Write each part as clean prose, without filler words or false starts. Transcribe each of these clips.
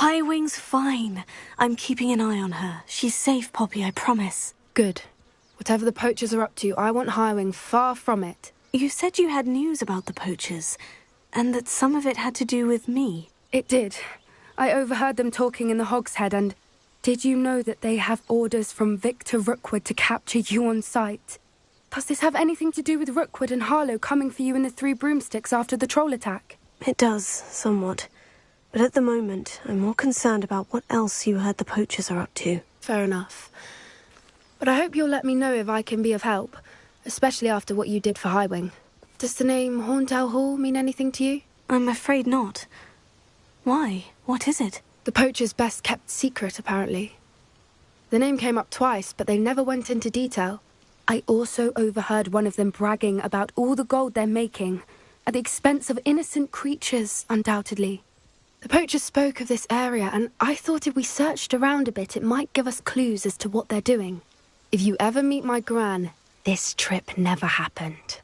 Highwing's fine. I'm keeping an eye on her. She's safe, Poppy, I promise. Good. Whatever the poachers are up to, I want Highwing far from it. You said you had news about the poachers, and that some of it had to do with me. It did. I overheard them talking in the Hogshead, and did you know that they have orders from Victor Rookwood to capture you on sight? Does this have anything to do with Rookwood and Harlow coming for you in the Three Broomsticks after the troll attack? It does, somewhat. But at the moment, I'm more concerned about what else you heard the poachers are up to. Fair enough. But I hope you'll let me know if I can be of help, especially after what you did for Highwing. Does the name Horndale Hall mean anything to you? I'm afraid not. Why? What is it? The poachers' best kept secret, apparently. The name came up twice, but they never went into detail. I also overheard one of them bragging about all the gold they're making, at the expense of innocent creatures, undoubtedly. The poachers spoke of this area, and I thought if we searched around a bit, it might give us clues as to what they're doing. If you ever meet my gran, this trip never happened.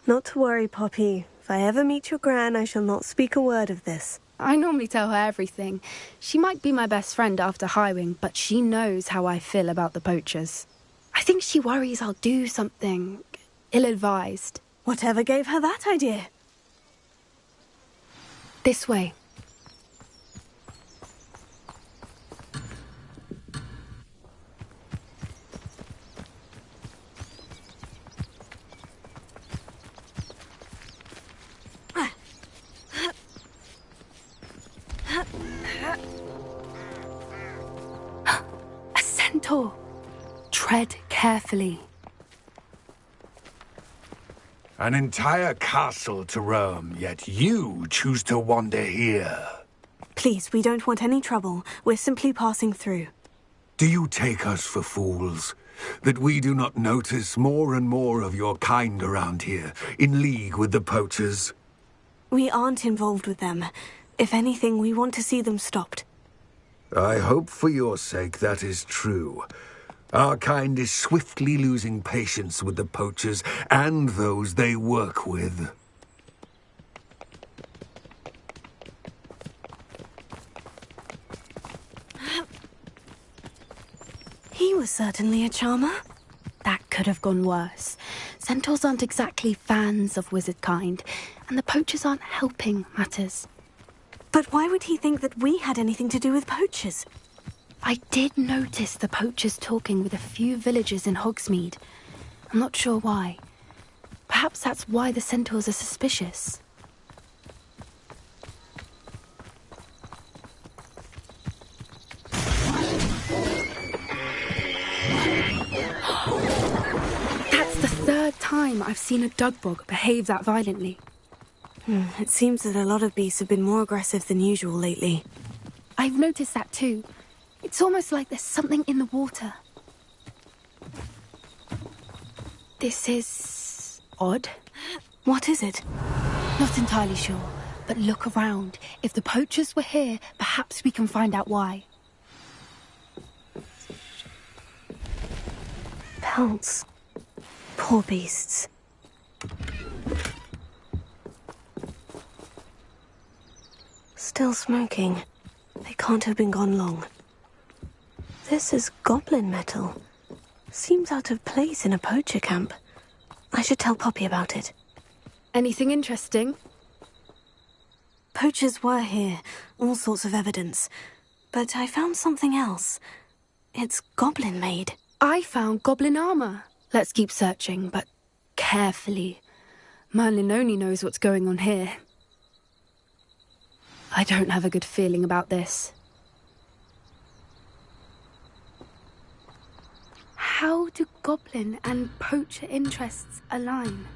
Not to worry, Poppy. If I ever meet your gran, I shall not speak a word of this. I normally tell her everything. She might be my best friend after Highwing, but she knows how I feel about the poachers. I think she worries I'll do something ill-advised. Whatever gave her that idea? This way. A centaur. Tread carefully. An entire castle to roam, yet you choose to wander here. Please, we don't want any trouble. We're simply passing through. Do you take us for fools? That we do not notice more and more of your kind around here, in league with the poachers? We aren't involved with them. If anything, we want to see them stopped. I hope for your sake that is true. Our kind is swiftly losing patience with the poachers and those they work with. He was certainly a charmer. That could have gone worse. Centaurs aren't exactly fans of wizard kind, and the poachers aren't helping matters. But why would he think that we had anything to do with poachers? I did notice the poachers talking with a few villagers in Hogsmeade. I'm not sure why. Perhaps that's why the centaurs are suspicious. That's the third time I've seen a dugbog behave that violently. It seems that a lot of beasts have been more aggressive than usual lately. I've noticed that too. It's almost like there's something in the water. This is odd. What is it? Not entirely sure, but look around. If the poachers were here, perhaps we can find out why. Pelts. Poor beasts. Still smoking. They can't have been gone long. This is goblin metal. Seems out of place in a poacher camp. I should tell Poppy about it. Anything interesting? Poachers were here, all sorts of evidence. But I found something else. It's goblin-made. I found goblin armor. Let's keep searching, but carefully. Merlin only knows what's going on here. I don't have a good feeling about this. How do goblin and poacher interests align?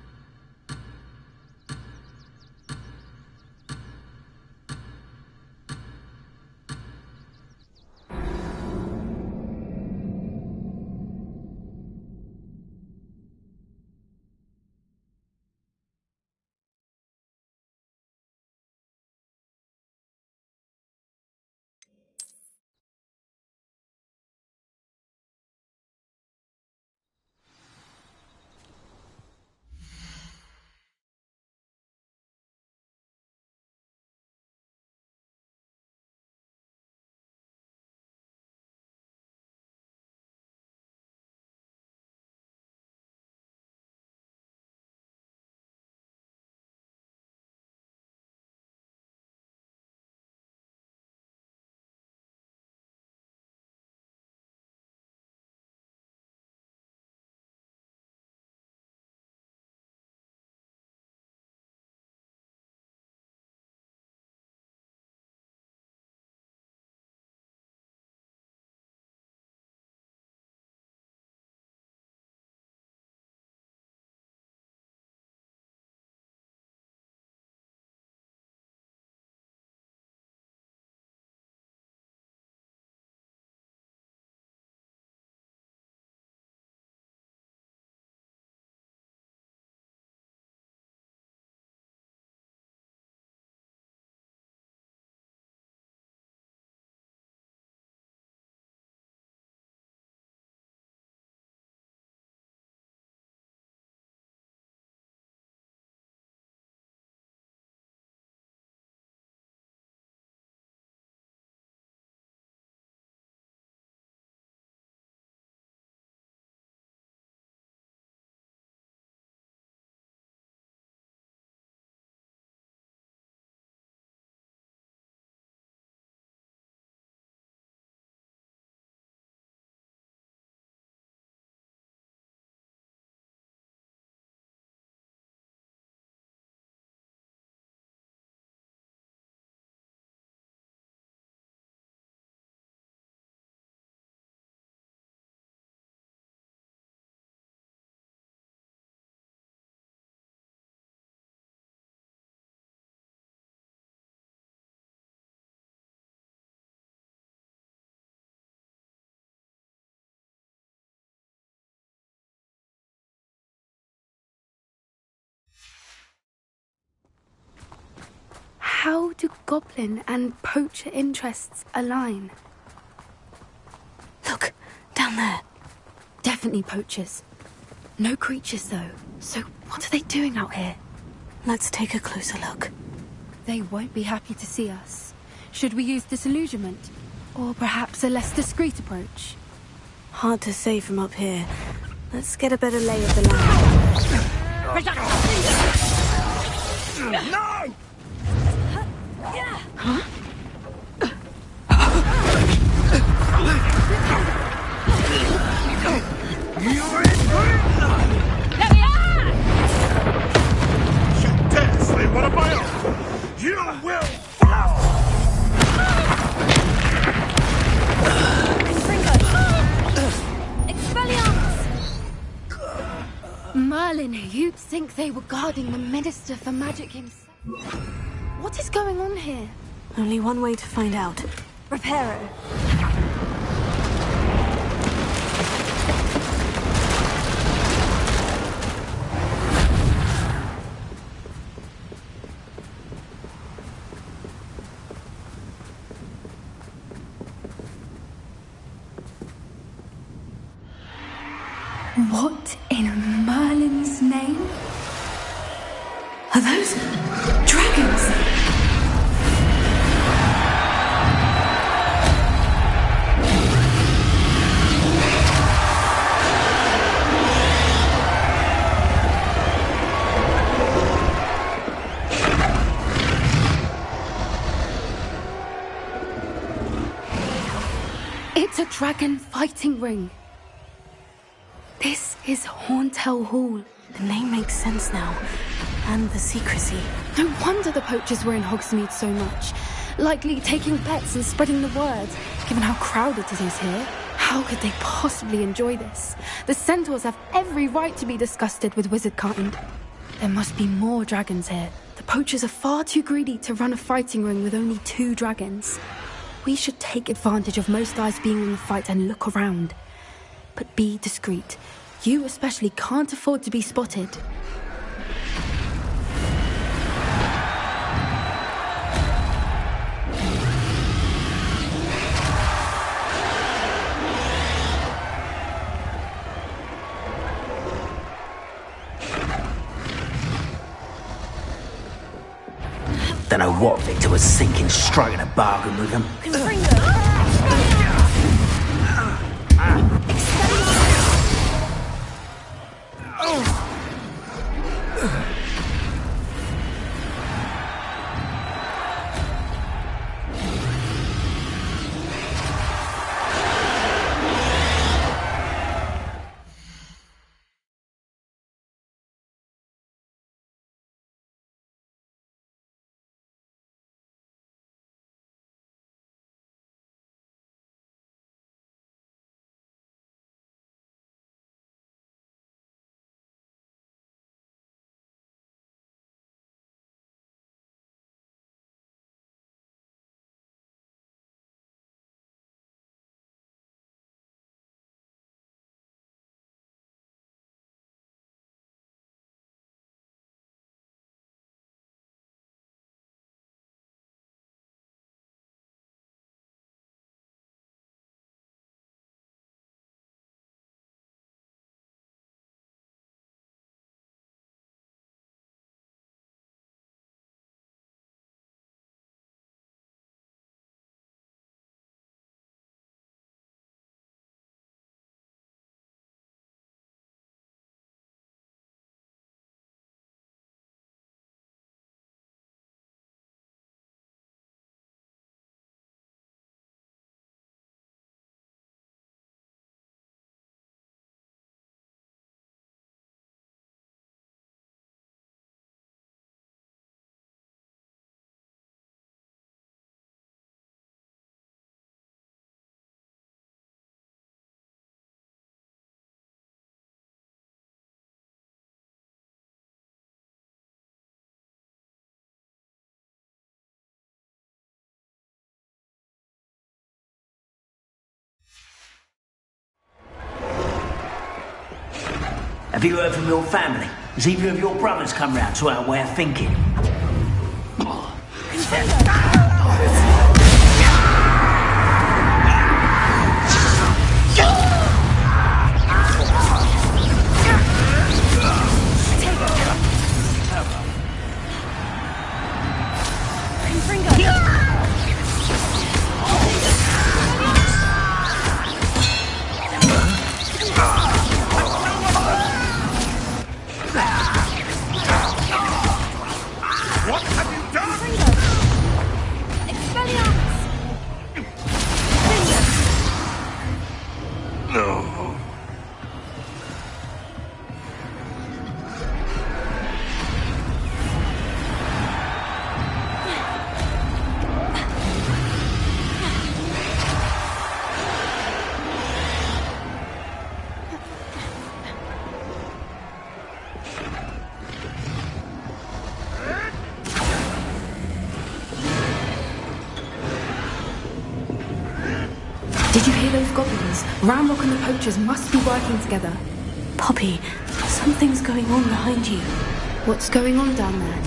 How do goblin and poacher interests align? Look, down there. Definitely poachers. No creatures, though. So what are they doing out here? Let's take a closer look. They won't be happy to see us. Should we use disillusionment? Or perhaps a less discreet approach? Hard to say from up here. Let's get a better lay of the land. No! Huh? You're in There we are! You dare slay one of my own! You will fall! Merlin, you'd think they were guarding the Minister for Magic himself. What is going on here? Only one way to find out. Reparo. What in Merlin's name? Are those dragons? It's a dragon fighting ring. This is Hauntel Hall. The name makes sense now. And the secrecy. No wonder the poachers were in Hogsmeade so much. Likely taking bets and spreading the word, given how crowded it is here. How could they possibly enjoy this? The centaurs have every right to be disgusted with wizard kind. There must be more dragons here. The poachers are far too greedy to run a fighting ring with only 2 dragons. We should take advantage of most eyes being on the fight and look around. But be discreet. You especially can't afford to be spotted. Don't know what Victor was thinking, striking a bargain with them. Have you heard from your family? Has either of your brothers come round to our way of thinking? Did you hear those goblins? Ramrock and the poachers must be working together. Poppy, something's going on behind you. What's going on down there?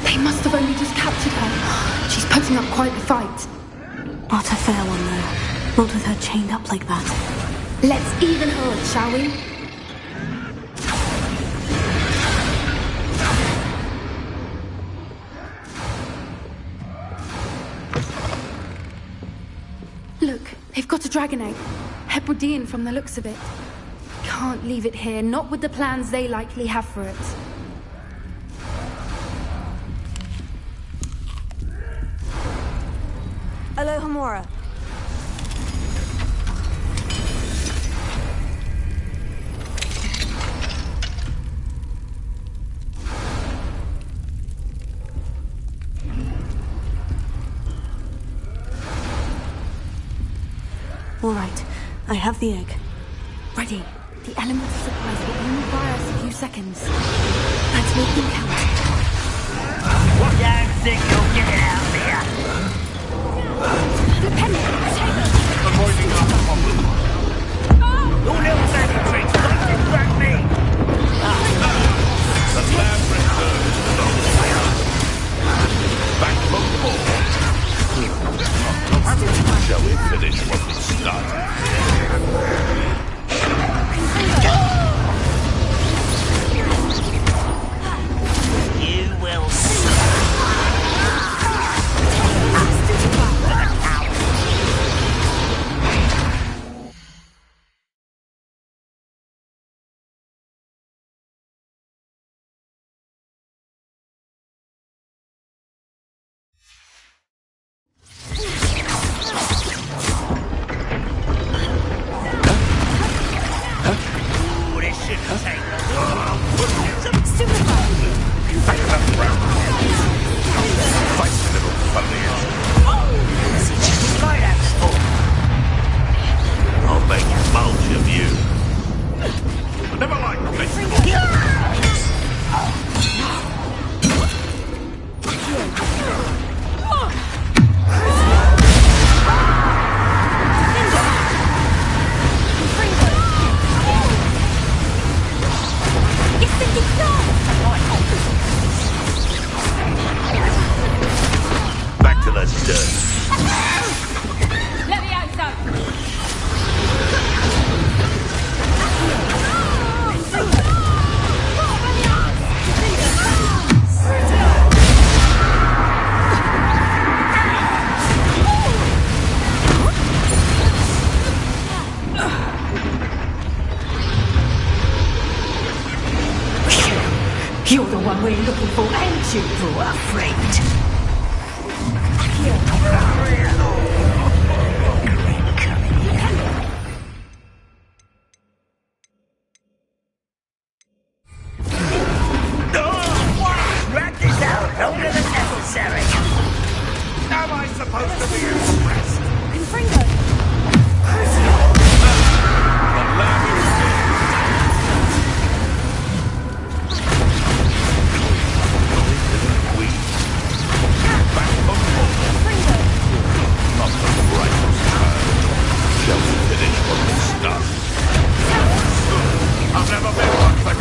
They must have only just captured her. She's putting up quite the fight. Not a fair one, though. Not with her chained up like that. Let's even her up, shall we? Look, they've got a dragon egg. Hebridean from the looks of it. Can't leave it here, not with the plans they likely have for it. Alohomora. All right, I have the egg. Ready. The element of surprise will only buy us a few seconds. Let's make them count. Damn signal, get it out there! The penny! Avoiding our problem. Your little secretary, don't distract me! The lab returns to the fire. Back from ball. Shall we finish what we started? You will see. You're the one we're looking for, ain't you, poor friend? Drag this out longer than necessary. Am I supposed to be impressed? Confringo. The lab is dead. We back on board. Not the righteous child. Shall we finish what we started? I've never been one for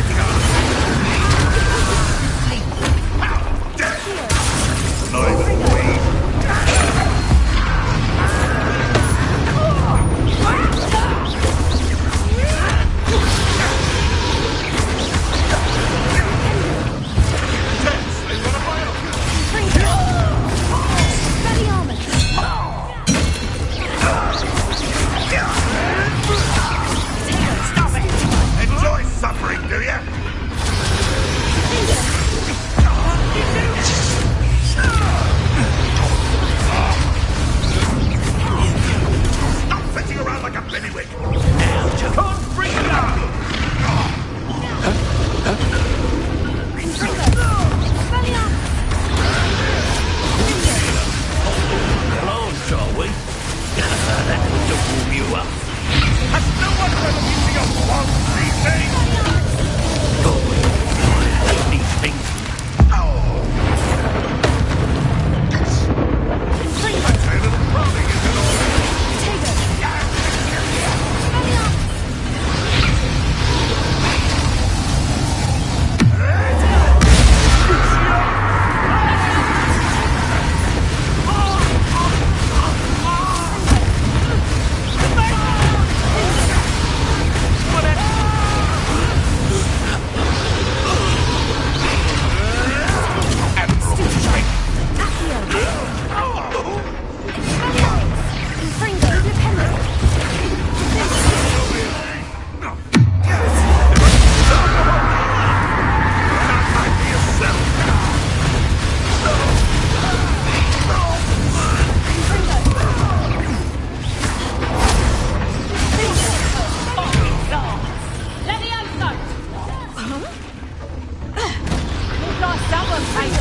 That one's nice.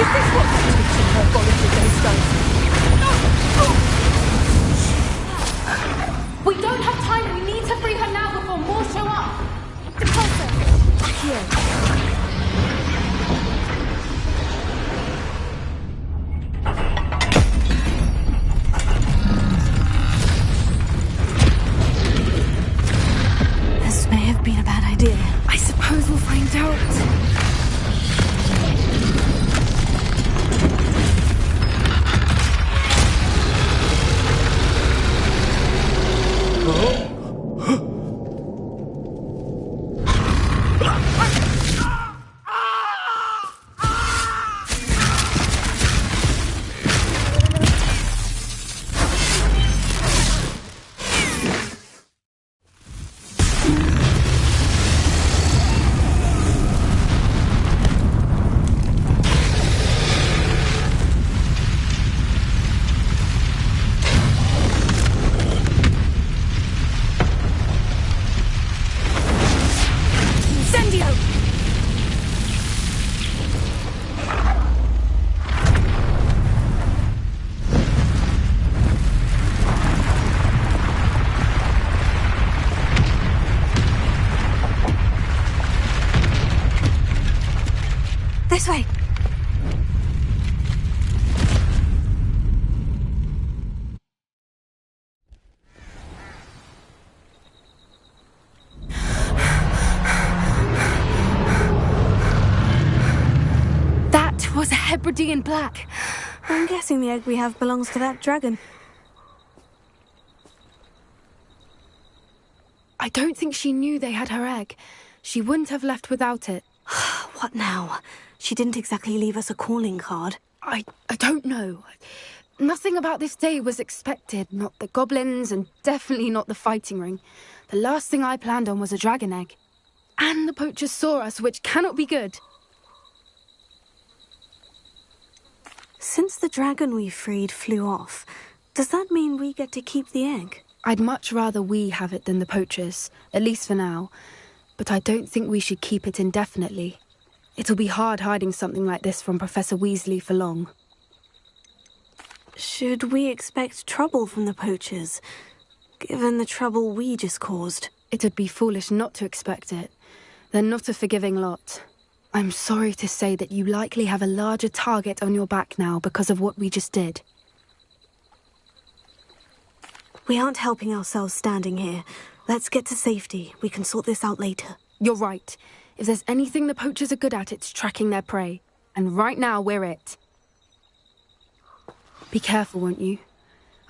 Is this what teaching her quality days does? We don't have time. We need to free her now before more show up. Depulso! Here. This may have been a bad idea. I suppose we'll find out. This way. That was a Hebridean black. I'm guessing the egg we have belongs to that dragon. I don't think she knew they had her egg. She wouldn't have left without it. What now? She didn't exactly leave us a calling card. I don't know. Nothing about this day was expected. Not the goblins, and definitely not the fighting ring. The last thing I planned on was a dragon egg. And the poachers saw us, which cannot be good. Since the dragon we freed flew off, does that mean we get to keep the egg? I'd much rather we have it than the poachers, at least for now. But I don't think we should keep it indefinitely. It'll be hard hiding something like this from Professor Weasley for long. Should we expect trouble from the poachers, given the trouble we just caused? It'd be foolish not to expect it. They're not a forgiving lot. I'm sorry to say that you likely have a larger target on your back now because of what we just did. We aren't helping ourselves standing here. Let's get to safety. We can sort this out later. You're right. If there's anything the poachers are good at, it's tracking their prey. And right now, we're it. Be careful, won't you?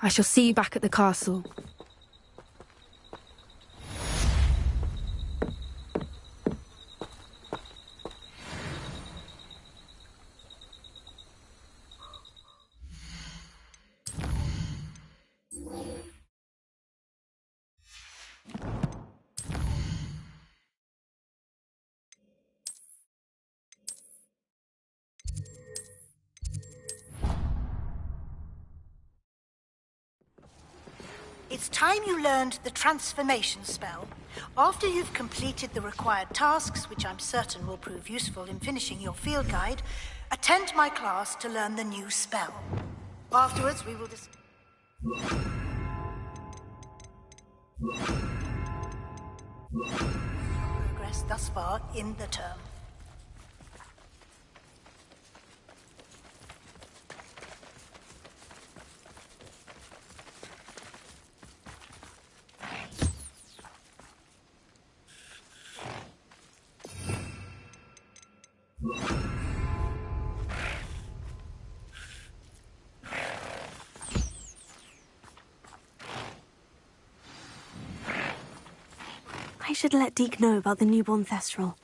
I shall see you back at the castle. It's time you learned the transformation spell. After you've completed the required tasks, which I'm certain will prove useful in finishing your field guide, attend my class to learn the new spell. Afterwards, we will progress thus far in the term. I should let Deke know about the newborn Thestral.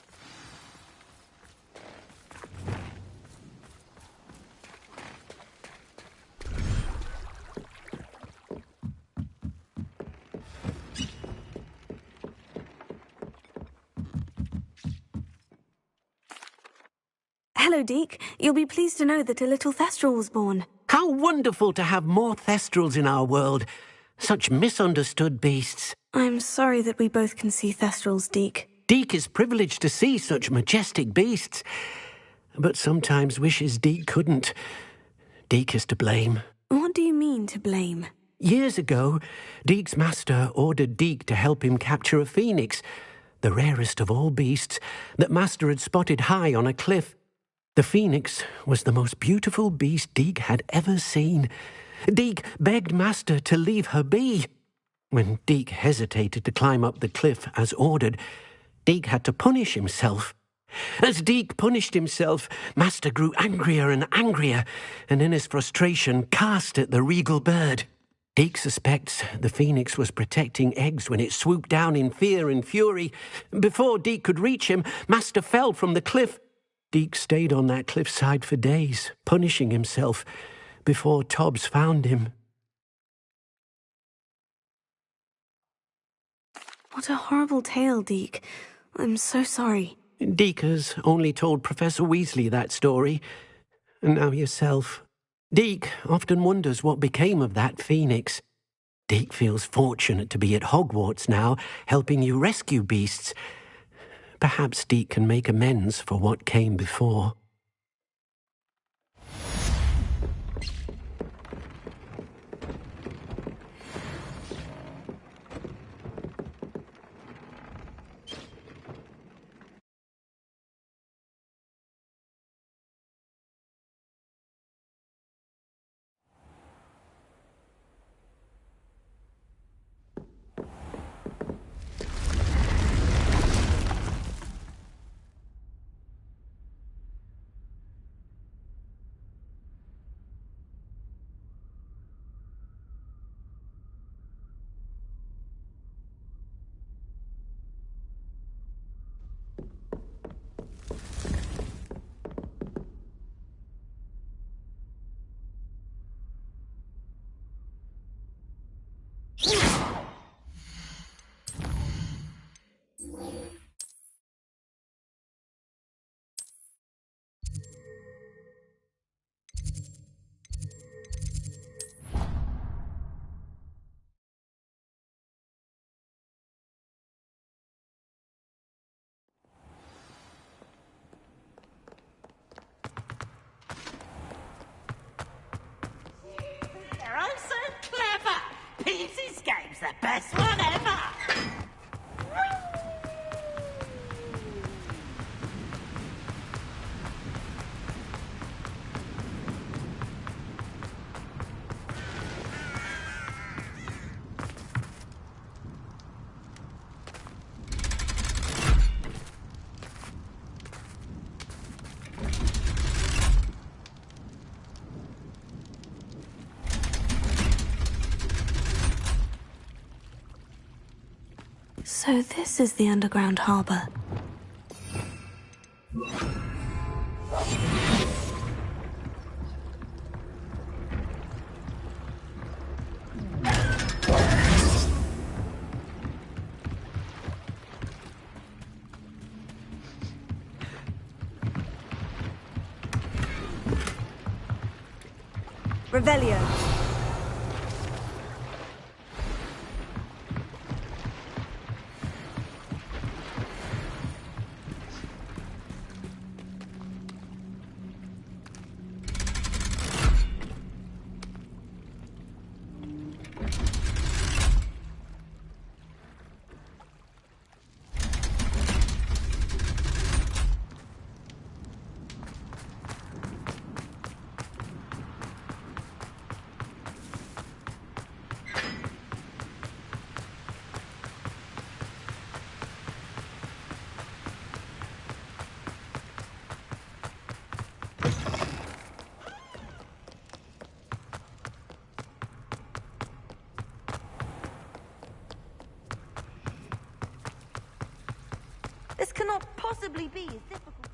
Hello, Deke. You'll be pleased to know that a little Thestral was born. How wonderful to have more Thestrals in our world. Such misunderstood beasts. I'm sorry that we both can see Thestrals, Deke. Deke is privileged to see such majestic beasts, but sometimes wishes Deke couldn't. Deke is to blame. What do you mean, to blame? Years ago, Deke's master ordered Deke to help him capture a phoenix, the rarest of all beasts, that Master had spotted high on a cliff. The phoenix was the most beautiful beast Deke had ever seen. Deke begged Master to leave her be. When Deke hesitated to climb up the cliff as ordered, Deke had to punish himself. As Deke punished himself, Master grew angrier and angrier, and in his frustration cast at the regal bird. Deke suspects the phoenix was protecting eggs when it swooped down in fear and fury. Before Deke could reach him, Master fell from the cliff. Deke stayed on that cliffside for days, punishing himself, before Tobbs found him. What a horrible tale, Deke. I'm so sorry. Deke has only told Professor Weasley that story, and now yourself. Deke often wonders what became of that phoenix. Deke feels fortunate to be at Hogwarts now, helping you rescue beasts. Perhaps Deke can make amends for what came before. They're all so clever. Peasy's game's the best one ever. So this is the underground harbour. Revelio. This cannot possibly be as difficult.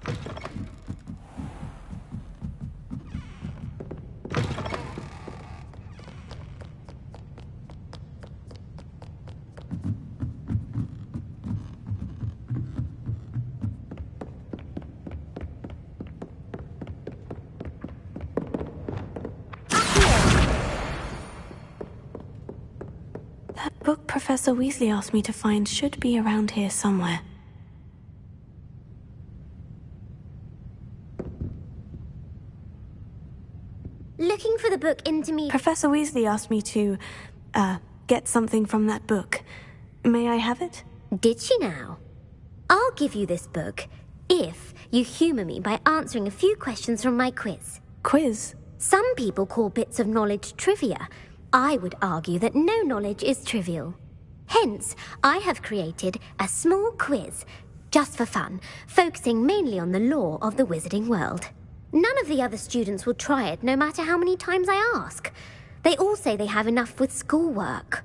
That book Professor Weasley asked me to find should be around here somewhere. the book into me. Professor Weasley asked me to, get something from that book. May I have it? Did she now? I'll give you this book if you humour me by answering a few questions from my quiz. Quiz? Some people call bits of knowledge trivia. I would argue that no knowledge is trivial. Hence, I have created a small quiz, just for fun, focusing mainly on the lore of the wizarding world. None of the other students will try it, no matter how many times I ask. They all say they have enough with schoolwork.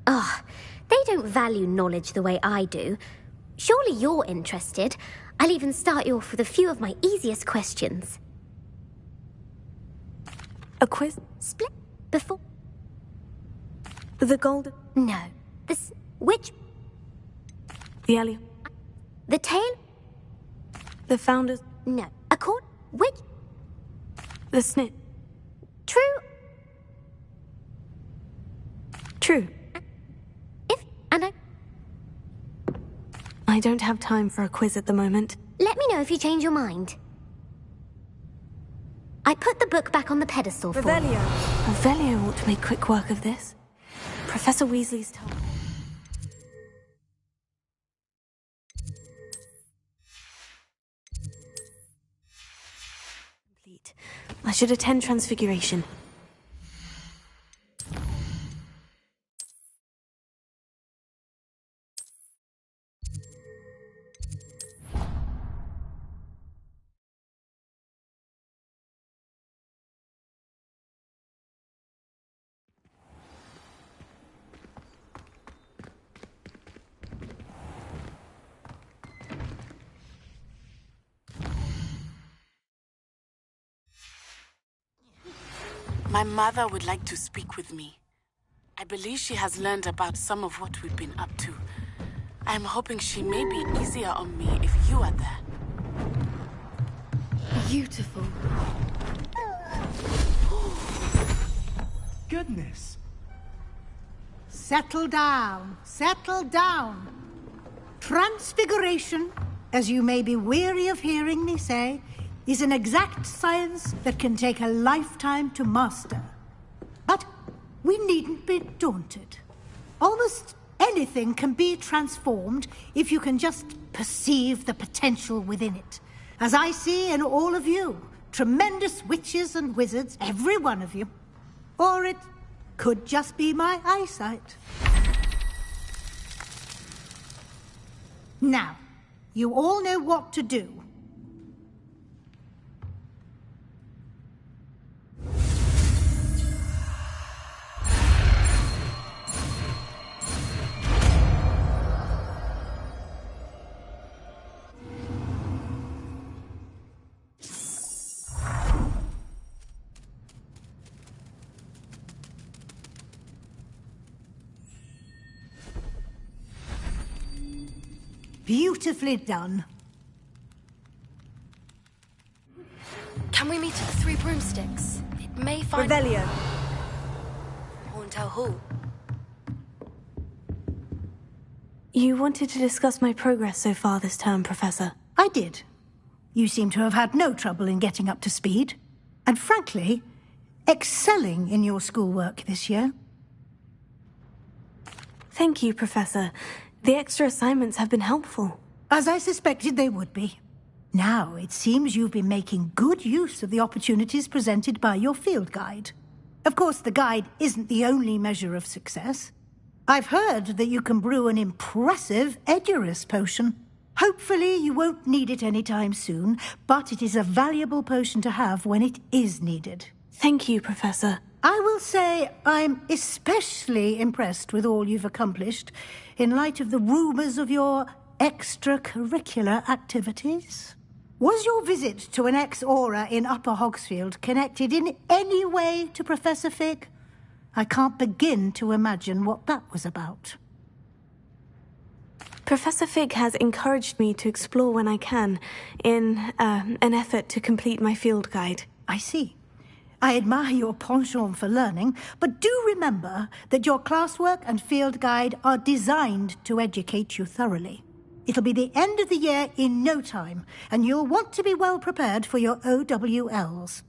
Ugh, they don't value knowledge the way I do. Surely you're interested. I'll even start you off with a few of my easiest questions. A quiz? Split before... The gold... No. Which... The alley... The tail? The founders... No. Accord... Which... The snit... True... True. If... And I don't have time for a quiz at the moment. Let me know if you change your mind. I put the book back on the pedestal for... Revelio. Revelio ought to make quick work of this. Professor Weasley's told... Complete. I should attend Transfiguration. My mother would like to speak with me. I believe she has learned about some of what we've been up to. I am hoping she may be easier on me if you are there. Beautiful. Goodness. Settle down. Settle down. Transfiguration, as you may be weary of hearing me say, is an exact science that can take a lifetime to master. But we needn't be daunted. Almost anything can be transformed if you can just perceive the potential within it. As I see in all of you, tremendous witches and wizards, every one of you. Or it could just be my eyesight. Now, you all know what to do. Beautifully done. Can we meet at the Three Broomsticks? It may find... Revelio. Horntail Hall. You wanted to discuss my progress so far this term, Professor. I did. You seem to have had no trouble in getting up to speed. And frankly, excelling in your schoolwork this year. Thank you, Professor. The extra assignments have been helpful. As I suspected they would be. Now, it seems you've been making good use of the opportunities presented by your field guide. Of course, the guide isn't the only measure of success. I've heard that you can brew an impressive Edurus potion. Hopefully, you won't need it anytime soon, but it is a valuable potion to have when it is needed. Thank you, Professor. I will say I'm especially impressed with all you've accomplished in light of the rumours of your extracurricular activities. Was your visit to an ex-aura in Upper Hogsfield connected in any way to Professor Fig? I can't begin to imagine what that was about. Professor Fig has encouraged me to explore when I can in an effort to complete my field guide. I see. I admire your penchant for learning, but do remember that your classwork and field guide are designed to educate you thoroughly. It'll be the end of the year in no time, and you'll want to be well prepared for your OWLs.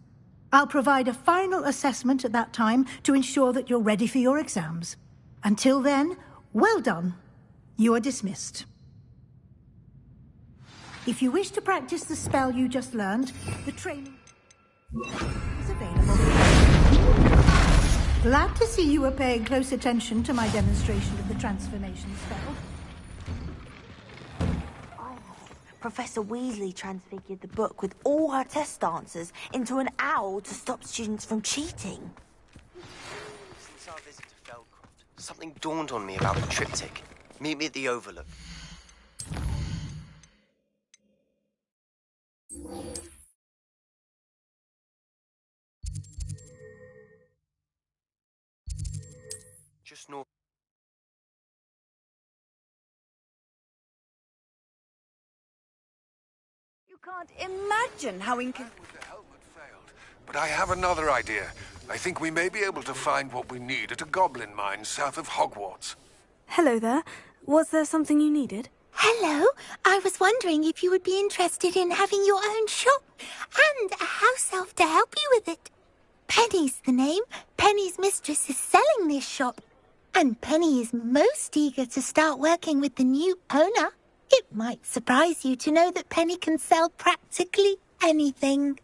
I'll provide a final assessment at that time to ensure that you're ready for your exams. Until then, well done. You are dismissed. If you wish to practice the spell you just learned, the training is available. Glad to see you are paying close attention to my demonstration of the transformation spell. Professor Weasley transfigured the book with all her test answers into an owl to stop students from cheating. Since our visit to Feldcroft, something dawned on me about the triptych. Meet me at the Overlook. Just north. You can't imagine how But I have another idea. I think we may be able to find what we need at a goblin mine south of Hogwarts. Hello there. Was there something you needed? Hello. I was wondering if you would be interested in having your own shop and a house elf to help you with it. Penny's the name. Penny's mistress is selling this shop. And Penny is most eager to start working with the new owner. It might surprise you to know that Penny can sell practically anything.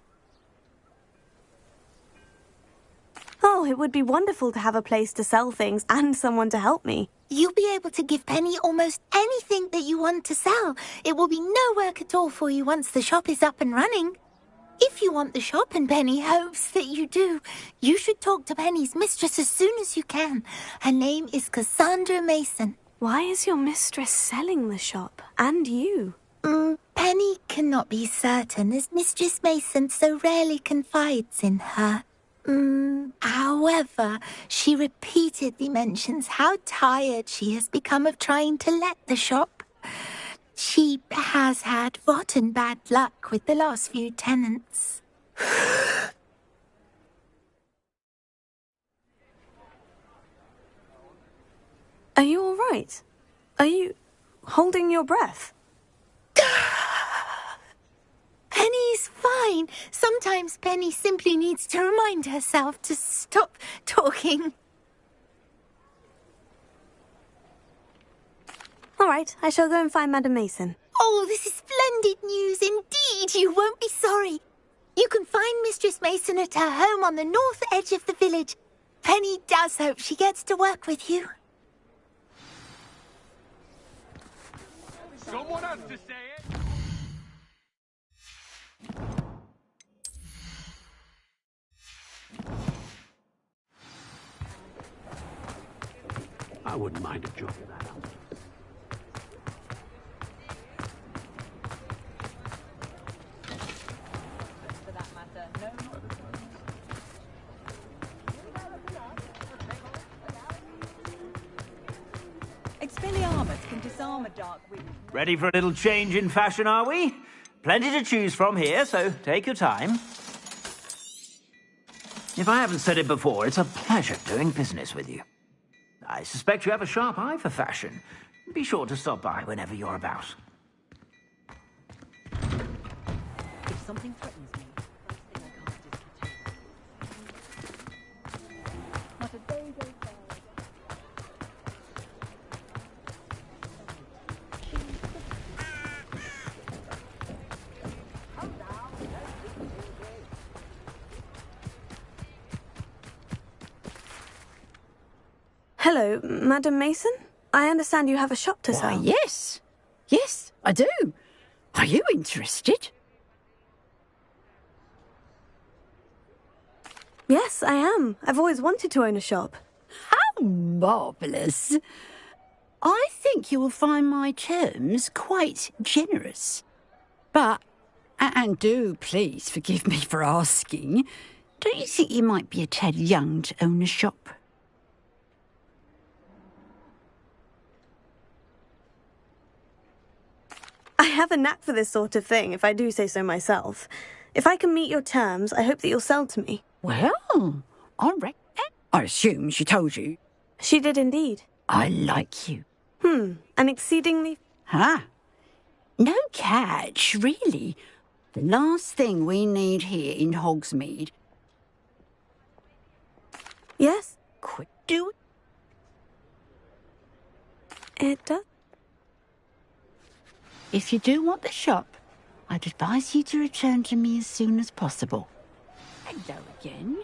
Oh, it would be wonderful to have a place to sell things and someone to help me. You'll be able to give Penny almost anything that you want to sell. It will be no work at all for you once the shop is up and running. If you want the shop and Penny hopes that you do, you should talk to Penny's mistress as soon as you can. Her name is Cassandra Mason. Why is your mistress selling the shop? And you? Penny cannot be certain, as Mistress Mason so rarely confides in her. However, she repeatedly mentions how tired she has become of trying to let the shop. She has had rotten bad luck with the last few tenants. Are you all right? Are you holding your breath? Penny's fine. Sometimes Penny simply needs to remind herself to stop talking. All right, I shall go and find Madam Mason. Oh, this is splendid news indeed. You won't be sorry. You can find Mistress Mason at her home on the north edge of the village. Penny does hope she gets to work with you. Someone has to say it. I wouldn't mind a job of that. For that matter, no. Expelliarmus can disarm a dark wizard. Ready for a little change in fashion, are we? Plenty to choose from here, so take your time. If I haven't said it before, it's a pleasure doing business with you. I suspect you have a sharp eye for fashion. Be sure to stop by whenever you're about. If something threatens me, I can't Not a day goes by. Hello, Madam Mason? I understand you have a shop to sell. Why, yes. Yes, I do. Are you interested? Yes, I am. I've always wanted to own a shop. How marvellous. I think you will find my terms quite generous. But, and do please forgive me for asking, don't you think you might be a tad young to own a shop? I have a knack for this sort of thing, if I do say so myself. If I can meet your terms, I hope that you'll sell to me. Well, I reckon. I assume she told you. She did indeed. I like you. An exceedingly... Huh? No catch, really. The last thing we need here in Hogsmeade Yes? Quick, do it. It does. If you do want the shop, I'd advise you to return to me as soon as possible. Hello again.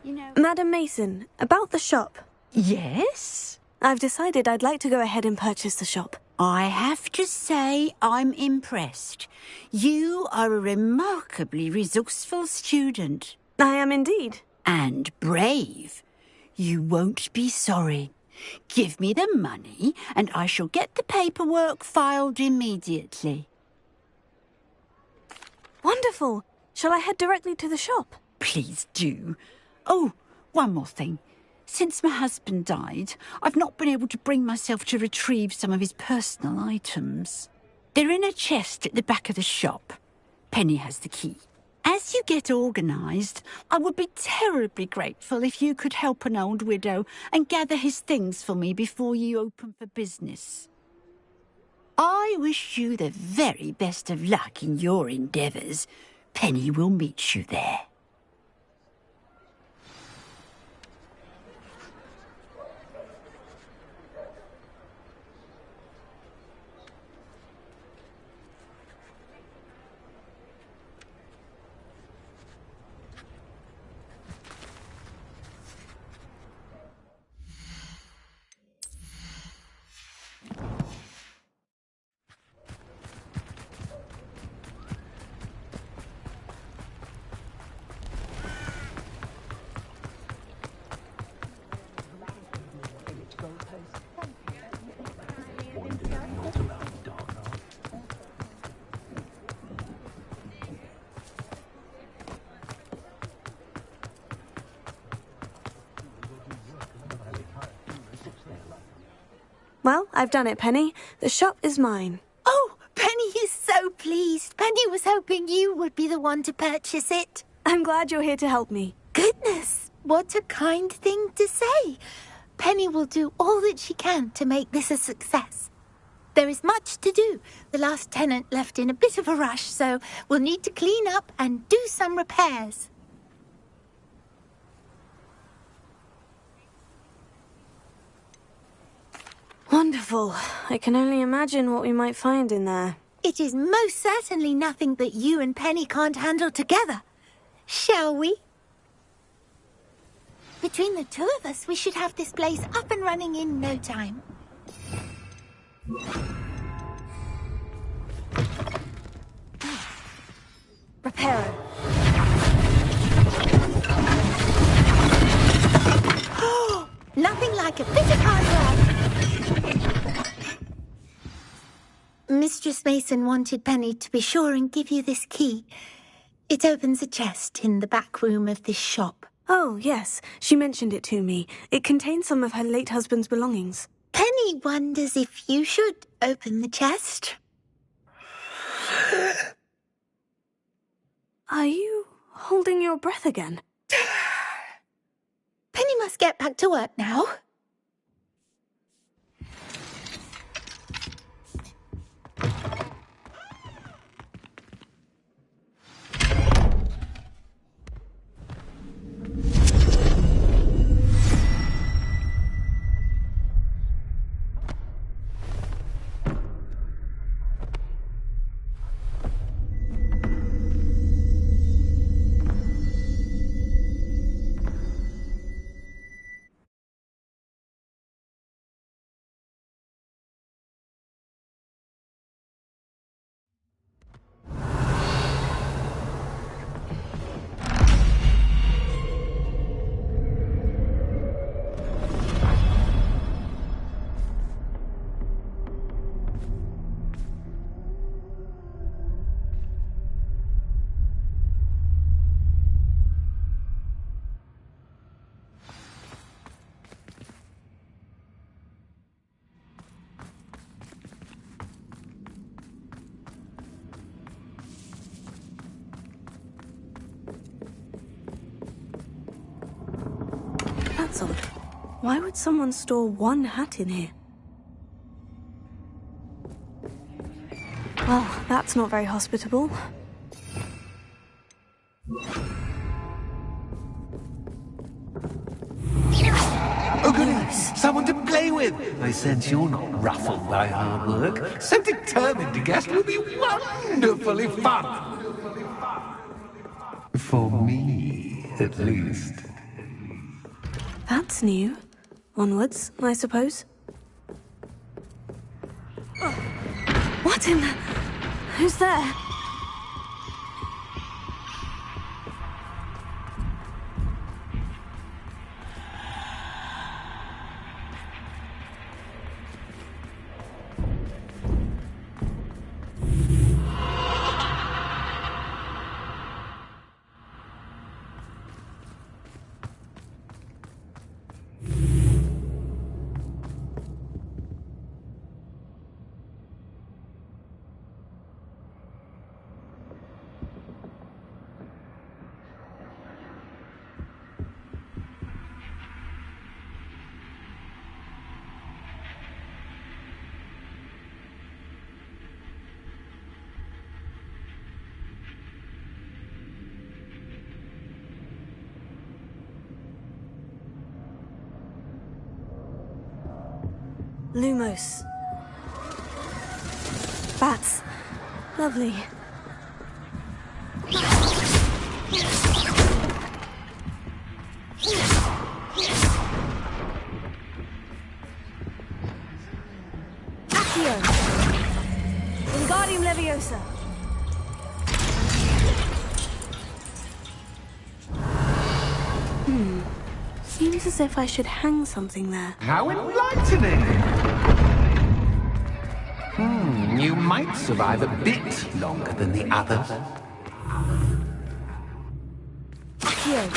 You know... Madam Mason, about the shop. Yes? I've decided I'd like to go ahead and purchase the shop. I have to say I'm impressed. You are a remarkably resourceful student. I am indeed. And brave. You won't be sorry. Give me the money, and I shall get the paperwork filed immediately. Wonderful. Shall I head directly to the shop? Please do. Oh, one more thing. Since my husband died, I've not been able to bring myself to retrieve some of his personal items. They're in a chest at the back of the shop. Penny has the key. As you get organised, I would be terribly grateful if you could help an old widow and gather his things for me before you open for business. I wish you the very best of luck in your endeavours. Penny will meet you there. Well, I've done it, Penny. The shop is mine. Oh, Penny is so pleased. Penny was hoping you would be the one to purchase it. I'm glad you're here to help me. Goodness, what a kind thing to say. Penny will do all that she can to make this a success. There is much to do. The last tenant left in a bit of a rush, so we'll need to clean up and do some repairs. Wonderful. I can only imagine what we might find in there. It is most certainly nothing that you and Penny can't handle together. Shall we? Between the two of us, we should have this place up and running in no time. Reparo. Nothing like a bit of hard work. Mistress Mason wanted Penny to be sure and give you this key. It opens a chest in the back room of this shop. Oh, yes. She mentioned it to me. It contains some of her late husband's belongings. Penny wonders if you should open the chest. Are you holding your breath again? Penny must get back to work now. That's odd. Why would someone store one hat in here? Well, that's not very hospitable. I sense you're not ruffled by hard work. So determined to guess will be wonderfully fun. For me, at least. That's new. Onwards, I suppose. What in the... Who's there? Lumos. Bats. Lovely. Accio. Wingardium Leviosa. Seems as if I should hang something there. How enlightening! You might survive a bit longer than the others. Accio.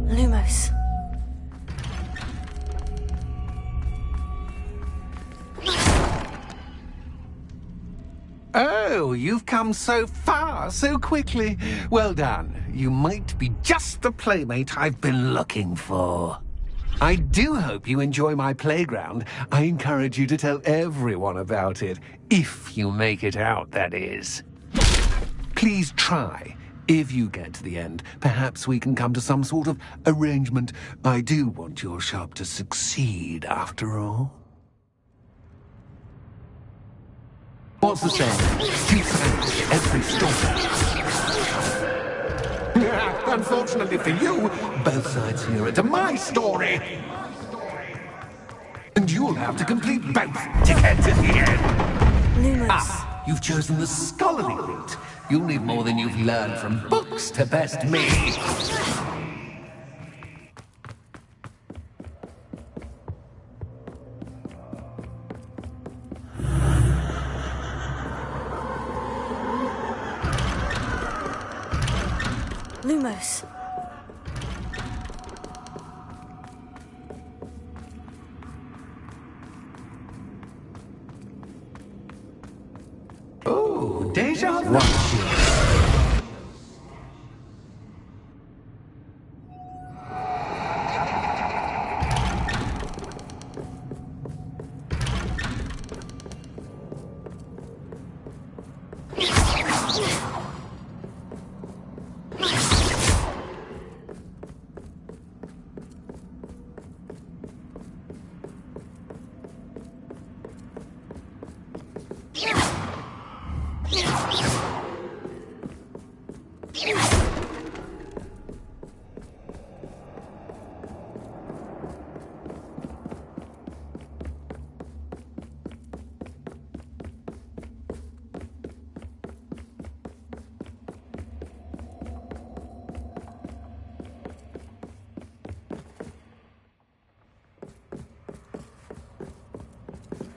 Lumos. Oh, you've come so far so quickly. Well done. You might be just the playmate I've been looking for. I do hope you enjoy my playground. I encourage you to tell everyone about it. If you make it out, that is. Please try. If you get to the end, perhaps we can come to some sort of arrangement. I do want your shop to succeed, after all. What's the saying? Two sides, every story. Unfortunately for you, both sides hear it to my story. And you'll have to complete both to get to the end. Lumos. You've chosen the scholarly route. You'll need more than you've learned from books to best me. Lumos. Oh, deja vu.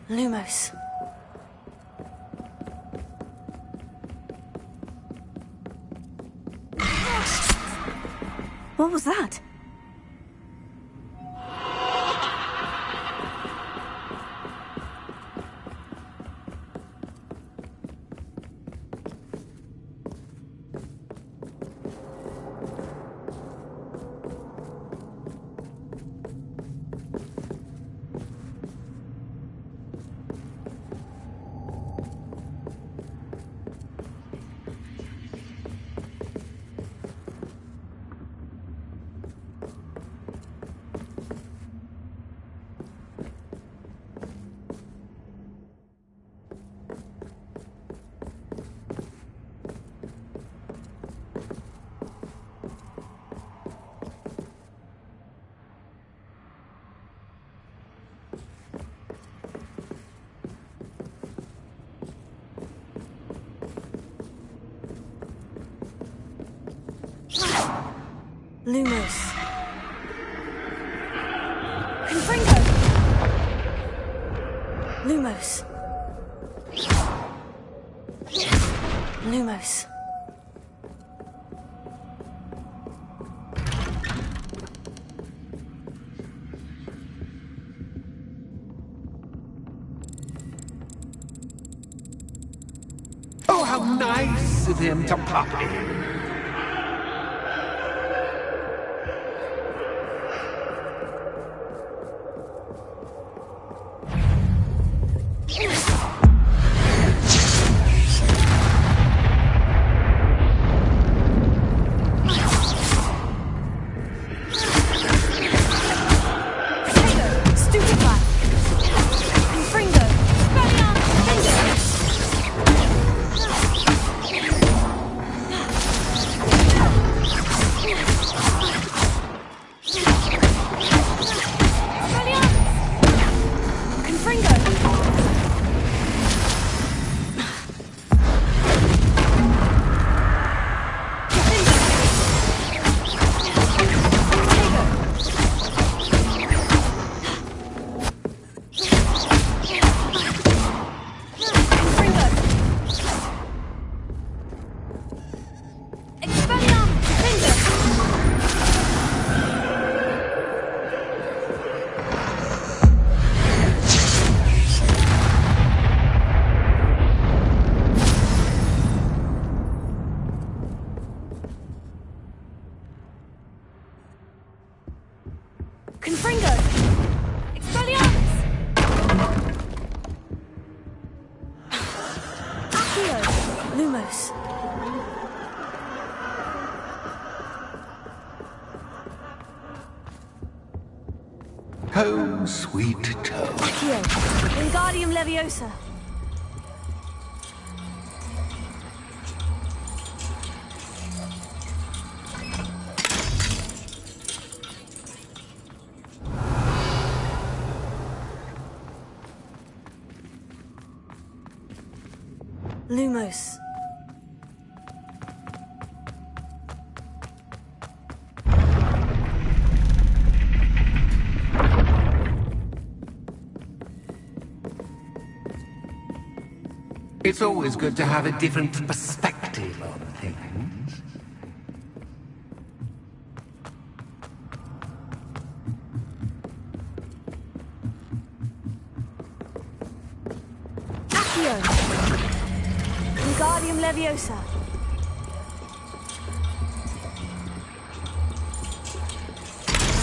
Lumos. What was that? Lumos. Confringo! Lumos. Lumos. Oh, how nice of him to pop in. Confringo! Expelliarmus! Accio! Lumos. Home, sweet toe. Accio! Wingardium Leviosa. Lumos. It's always good to have a different perspective on things. Accio! Wingardium Leviosa.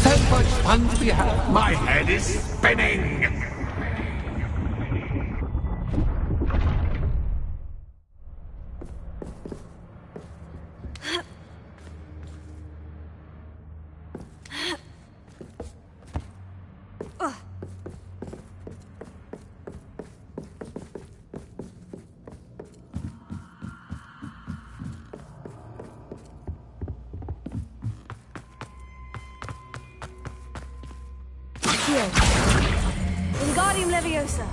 So much fun to be had. My head is spinning. Accio! Wingardium Leviosa.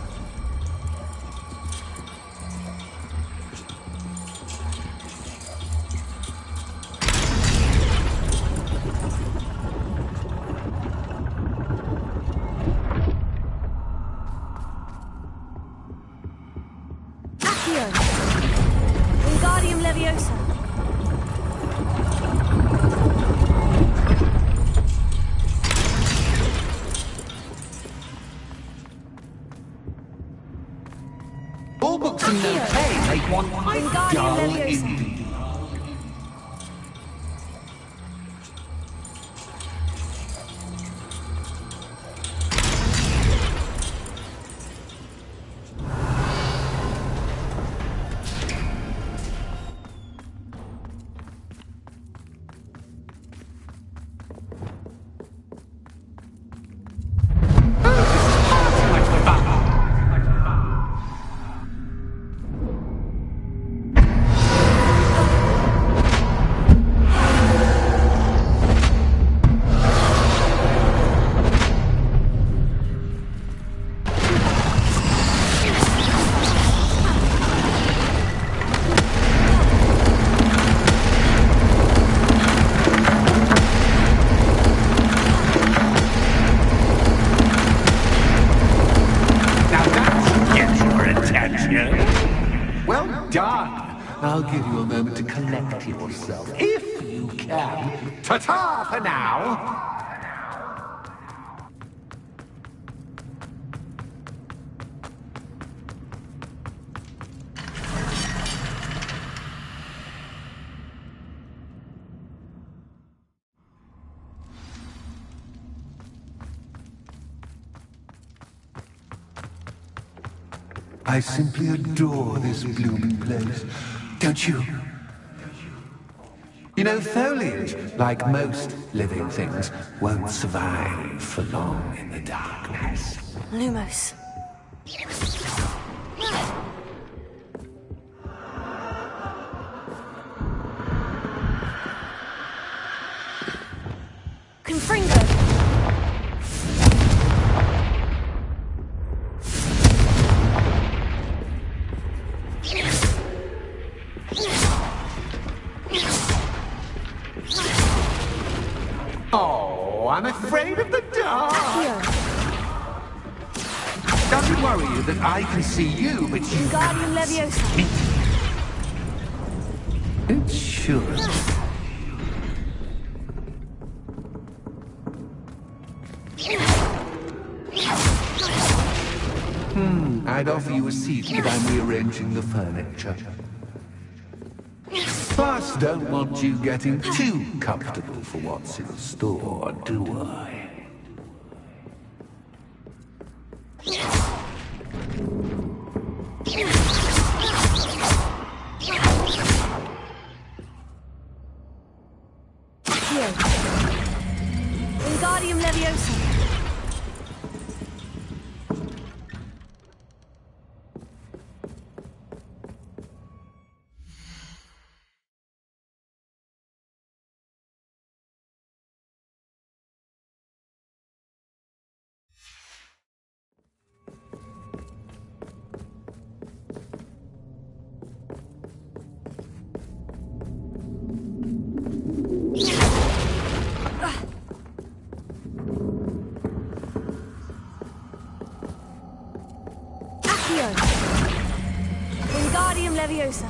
Accio! Wingardium Leviosa. All books and no play make one quite dull indeed. done. I'll give you a moment to collect yourself, if you can. Ta-ta for now! I simply adore this blooming place, don't you? You know, foliage, like most living things, won't survive for long in the darkness. Lumos. Confringo. Oh, I'm afraid of the dark. Doesn't worry you that I can see you, but you Guardian Leviosa. It should. I'd offer you a seat, but I'm rearranging the furniture. Plus, don't want you getting too comfortable for what's in store, do I? Wingardium Leviosa. Wingardium Leviosa.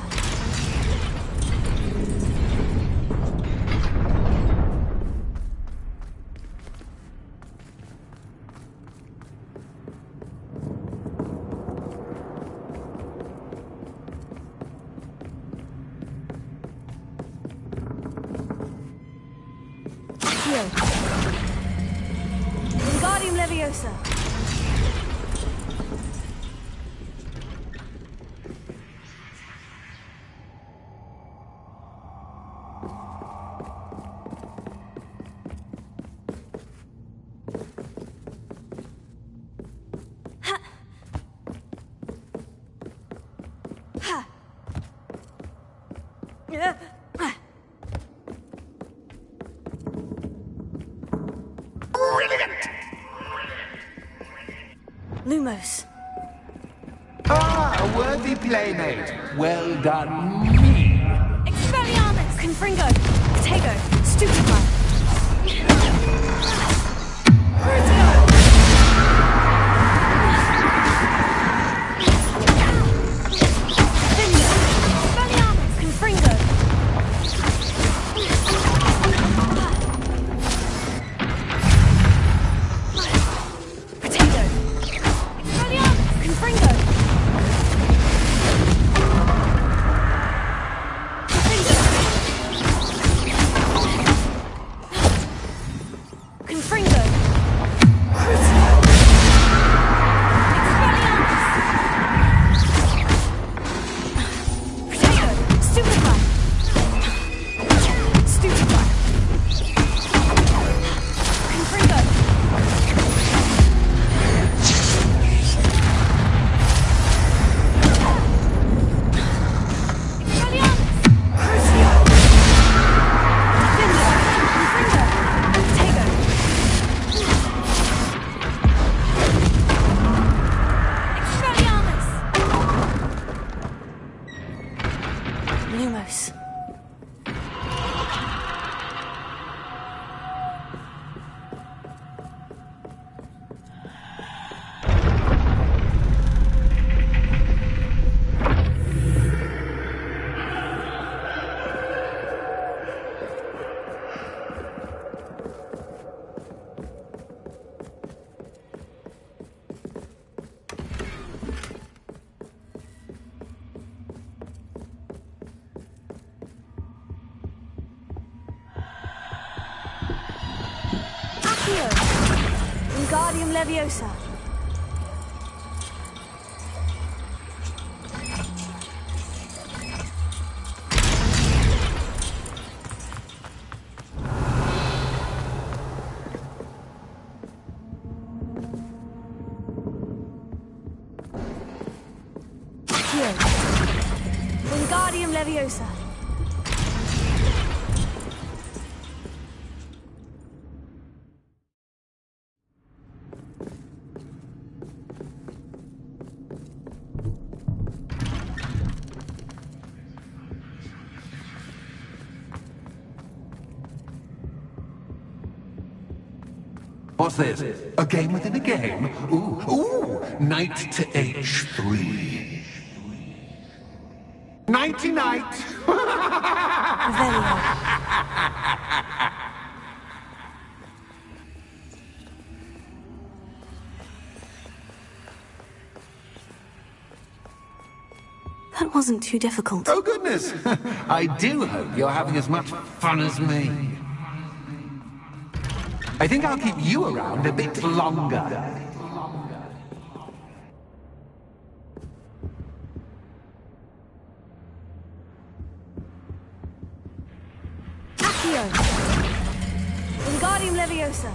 Wingardium Leviosa. Lumos. Ah, a worthy playmate. Well done, me. Expelliarmus. Confringo. Protego. Stupefy. Crucio. Vinda. Expelliarmus. Confringo. Protego. Expelliarmus. Confringo. Confringo. Crucio. Expelliarmus. Protego. Stupefy. Stupefy. Confringo. Expelliarmus. Crucio. Vinda. Confringo. Protego. Expelliarmus! Lumos. Wingardium Leviosa. Wingardium Leviosa. What's this? A game within a game? Ooh, knight to h3. Nighty-night! That wasn't too difficult. Oh, goodness! I do hope you're having as much fun as me. I think I'll keep you around a bit longer. Accio. Wingardium Leviosa.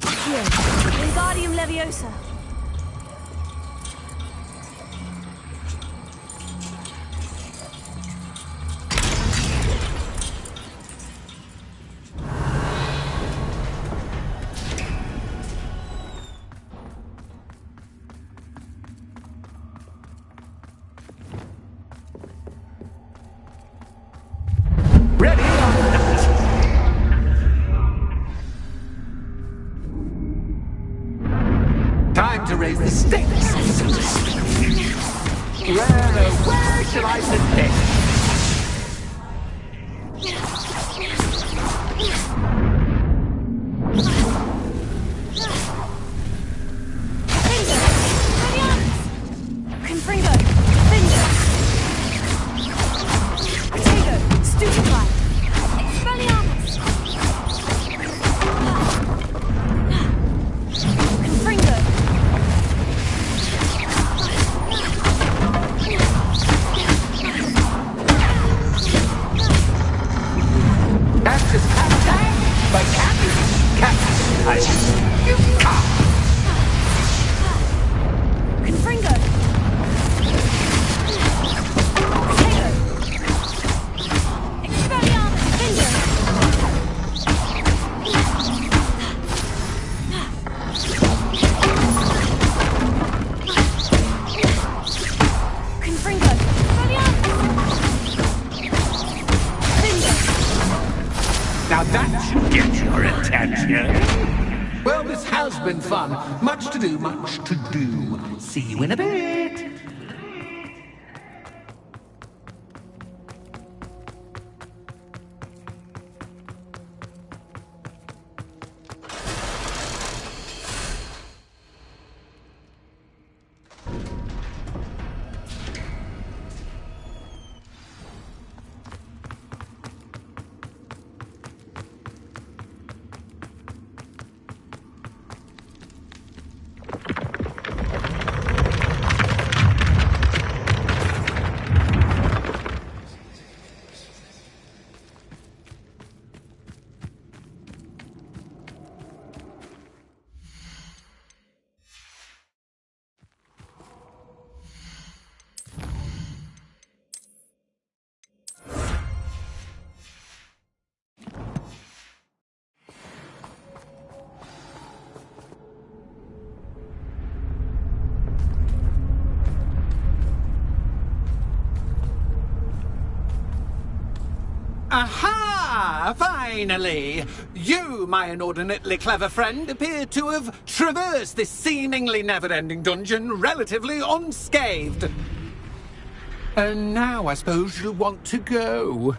Accio. Wingardium Leviosa. Ready or not? Time to raise the stakes. Where shall I sit next? Confringo. Finger. Potato. Stupefy. Expelliarmus. Confringo. That's just captain, but captain. You can't. Confringo. Potato. Expelliarmus. Finger. Confringo. Expelliarmus. Finger. Now that should get your attention. Well, this has been fun. Much to do, much to do. See you in a bit. Aha! Finally! You, my inordinately clever friend, appear to have traversed this seemingly never-ending dungeon relatively unscathed. And now I suppose you'll want to go.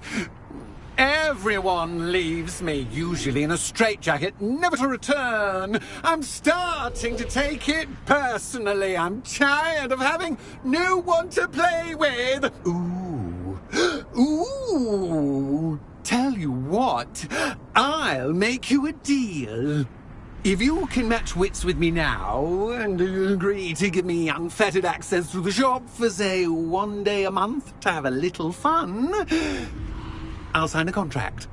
Everyone leaves me, usually in a straitjacket, never to return. I'm starting to take it personally. I'm tired of having no one to play with. Ooh. Tell you what, I'll make you a deal. If you can match wits with me now, and agree to give me unfettered access to the shop for, say, 1 day a month to have a little fun, I'll sign a contract.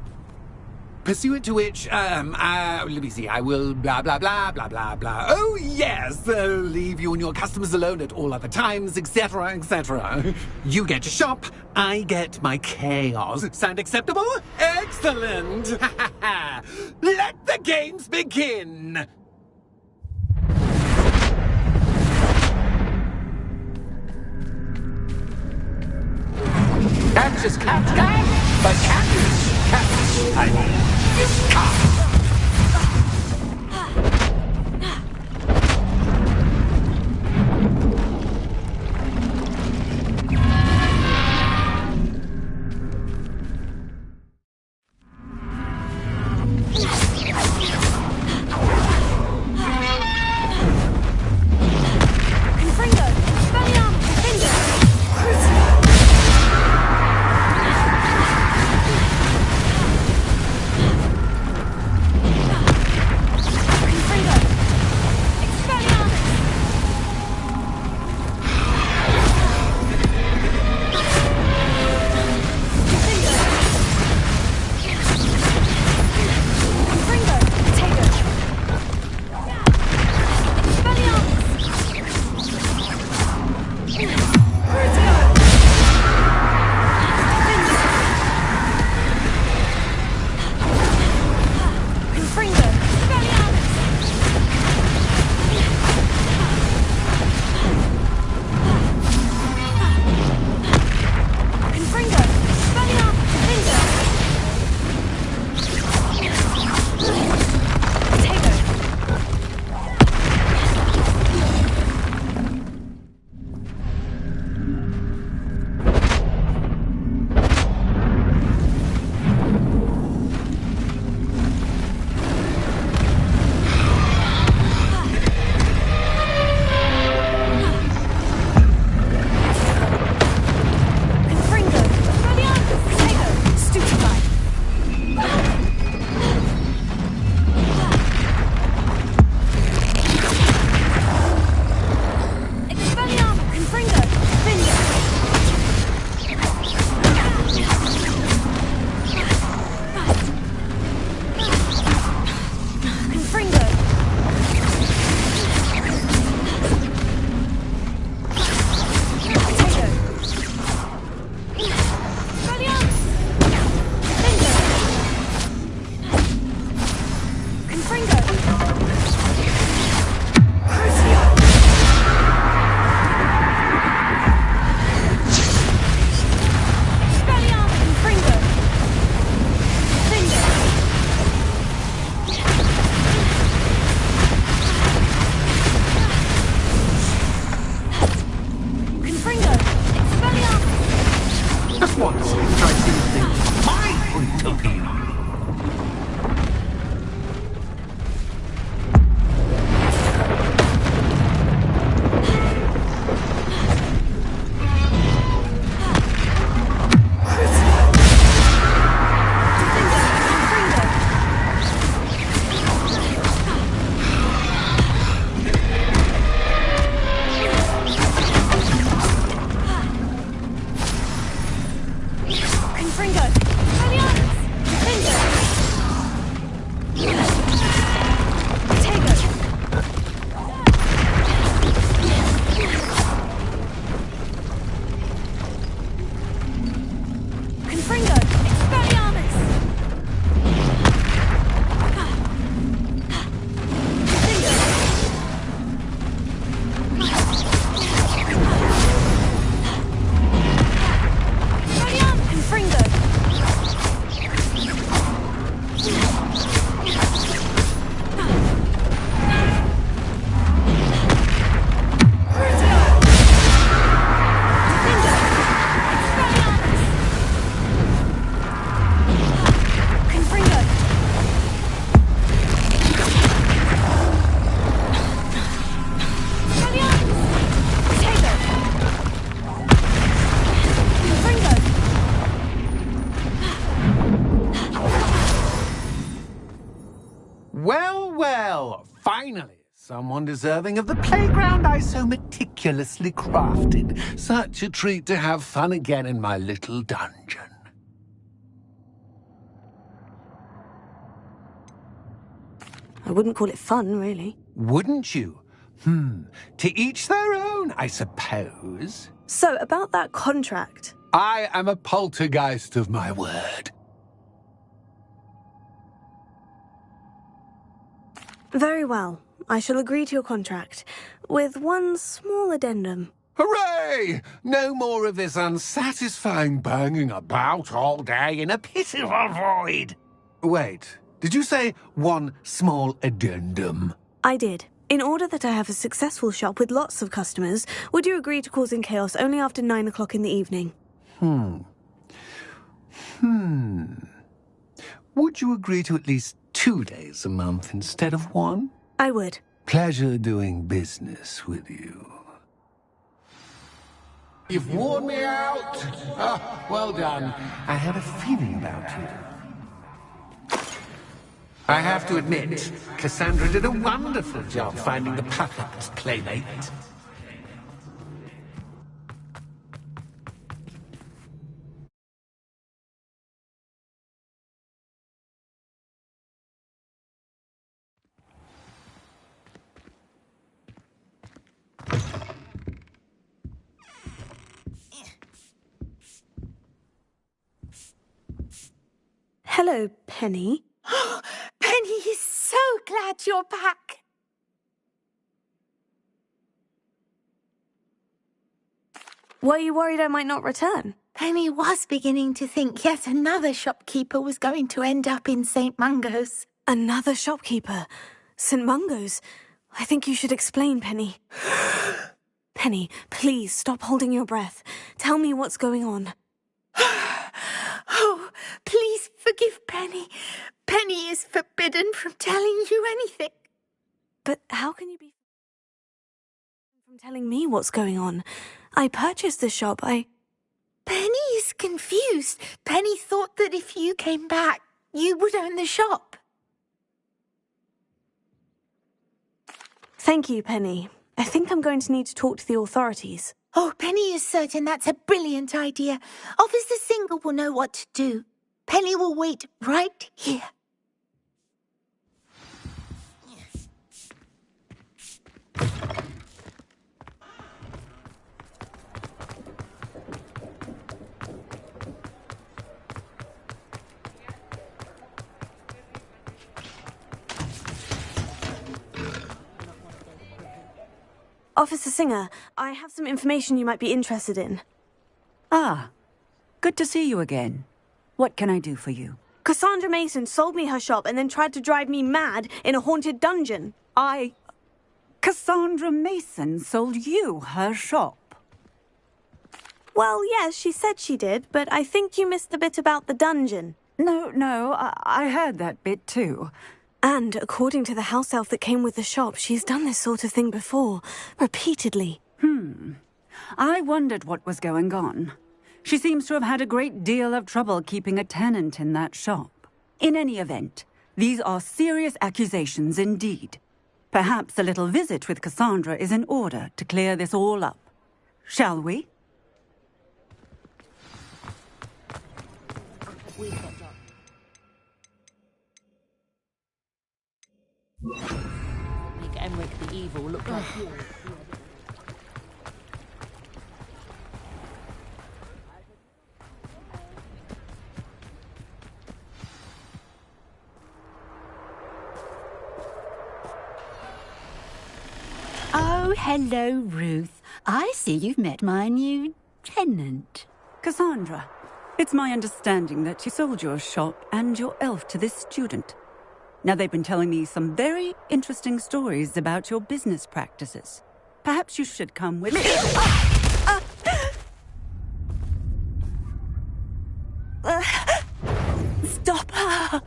Pursuant to which, let me see, I will blah, blah, blah, blah, blah, blah. Oh, yes, leave you and your customers alone at all other times, etc., etc. You get to shop, I get my chaos. Sound acceptable? Excellent! Let the games begin! That's just cat, but cat, I mean, cat. Finally, someone deserving of the playground I so meticulously crafted. Such a treat to have fun again in my little dungeon. I wouldn't call it fun, really. Wouldn't you? To each their own, I suppose. So, about that contract. I am a poltergeist of my word. Very well. I shall agree to your contract, with one small addendum. Hooray! No more of this unsatisfying banging about all day in a pitiful void. Wait, did you say one small addendum? I did. In order that I have a successful shop with lots of customers, would you agree to causing chaos only after 9 o'clock in the evening? Would you agree to at least 2 days a month instead of 1? I would. Pleasure doing business with you. You've worn me out. Well done. I had a feeling about you. I have to admit, Cassandra did a wonderful job finding the perfect playmate. Hello, Penny. Penny is so glad you're back. Were you worried I might not return? Penny was beginning to think yet another shopkeeper was going to end up in St. Mungo's. Another shopkeeper? St. Mungo's? I think you should explain, Penny. Penny, please stop holding your breath. Tell me what's going on. Oh, please forgive Penny. Penny is forbidden from telling you anything. But how can you be from telling me what's going on? I purchased the shop. Penny is confused. Penny thought that if you came back, you would own the shop. Thank you, Penny. I think I'm going to need to talk to the authorities. Oh, Penny is certain that's a brilliant idea. Officer Singer will know what to do. Penny will wait right here. Officer Singer, I have some information you might be interested in. Ah, good to see you again. What can I do for you? Cassandra Mason sold me her shop and then tried to drive me mad in a haunted dungeon. Cassandra Mason sold you her shop? Well, yes, she said she did, but I think you missed the bit about the dungeon. No, I heard that bit too. And according to the house elf that came with the shop, she's done this sort of thing before, repeatedly. I wondered what was going on. She seems to have had a great deal of trouble keeping a tenant in that shop. In any event, these are serious accusations indeed. Perhaps a little visit with Cassandra is in order to clear this all up. Shall we? Make Emmerich the evil look like you. Oh, hello, Ruth. I see you've met my new tenant. Cassandra, it's my understanding that you sold your shop and your elf to this student. Now, they've been telling me some very interesting stories about your business practices. Perhaps you should come with me. Stop her!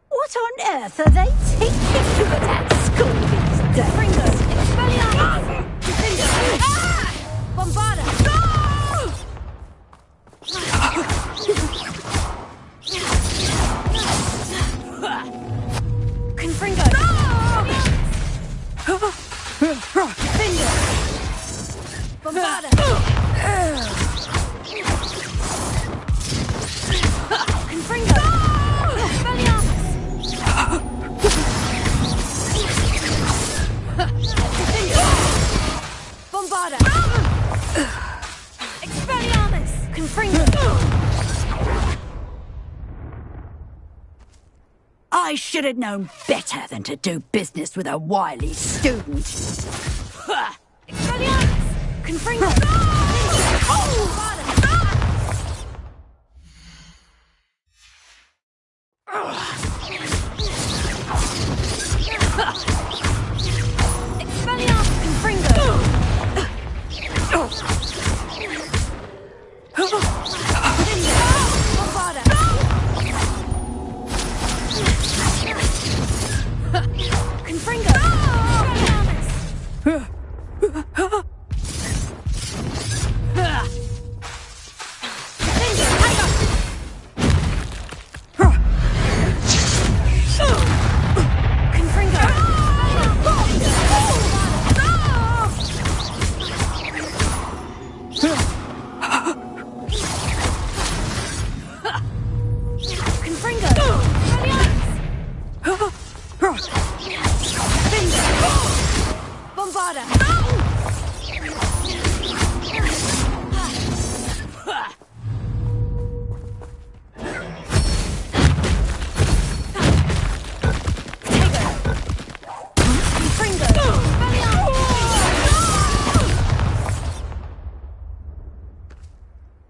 What on earth are they teaching you at that school these days? Fringo! Expelliarmus! Defender! Bombarda! I should have known better than to do business with a wily student.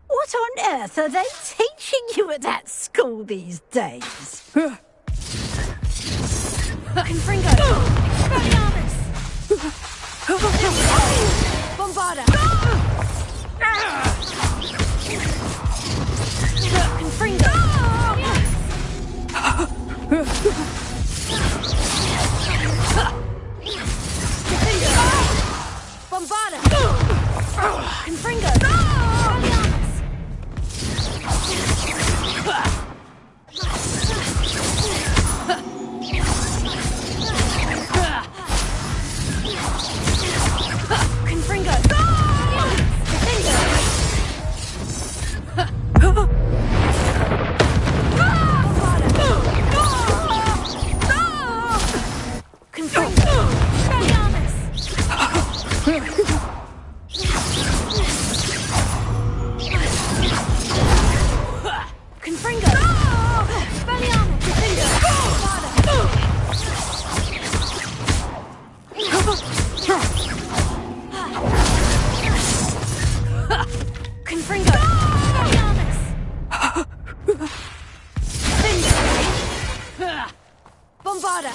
What on earth are they teaching you at that school these days? Bombarda! Bombarda! Confringo! Bombarda!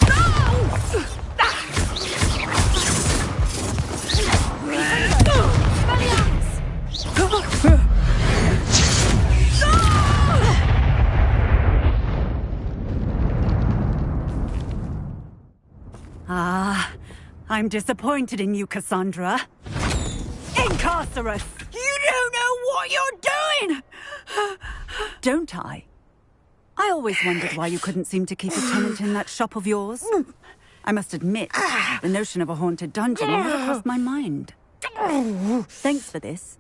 Ah, I'm disappointed in you, Cassandra. Incarcerous! You don't know what you're doing! Don't I? I always wondered why you couldn't seem to keep a tenant in that shop of yours. I must admit, the notion of a haunted dungeon never crossed my mind. Thanks for this.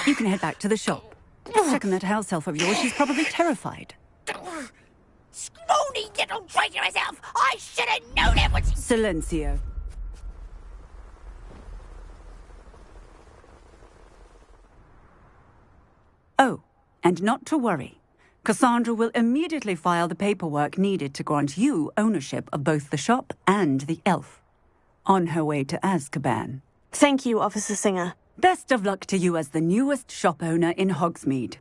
You can head back to the shop. Check on that house elf of yours, she's probably terrified. Scrawny little traitor herself! I should have known it was... Silencio. Oh, and not to worry. Cassandra will immediately file the paperwork needed to grant you ownership of both the shop and the elf. On her way to Azkaban. Thank you, Officer Singer. Best of luck to you as the newest shop owner in Hogsmeade.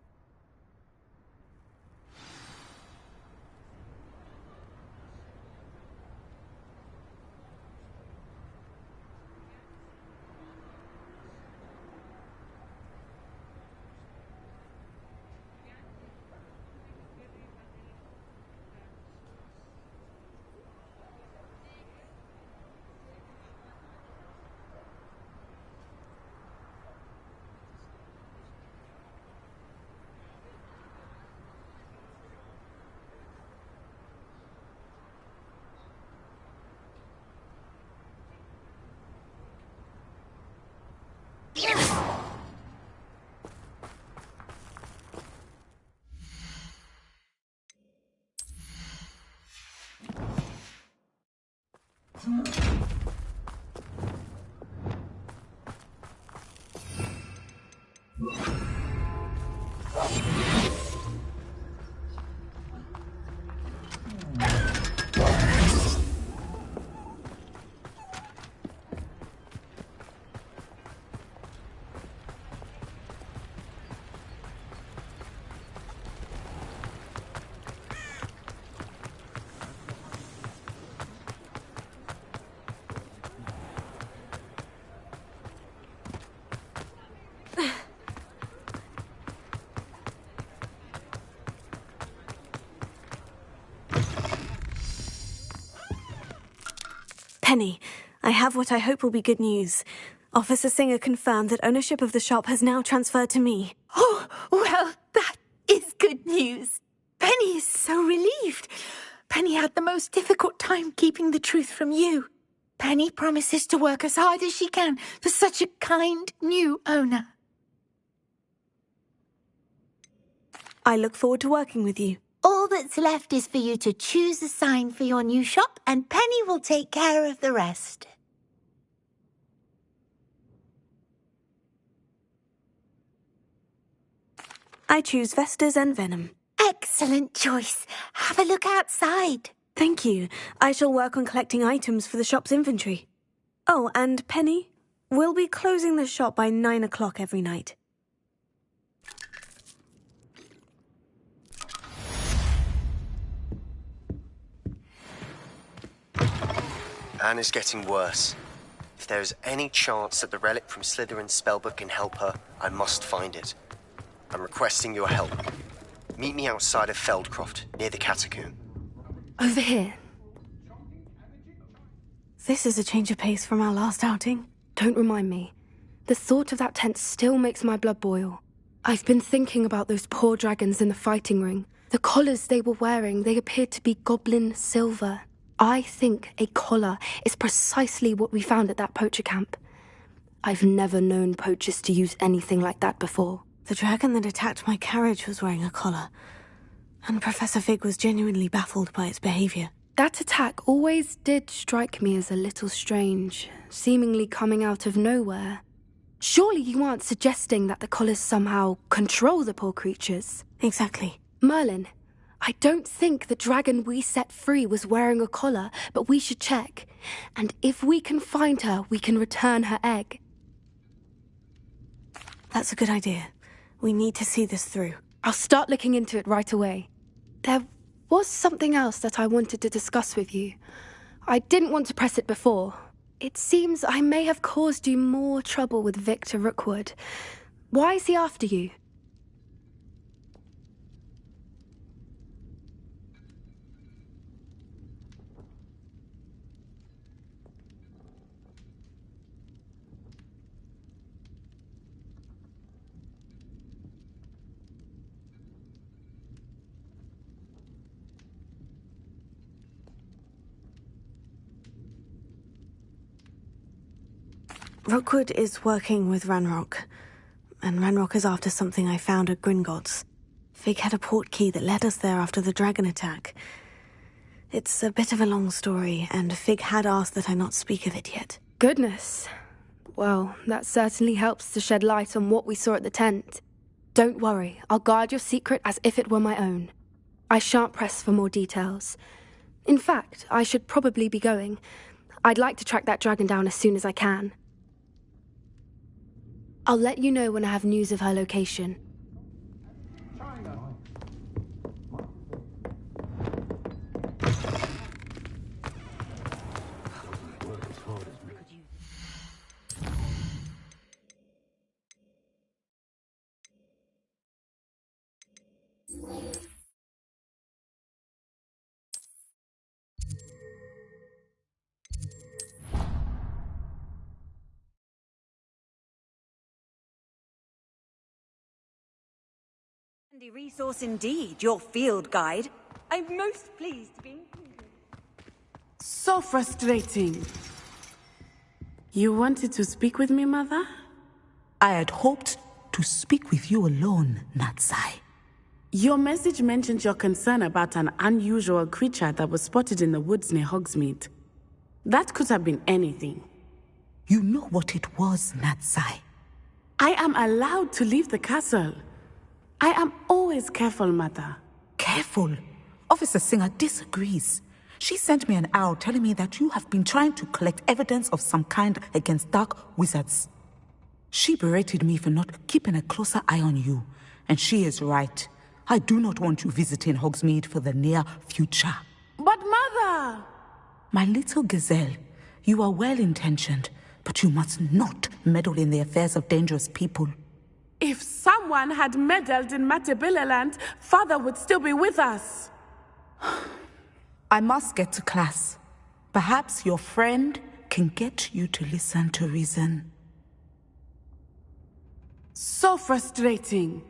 Penny, I have what I hope will be good news. Officer Singer confirmed that ownership of the shop has now transferred to me. Oh, well, that is good news. Penny is so relieved. Penny had the most difficult time keeping the truth from you. Penny promises to work as hard as she can for such a kind new owner. I look forward to working with you. All that's left is for you to choose a sign for your new shop, and Penny will take care of the rest. I choose Vestas and Venom. Excellent choice. Have a look outside. Thank you. I shall work on collecting items for the shop's inventory. Oh, and Penny, we'll be closing the shop by 9 o'clock every night. Anna's getting worse. If there is any chance that the relic from Slytherin's spellbook can help her, I must find it. I'm requesting your help. Meet me outside of Feldcroft, near the catacomb. Over here. This is a change of pace from our last outing. Don't remind me. The thought of that tent still makes my blood boil. I've been thinking about those poor dragons in the fighting ring. The collars they were wearing, they appeared to be goblin silver. I think a collar is precisely what we found at that poacher camp. I've never known poachers to use anything like that before. The dragon that attacked my carriage was wearing a collar, and Professor Fig was genuinely baffled by its behavior. That attack always did strike me as a little strange, seemingly coming out of nowhere. Surely you aren't suggesting that the collars somehow control the poor creatures? Exactly. Merlin, I don't think the dragon we set free was wearing a collar, but we should check. And if we can find her, we can return her egg. That's a good idea. We need to see this through. I'll start looking into it right away. There was something else that I wanted to discuss with you. I didn't want to press it before. It seems I may have caused you more trouble with Victor Rookwood. Why is he after you? Rookwood is working with Ranrock, and Ranrock is after something I found at Gringotts. Fig had a portkey that led us there after the dragon attack. It's a bit of a long story, and Fig had asked that I not speak of it yet. Goodness. Well, that certainly helps to shed light on what we saw at the tent. Don't worry, I'll guard your secret as if it were my own. I shan't press for more details. In fact, I should probably be going. I'd like to track that dragon down as soon as I can. I'll let you know when I have news of her location. Handy resource indeed, your field guide. I'm most pleased to be included. So frustrating. You wanted to speak with me, Mother? I had hoped to speak with you alone, Natsai. Your message mentioned your concern about an unusual creature that was spotted in the woods near Hogsmeade. That could have been anything. You know what it was, Natsai. I am allowed to leave the castle. I am always careful, Mother. Careful. Officer Singer disagrees. She sent me an owl telling me that you have been trying to collect evidence of some kind against dark wizards. She berated me for not keeping a closer eye on you, and she is right. I do not want you visiting Hogsmeade for the near future. But Mother! My little gazelle, you are well-intentioned, but you must not meddle in the affairs of dangerous people. If someone had meddled in Matabeleland, Father would still be with us. I must get to class. Perhaps your friend can get you to listen to reason. So frustrating.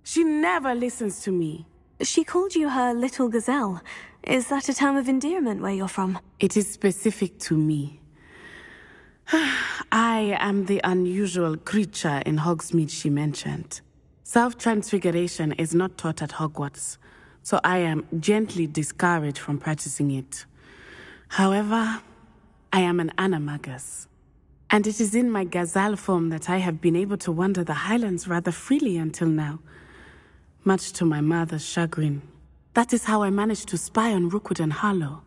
She never listens to me. She called you her little gazelle. Is that a term of endearment where you're from? It is specific to me. I am the unusual creature in Hogsmeade she mentioned. Self-transfiguration is not taught at Hogwarts, so I am gently discouraged from practicing it. However, I am an animagus, and it is in my gazelle form that I have been able to wander the Highlands rather freely until now, much to my mother's chagrin. That is how I managed to spy on Rookwood and Harlow.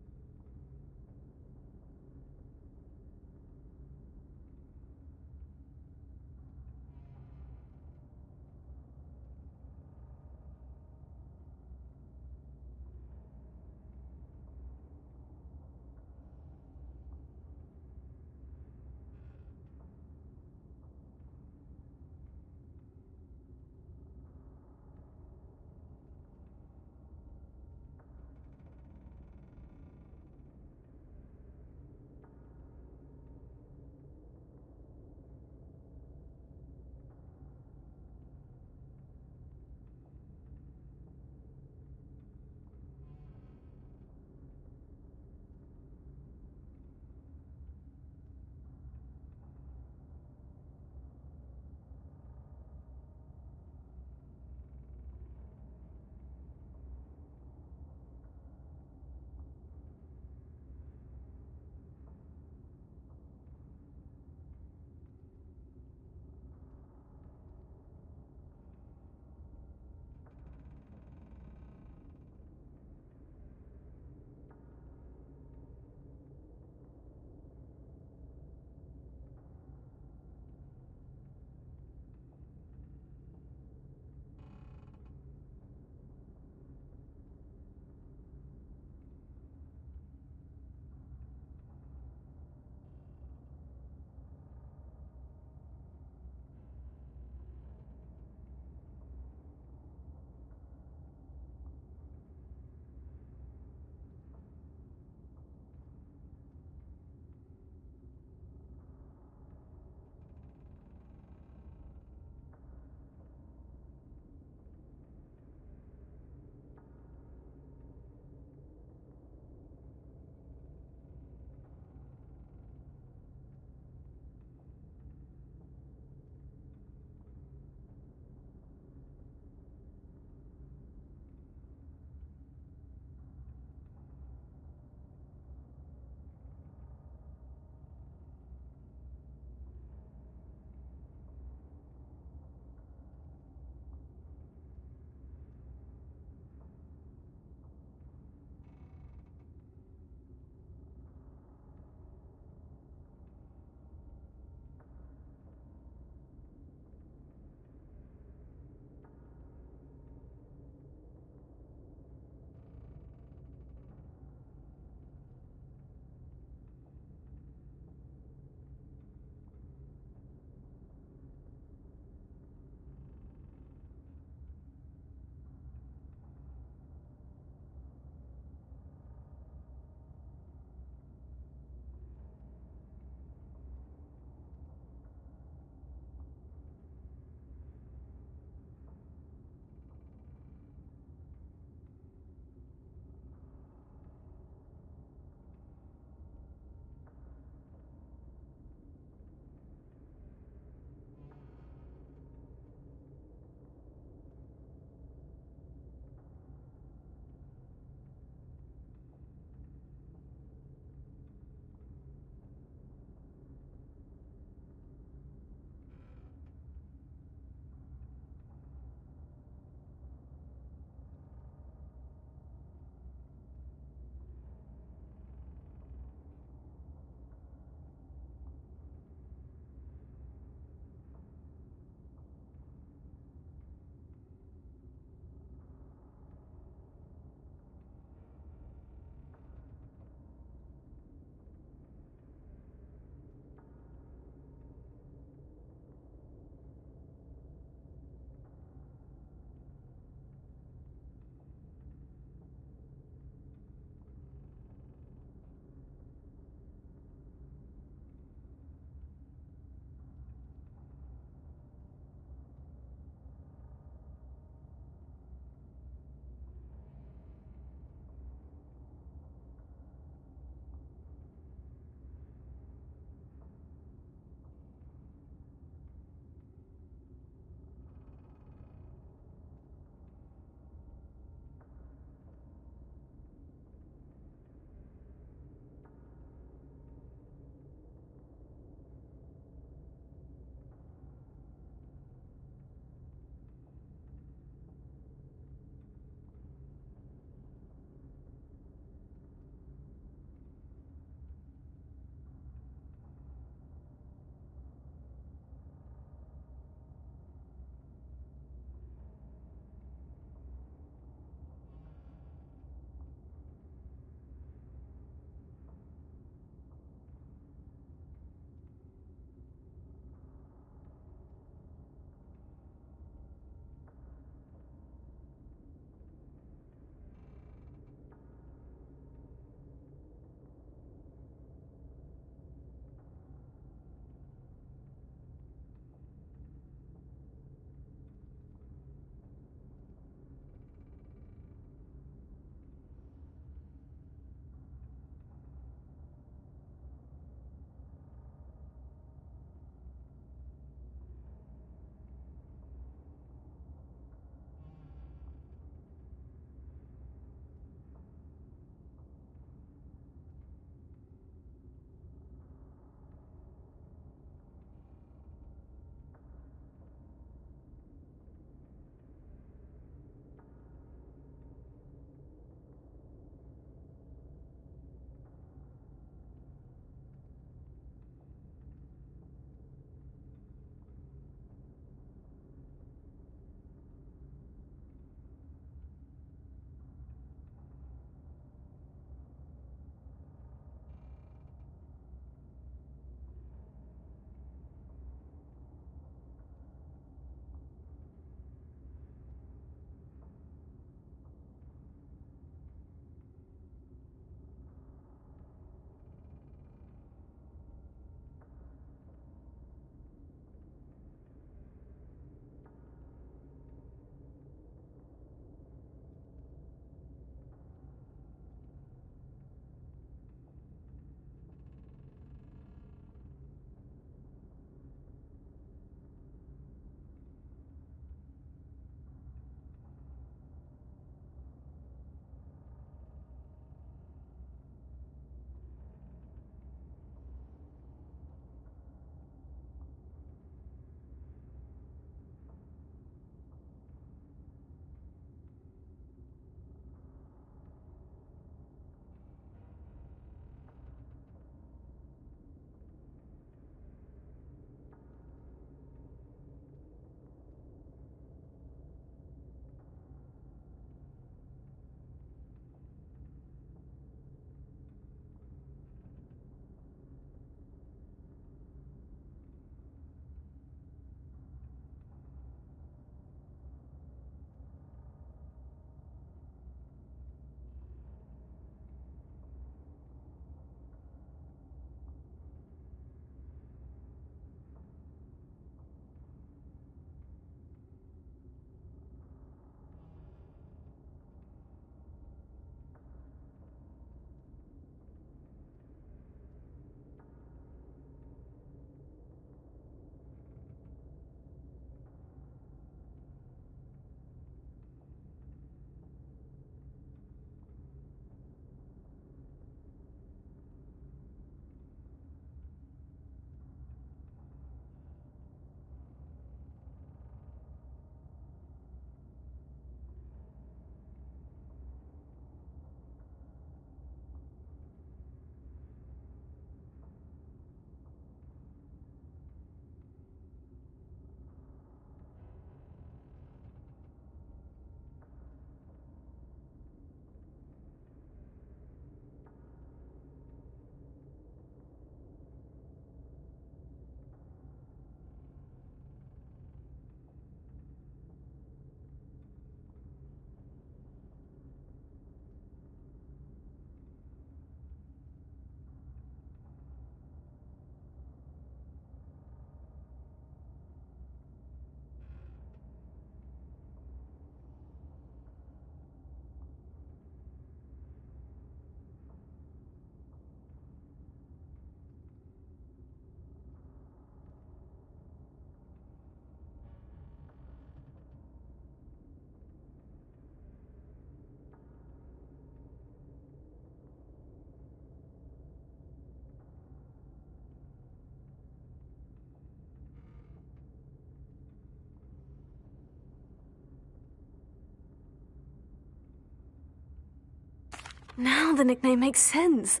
Now the nickname makes sense.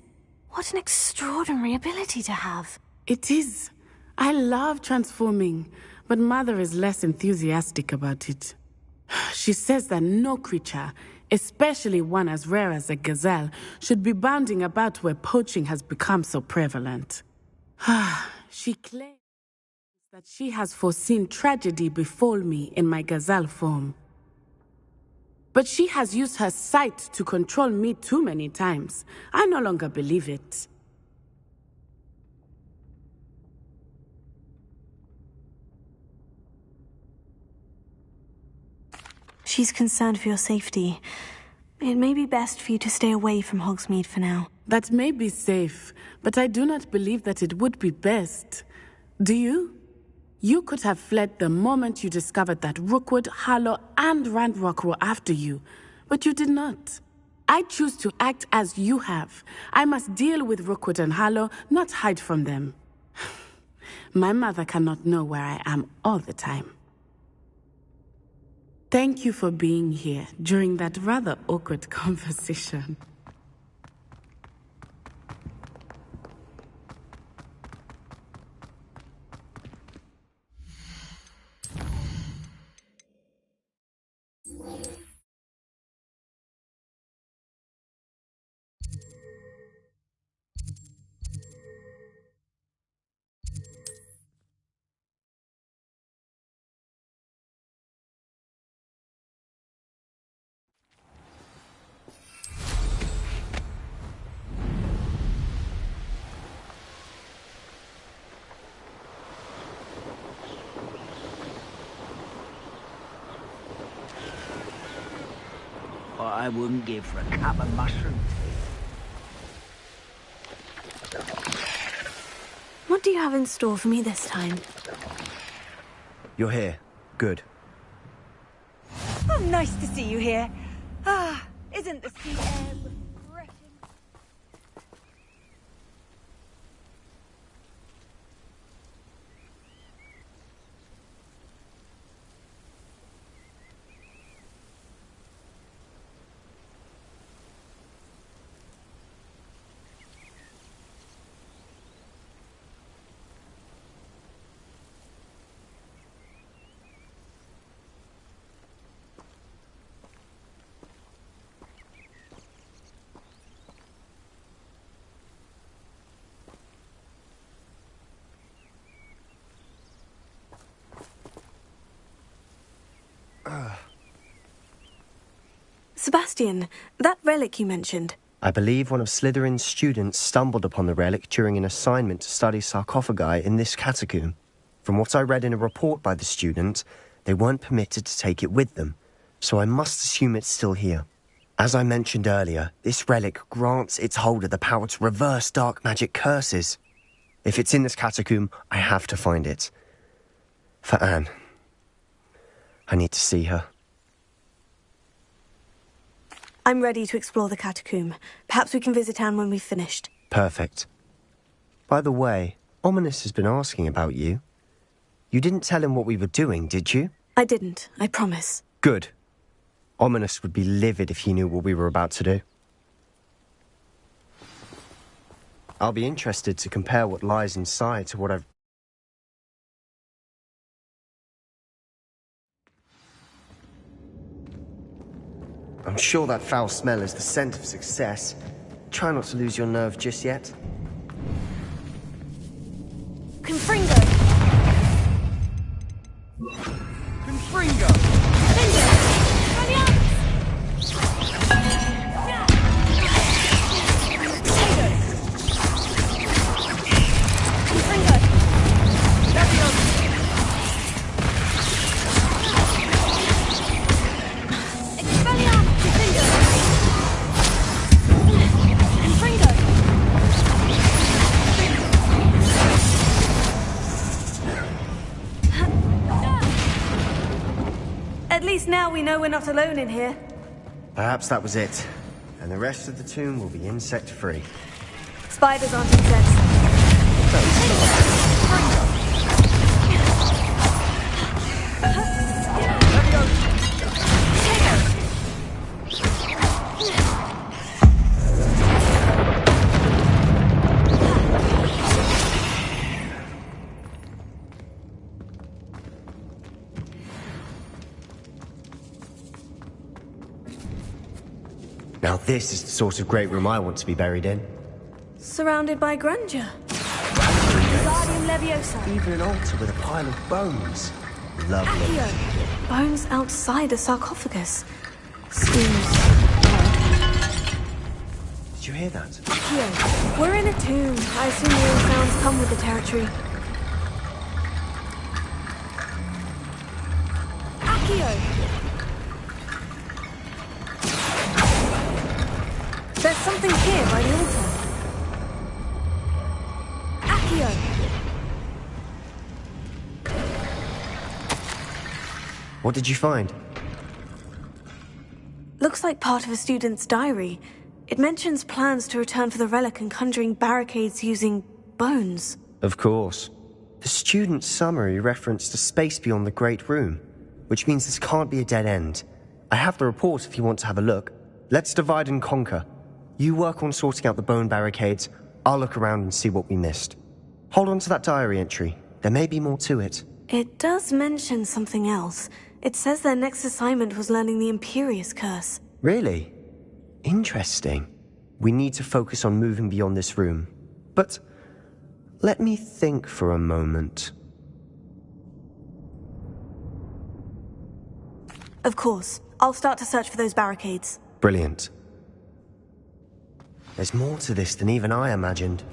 What an extraordinary ability to have. It is. I love transforming, but Mother is less enthusiastic about it. She says that no creature, especially one as rare as a gazelle, should be bounding about where poaching has become so prevalent. She claims that she has foreseen tragedy befall me in my gazelle form. But she has used her sight to control me too many times. I no longer believe it. She's concerned for your safety. It may be best for you to stay away from Hogsmeade for now. That may be safe, but I do not believe that it would be best. Do you? You could have fled the moment you discovered that Rookwood, Harlow, and Ranrock were after you, but you did not. I choose to act as you have. I must deal with Rookwood and Harlow, not hide from them. My mother cannot know where I am all the time. Thank you for being here during that rather awkward conversation. I wouldn't give for a cup of mushroom tea. What do you have in store for me this time? You're here. Good. Oh, nice to see you here. Ah, isn't the sea air refreshing? Sebastian, that relic you mentioned. I believe one of Slytherin's students stumbled upon the relic during an assignment to study sarcophagi in this catacomb. From what I read in a report by the student, they weren't permitted to take it with them, so I must assume it's still here. As I mentioned earlier, this relic grants its holder the power to reverse dark magic curses. If it's in this catacomb, I have to find it. For Anne. I need to see her. I'm ready to explore the catacomb. Perhaps we can visit Anne when we've finished. Perfect. By the way, Ominous has been asking about you. You didn't tell him what we were doing, did you? I didn't, I promise. Good. Ominous would be livid if he knew what we were about to do. I'll be interested to compare what lies inside to what I've... I'm sure that foul smell is the scent of success. Try not to lose your nerve just yet. Confringo! Confringo! At least now we know we're not alone in here. Perhaps that was it. And the rest of the tomb will be insect-free. Spiders aren't insects. Now this is the sort of great room I want to be buried in. Surrounded by grandeur. Guardian Leviosa. Even an altar with a pile of bones. Lovely. Accio. Bones outside a sarcophagus. Seems... Did you hear that? Accio, we're in a tomb. I assume real sounds come with the territory. Accio! There's something here by the altar. Accio! What did you find? Looks like part of a student's diary. It mentions plans to return for the relic and conjuring barricades using bones. Of course. The student's summary referenced a space beyond the Great Room, which means this can't be a dead end. I have the report if you want to have a look. Let's divide and conquer. You work on sorting out the bone barricades. I'll look around and see what we missed. Hold on to that diary entry. There may be more to it. It does mention something else. It says their next assignment was learning the Imperious Curse. Really? Interesting. We need to focus on moving beyond this room. But let me think for a moment. Of course. I'll start to search for those barricades. Brilliant. There's more to this than even I imagined.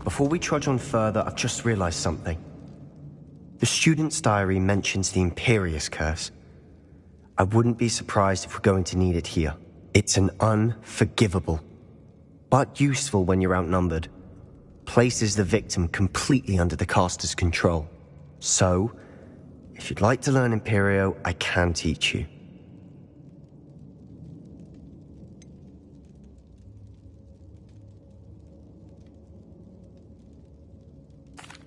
Before we trudge on further, I've just realized something. The student's diary mentions the Imperious Curse. I wouldn't be surprised if we're going to need it here. It's an unforgivable, but useful when you're outnumbered. Places the victim completely under the caster's control. So, if you'd like to learn Imperio, I can teach you.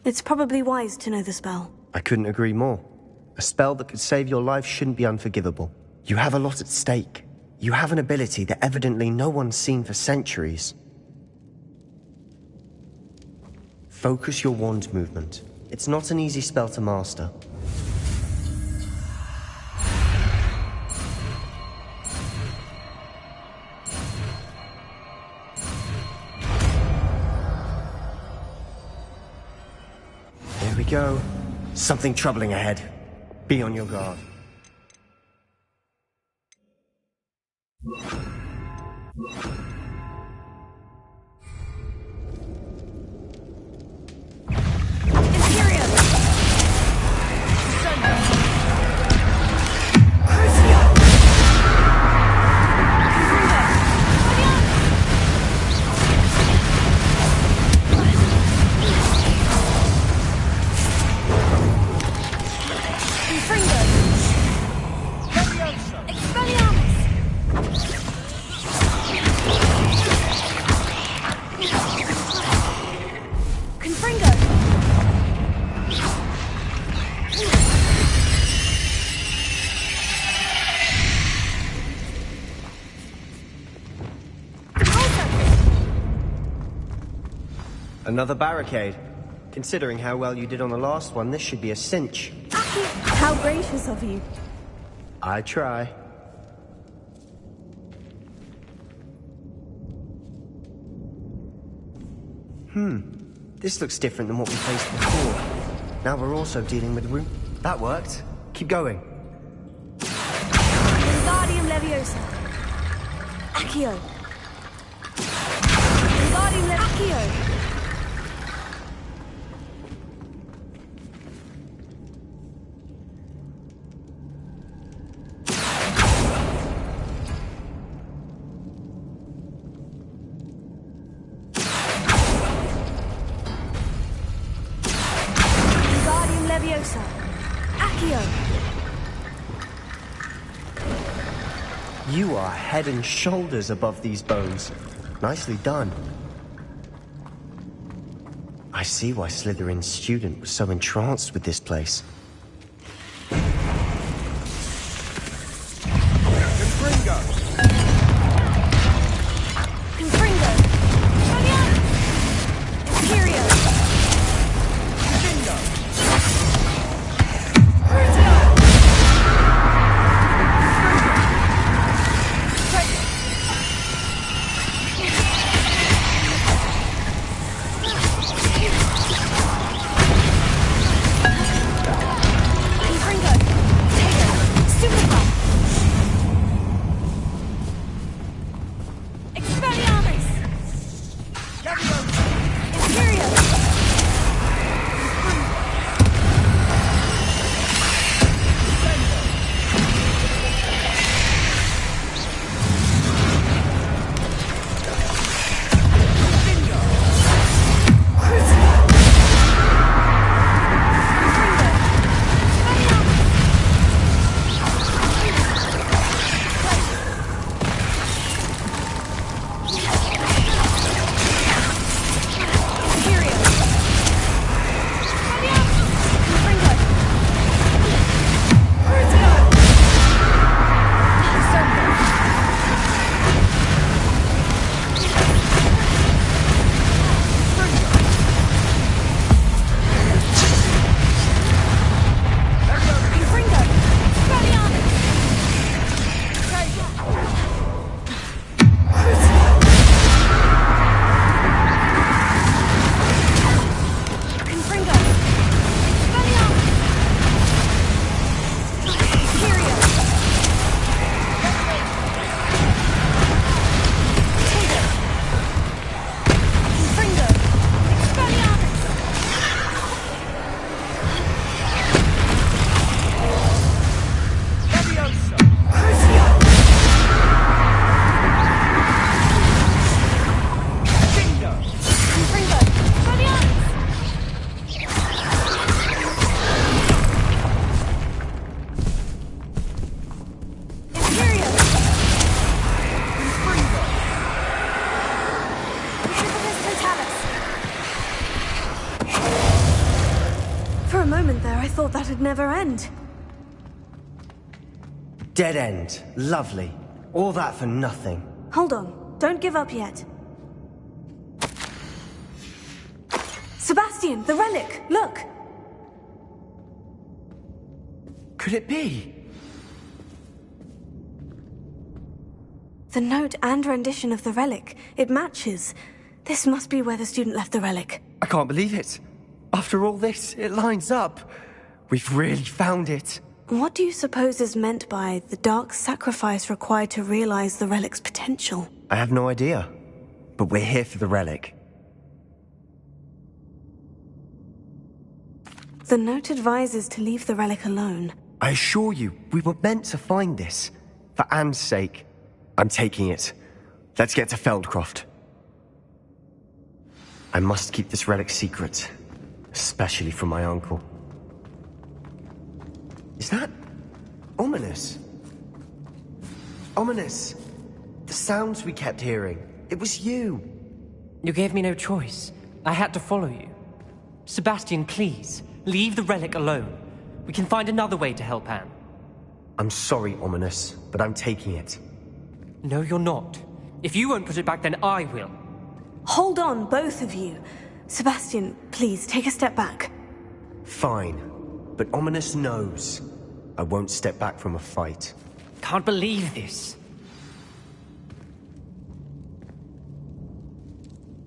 It's probably wise to know the spell. I couldn't agree more. A spell that could save your life shouldn't be unforgivable. You have a lot at stake. You have an ability that evidently no one's seen for centuries. Focus your wand movement. It's not an easy spell to master. There we go. Something troubling ahead. Be on your guard. Another barricade. Considering how well you did on the last one, this should be a cinch. How gracious of you. I try. This looks different than what we faced before. Now we're also dealing with room. That worked. Keep going. Wingardium Leviosa. Accio. Wingardium Leviosa. Leviosa. Accio. You are head and shoulders above these bones. Nicely done. I see why Slytherin's student was so entranced with this place. I thought that'd never end. Dead end. Lovely. All that for nothing. Hold on. Don't give up yet. Sebastian, the relic! Look! Could it be? The note and rendition of the relic. It matches. This must be where the student left the relic. I can't believe it. After all this, it lines up. We've really found it. What do you suppose is meant by the dark sacrifice required to realize the relic's potential? I have no idea. But we're here for the relic. The note advises to leave the relic alone. I assure you, we were meant to find this. For Anne's sake. I'm taking it. Let's get to Feldcroft. I must keep this relic secret. Especially from my uncle. Is that... ominous? Ominous! The sounds we kept hearing. It was you. You gave me no choice. I had to follow you. Sebastian, please, leave the relic alone. We can find another way to help Anne. I'm sorry, Ominous, but I'm taking it. No, you're not. If you won't put it back, then I will. Hold on, both of you. Sebastian, please, take a step back. Fine. But Ominous knows. I won't step back from a fight. Can't believe this.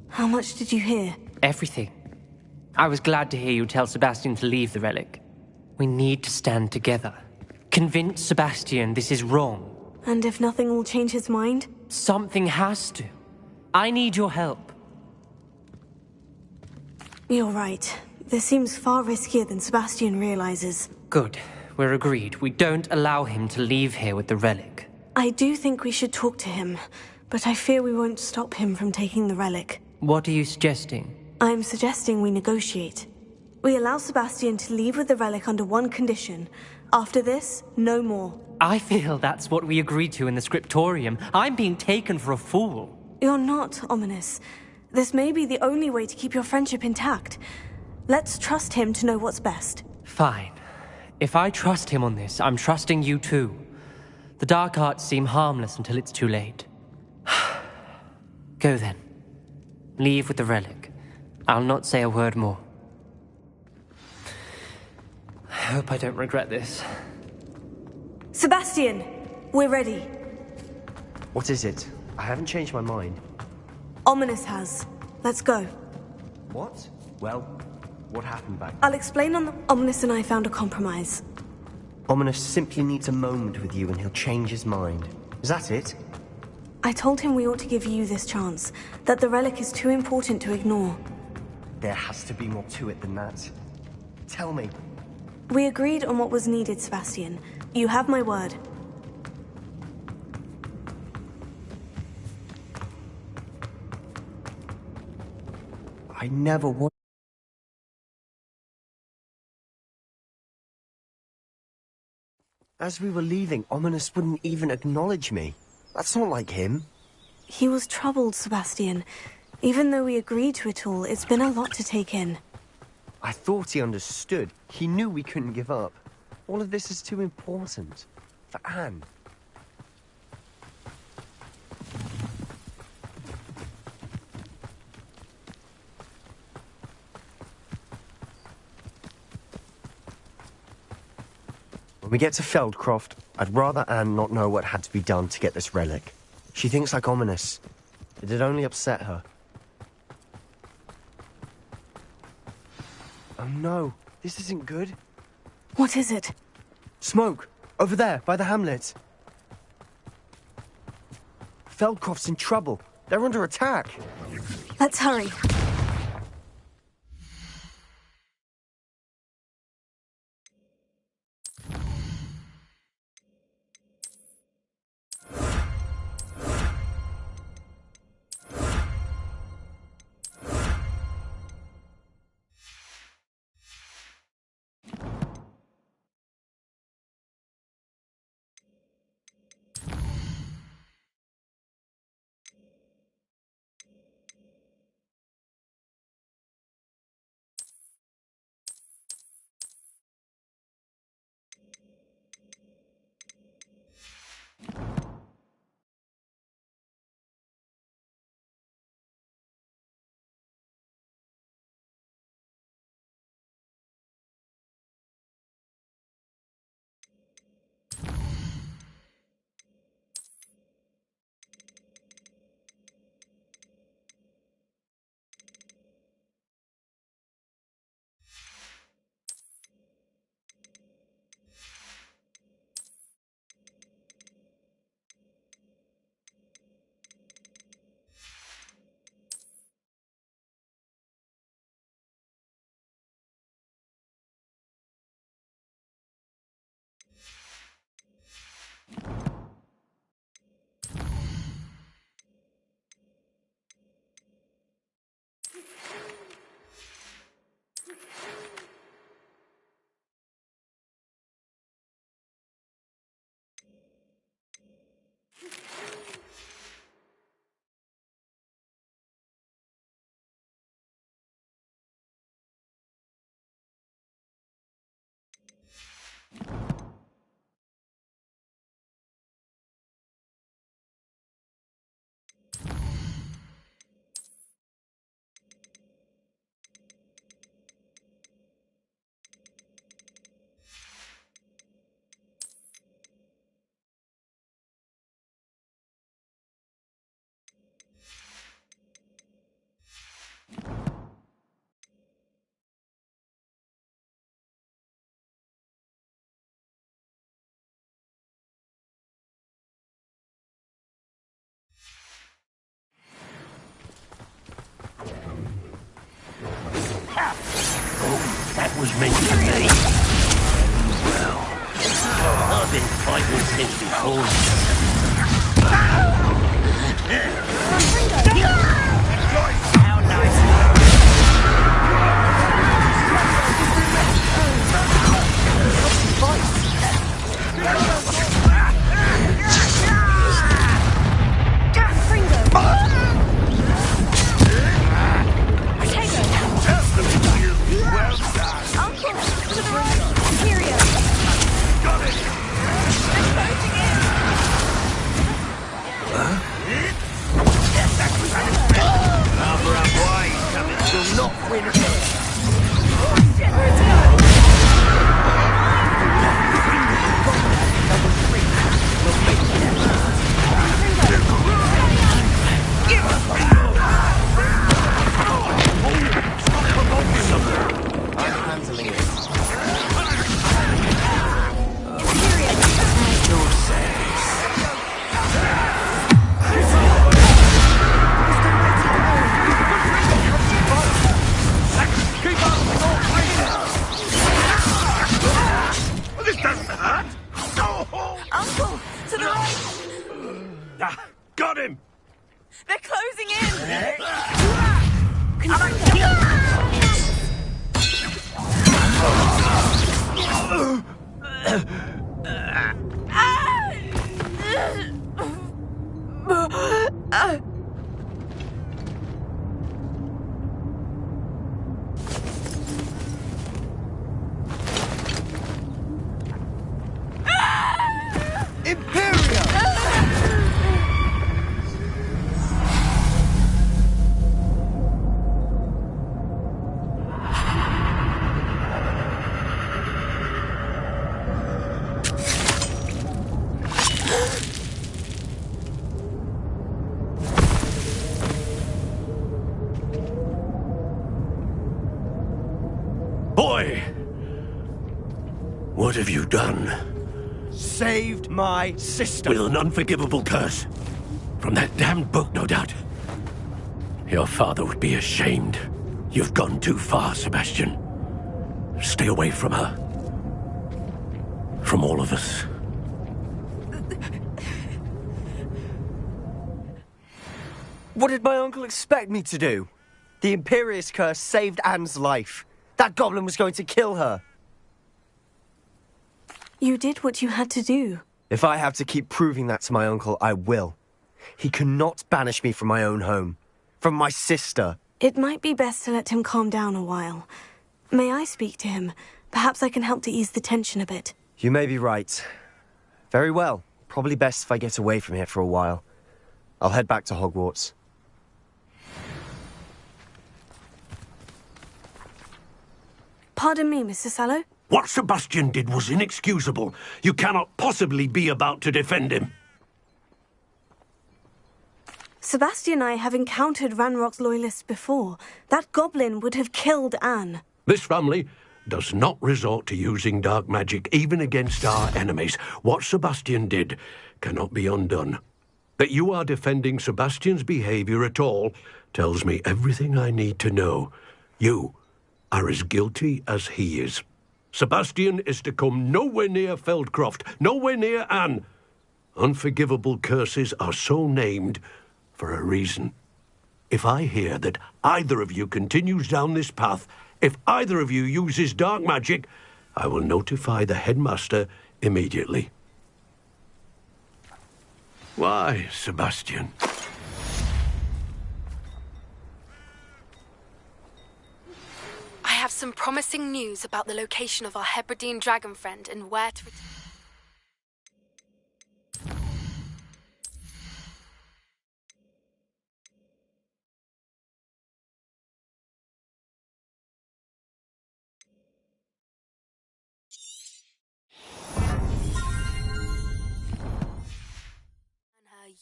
How much did you hear? Everything. I was glad to hear you tell Sebastian to leave the relic. We need to stand together. Convince Sebastian this is wrong. And if nothing will change his mind? Something has to. I need your help. You're right. This seems far riskier than Sebastian realizes. Good. We're agreed. We don't allow him to leave here with the relic. I do think we should talk to him, but I fear we won't stop him from taking the relic. What are you suggesting? I'm suggesting we negotiate. We allow Sebastian to leave with the relic under one condition. After this, no more. I feel that's what we agreed to in the scriptorium. I'm being taken for a fool. You're not, Ominous. This may be the only way to keep your friendship intact. Let's trust him to know what's best. Fine. If I trust him on this, I'm trusting you too. The dark arts seem harmless until it's too late. Go then. Leave with the relic. I'll not say a word more. I hope I don't regret this. Sebastian! We're ready. What is it? I haven't changed my mind. Ominous has. Let's go. What? Well, what happened back then? I'll explain on the... Ominous and I found a compromise. Ominous simply needs a moment with you and he'll change his mind. Is that it? I told him we ought to give you this chance, that the relic is too important to ignore. There has to be more to it than that. Tell me. We agreed on what was needed, Sebastian. You have my word. I never want... As we were leaving, Ominous wouldn't even acknowledge me. That's not like him. He was troubled, Sebastian. Even though we agreed to it all, it's been a lot to take in. I thought he understood. He knew we couldn't give up. All of this is too important. For Anne. When we get to Feldcroft, I'd rather Anne not know what had to be done to get this relic. She thinks like Ominous. It'd only upset her. Oh no, this isn't good. What is it? Smoke! Over there, by the hamlet. Feldcroft's in trouble. They're under attack. Let's hurry. That was meant to be. Well, I've been fighting since before. How Got him! They're closing in! Boy! What have you done? Saved my sister. With an unforgivable curse. From that damned book, no doubt. Your father would be ashamed. You've gone too far, Sebastian. Stay away from her. From all of us. What did my uncle expect me to do? The Imperious curse saved Anne's life. That goblin was going to kill her. You did what you had to do. If I have to keep proving that to my uncle, I will. He cannot banish me from my own home. From my sister. It might be best to let him calm down a while. May I speak to him? Perhaps I can help to ease the tension a bit. You may be right. Very well. Probably best if I get away from here for a while. I'll head back to Hogwarts. Pardon me, Mr. Sallow? What Sebastian did was inexcusable. You cannot possibly be about to defend him. Sebastian and I have encountered Ranrock's loyalists before. That goblin would have killed Anne. This family does not resort to using dark magic, even against our enemies. What Sebastian did cannot be undone. That you are defending Sebastian's behavior at all tells me everything I need to know. You are as guilty as he is. Sebastian is to come nowhere near Feldcroft, nowhere near Anne. Unforgivable curses are so named for a reason. If I hear that either of you continues down this path, if either of you uses dark magic, I will notify the headmaster immediately. Why, Sebastian? I have some promising news about the location of our Hebridean dragon friend and where to return.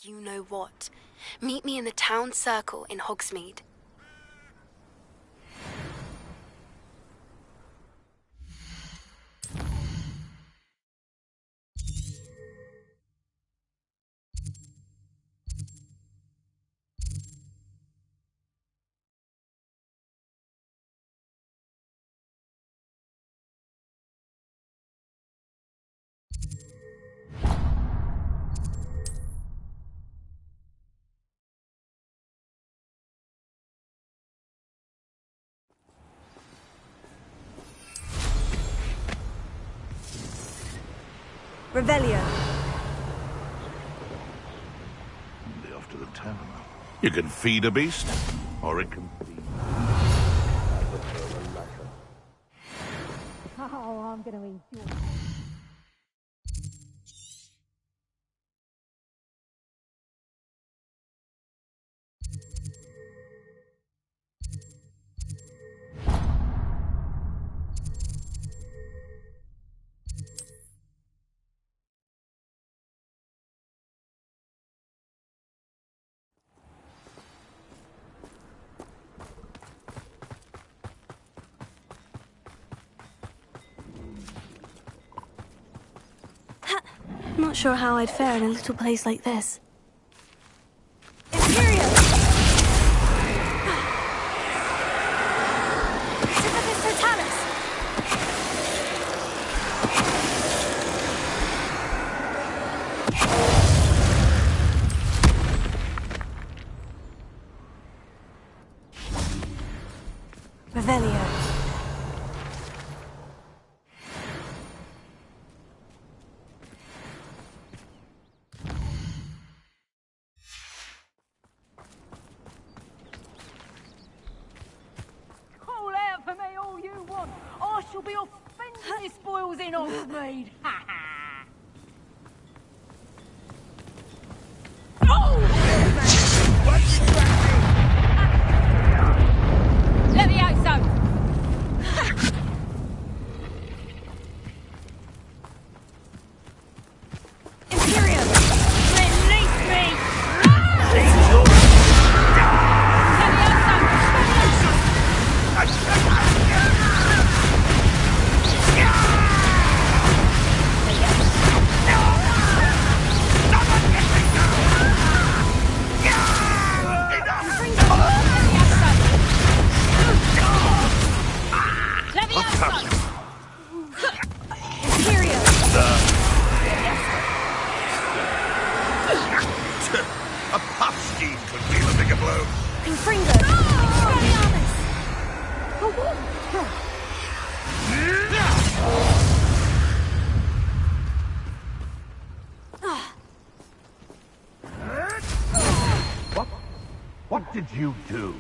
You know what. Meet me in the town circle in Hogsmeade. Revelio. Be off to the tavern. You can feed a beast, or it can feed. Oh, I'm gonna enjoy. I'm not sure how I'd fare in a little place like this. Revelio. Call out for me all you want. I shall be offending spoils in Hogsmeade. Ha ha! Let me out, son. Imperium, release me. A puff scheme could feel a bigger blow. What did you do?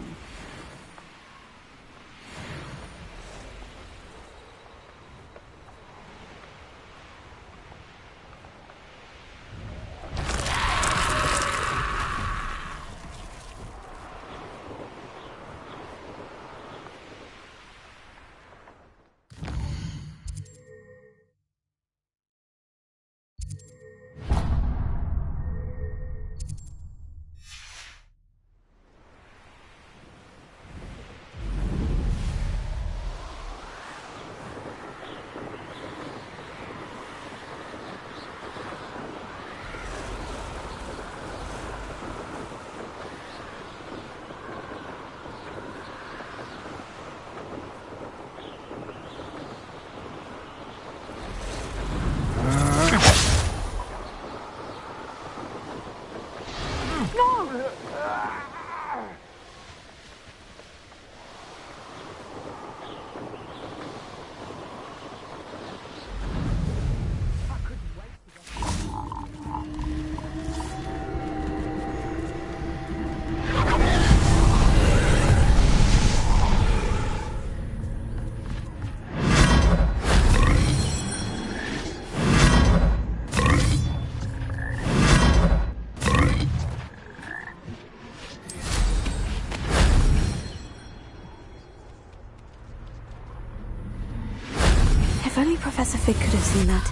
Professor Fig could have seen that.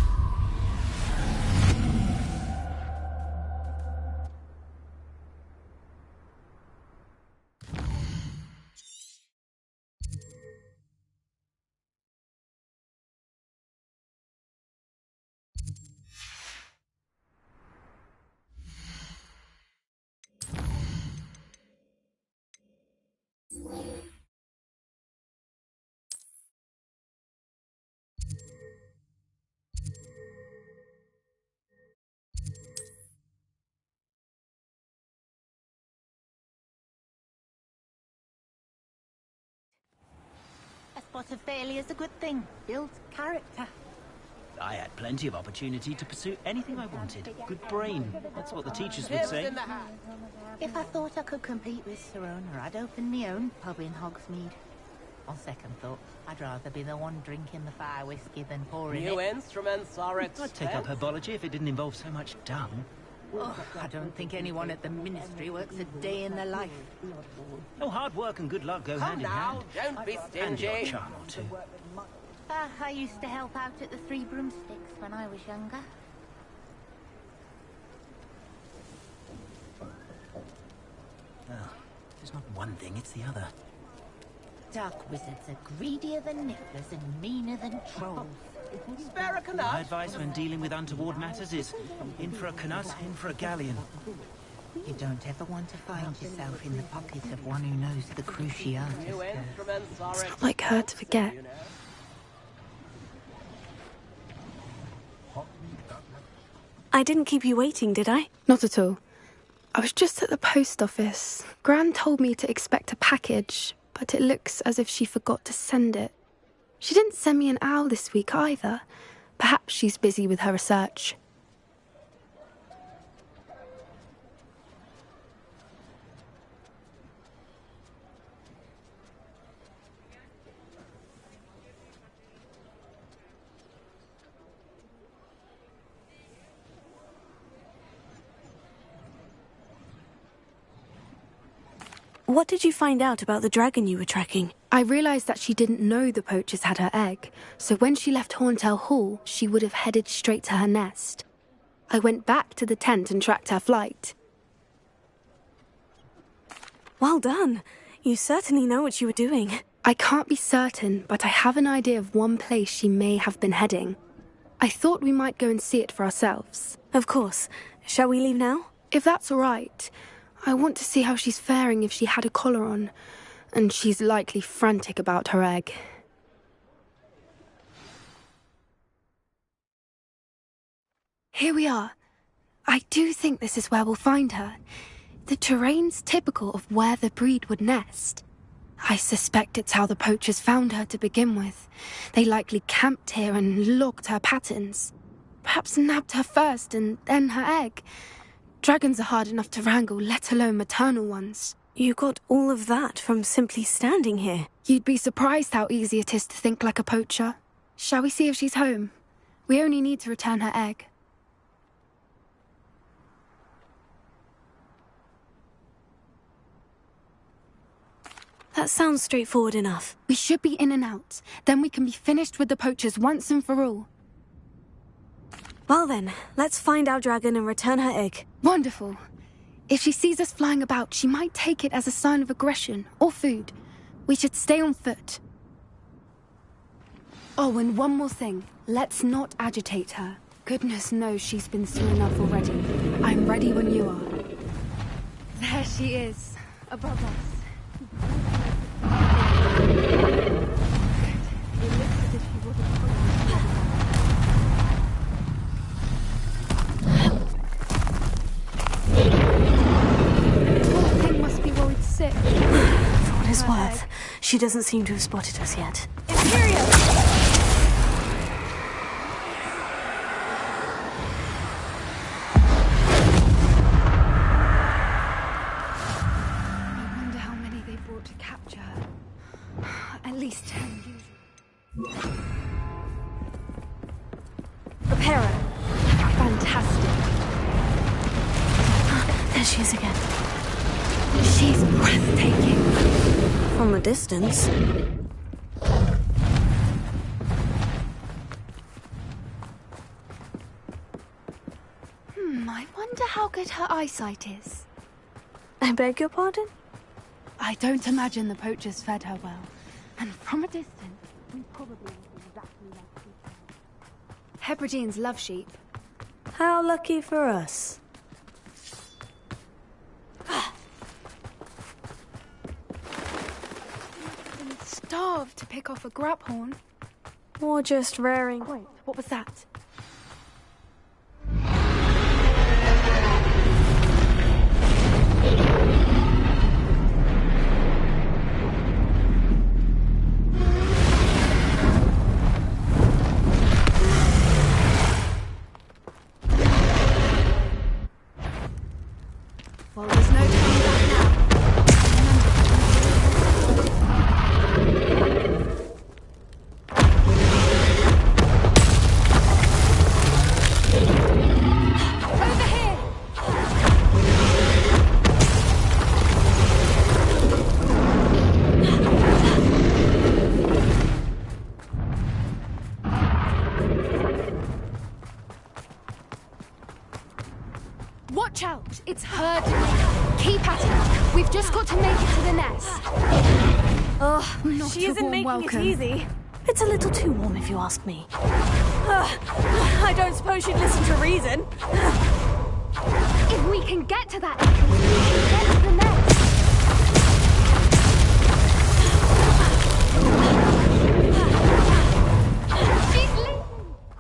A spot of failure's a good thing. Builds character. I had plenty of opportunity to pursue anything I wanted. Good brain. That's what the teachers would say. If I thought I could compete with Sir Owner, I'd open my own pub in Hogsmeade. On second thought, I'd rather be the one drinking the fire whiskey than pouring New it. instruments are I'd take up herbology if it didn't involve so much dung. Oh, I don't think anyone at the Ministry works a day in their life. Oh, hard work and good luck go hand in hand. Don't be And your stingy. charm or two. I used to help out at the Three Broomsticks when I was younger. Well, it's not one thing, it's the other. Dark wizards are greedier than nibblers and meaner than trolls. Spare a canut. My advice when dealing with untoward matters is in for a canut, in for a galleon. You don't ever want to find yourself in the pocket of one who knows the cruciatus. New instruments are It's not like her to forget. I didn't keep you waiting, did I? Not at all. I was just at the post office. Gran told me to expect a package, but it looks as if she forgot to send it. She didn't send me an owl this week either. Perhaps she's busy with her research. What did you find out about the dragon you were tracking? I realised that she didn't know the poachers had her egg, so when she left Horntail Hall, she would have headed straight to her nest. I went back to the tent and tracked her flight. Well done. You certainly know what you were doing. I can't be certain, but I have an idea of one place she may have been heading. I thought we might go and see it for ourselves. Of course. Shall we leave now? If that's all right. I want to see how she's faring if she had a collar on, and she's likely frantic about her egg. Here we are. I do think this is where we'll find her. The terrain's typical of where the breed would nest. I suspect it's how the poachers found her to begin with. They likely camped here and logged her patterns. Perhaps nabbed her first and then her egg. Dragons are hard enough to wrangle, let alone maternal ones. You got all of that from simply standing here. You'd be surprised how easy it is to think like a poacher. Shall we see if she's home? We only need to return her egg. That sounds straightforward enough. We should be in and out. Then we can be finished with the poachers once and for all. Well then, let's find our dragon and return her egg. Wonderful. If she sees us flying about, she might take it as a sign of aggression or food. We should stay on foot. Oh, and one more thing. Let's not agitate her. Goodness knows she's been through enough already. I'm ready when you are. There she is, above us. For what it's worth, she doesn't seem to have spotted us yet. Imperial! I wonder how many they brought to capture her. At least 10 usually. Prepare her. Fantastic. There she is again. She's breathtaking. From a distance. I wonder how good her eyesight is. I beg your pardon? I don't imagine the poachers fed her well. And from a distance, we probably look exactly like sheep. Hebrideans love sheep. How lucky for us. I'm starved to pick off a graphorn. Or just raring. Wait, what was that? Well, there's no turning back now. Over here! Watch out! It's herding me. Keep at it. We've just got to make it to the nest. Ugh, Not she a isn't warm making welcome. it easy. It's a little too warm if you ask me. I don't suppose she'd listen to reason. If we can get to that entrance, we can get to the nest. She's leaving!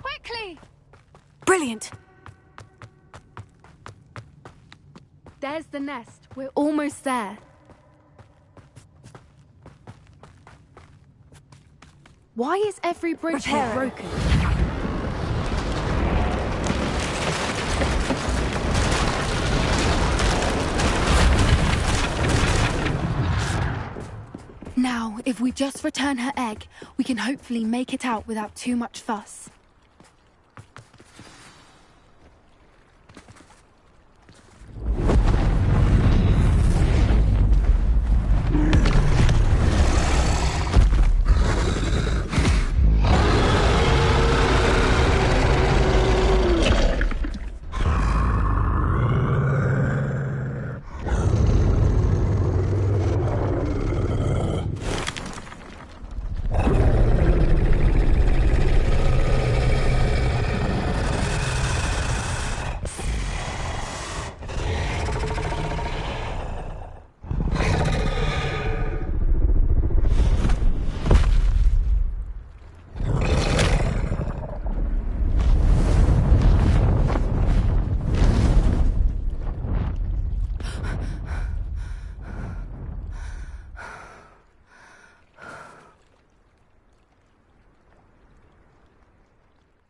Quickly! Brilliant. There's the nest. We're almost there. Why is every bridge here Repair it. broken? Now, if we just return her egg, we can hopefully make it out without too much fuss.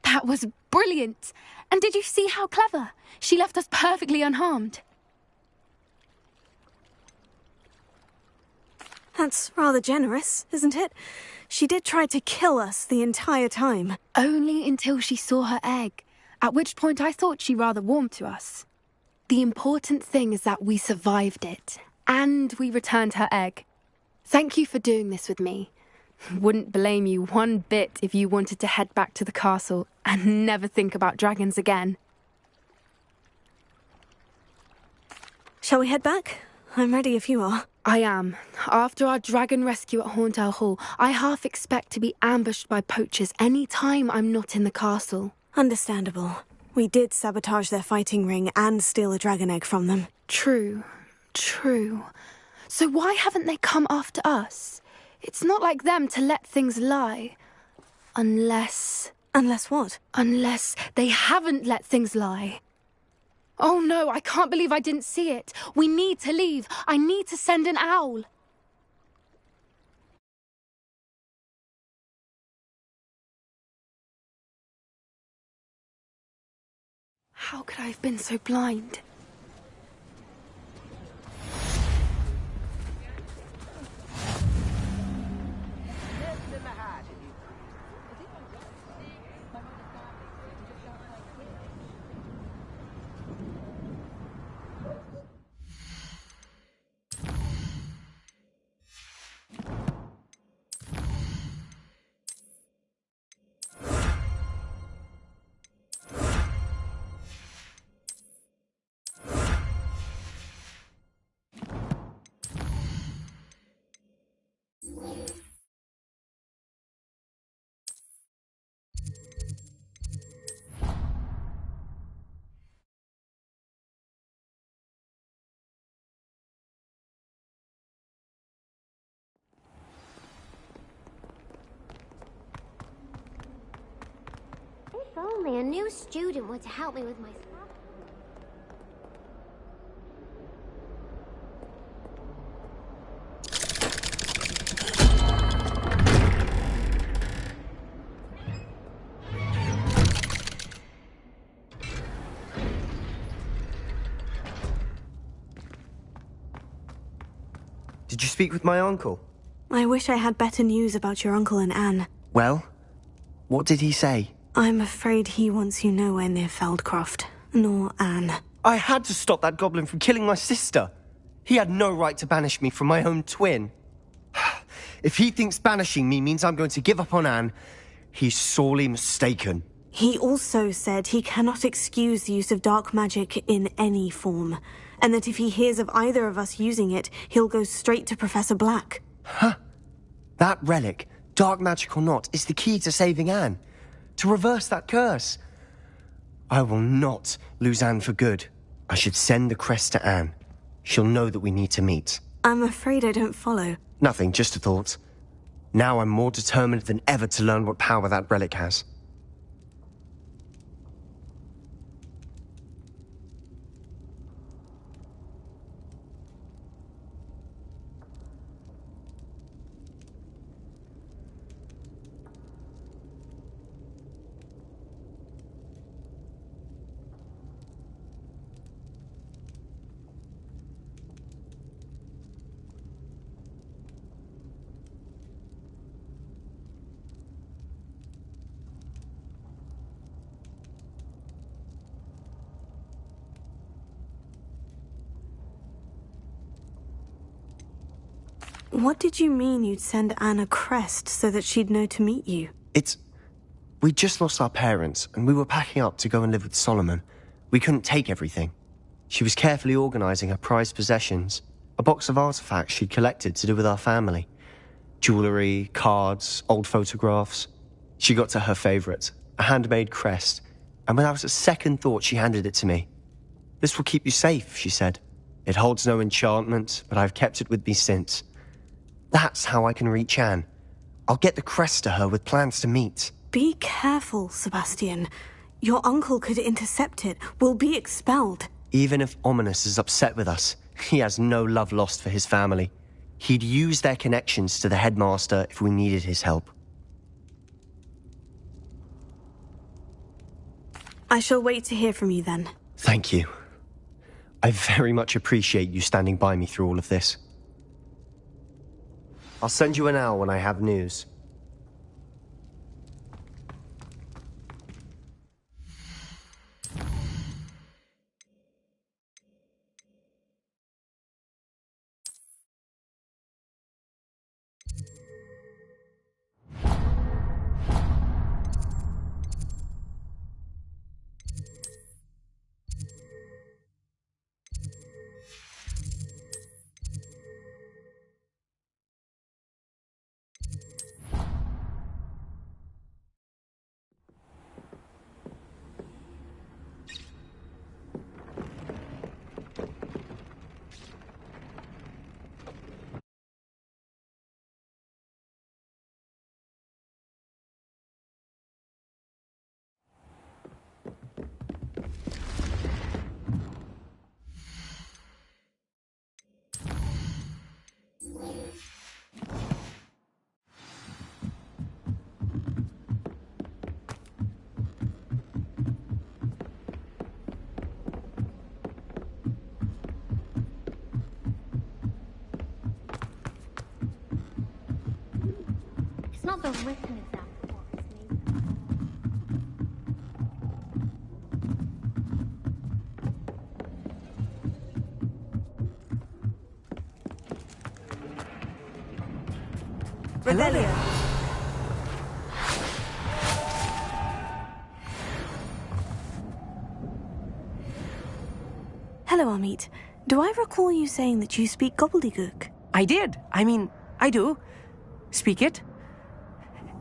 That was brilliant! And did you see how clever? She left us perfectly unharmed. That's rather generous, isn't it? She did try to kill us the entire time. Only until she saw her egg, at which point I thought she rather warmed to us. The important thing is that we survived it, and we returned her egg. Thank you for doing this with me. Wouldn't blame you one bit if you wanted to head back to the castle and never think about dragons again. Shall we head back? I'm ready if you are. I am. After our dragon rescue at Hauntowl Hall, I half expect to be ambushed by poachers any time I'm not in the castle. Understandable. We did sabotage their fighting ring and steal a dragon egg from them. True. So why haven't they come after us? It's not like them to let things lie. Unless... Unless what? Unless they haven't let things lie. Oh no, I can't believe I didn't see it. We need to leave. I need to send an owl. How could I have been so blind? only a new student were to help me with my... Did you speak with my uncle? I wish I had better news about your uncle and Anne. Well, what did he say? I'm afraid he wants you nowhere near Feldcroft, nor Anne. I had to stop that goblin from killing my sister. He had no right to banish me from my own twin. If he thinks banishing me means I'm going to give up on Anne, he's sorely mistaken. He also said he cannot excuse the use of dark magic in any form, and that if he hears of either of us using it, he'll go straight to Professor Black. Huh? That relic, dark magic or not, is the key to saving Anne. To reverse that curse. I will not lose Anne for good. I should send the crest to Anne. She'll know that we need to meet. I'm afraid I don't follow. Nothing, just a thought. Now I'm more determined than ever to learn what power that relic has. What did you mean you'd send Anne a crest so that she'd know to meet you? We just lost our parents, and we were packing up to go and live with Solomon. We couldn't take everything. She was carefully organising her prized possessions, a box of artifacts she'd collected to do with our family. Jewellery, cards, old photographs. She got to her favourite, a handmade crest, and without a second thought she handed it to me. "This will keep you safe," she said. "It holds no enchantment, but I've kept it with me since. That's how I can reach Anne. I'll get the crest to her with plans to meet." Be careful, Sebastian. Your uncle could intercept it. We'll be expelled. Even if Ominous is upset with us, he has no love lost for his family. He'd use their connections to the headmaster if we needed his help. I shall wait to hear from you then. Thank you. I very much appreciate you standing by me through all of this. I'll send you an owl when I have news. It's not the written example what worries me. Rebellion. Hello, Amit. Do I recall you saying that you speak gobbledygook? I did. I mean, I do. Speak it.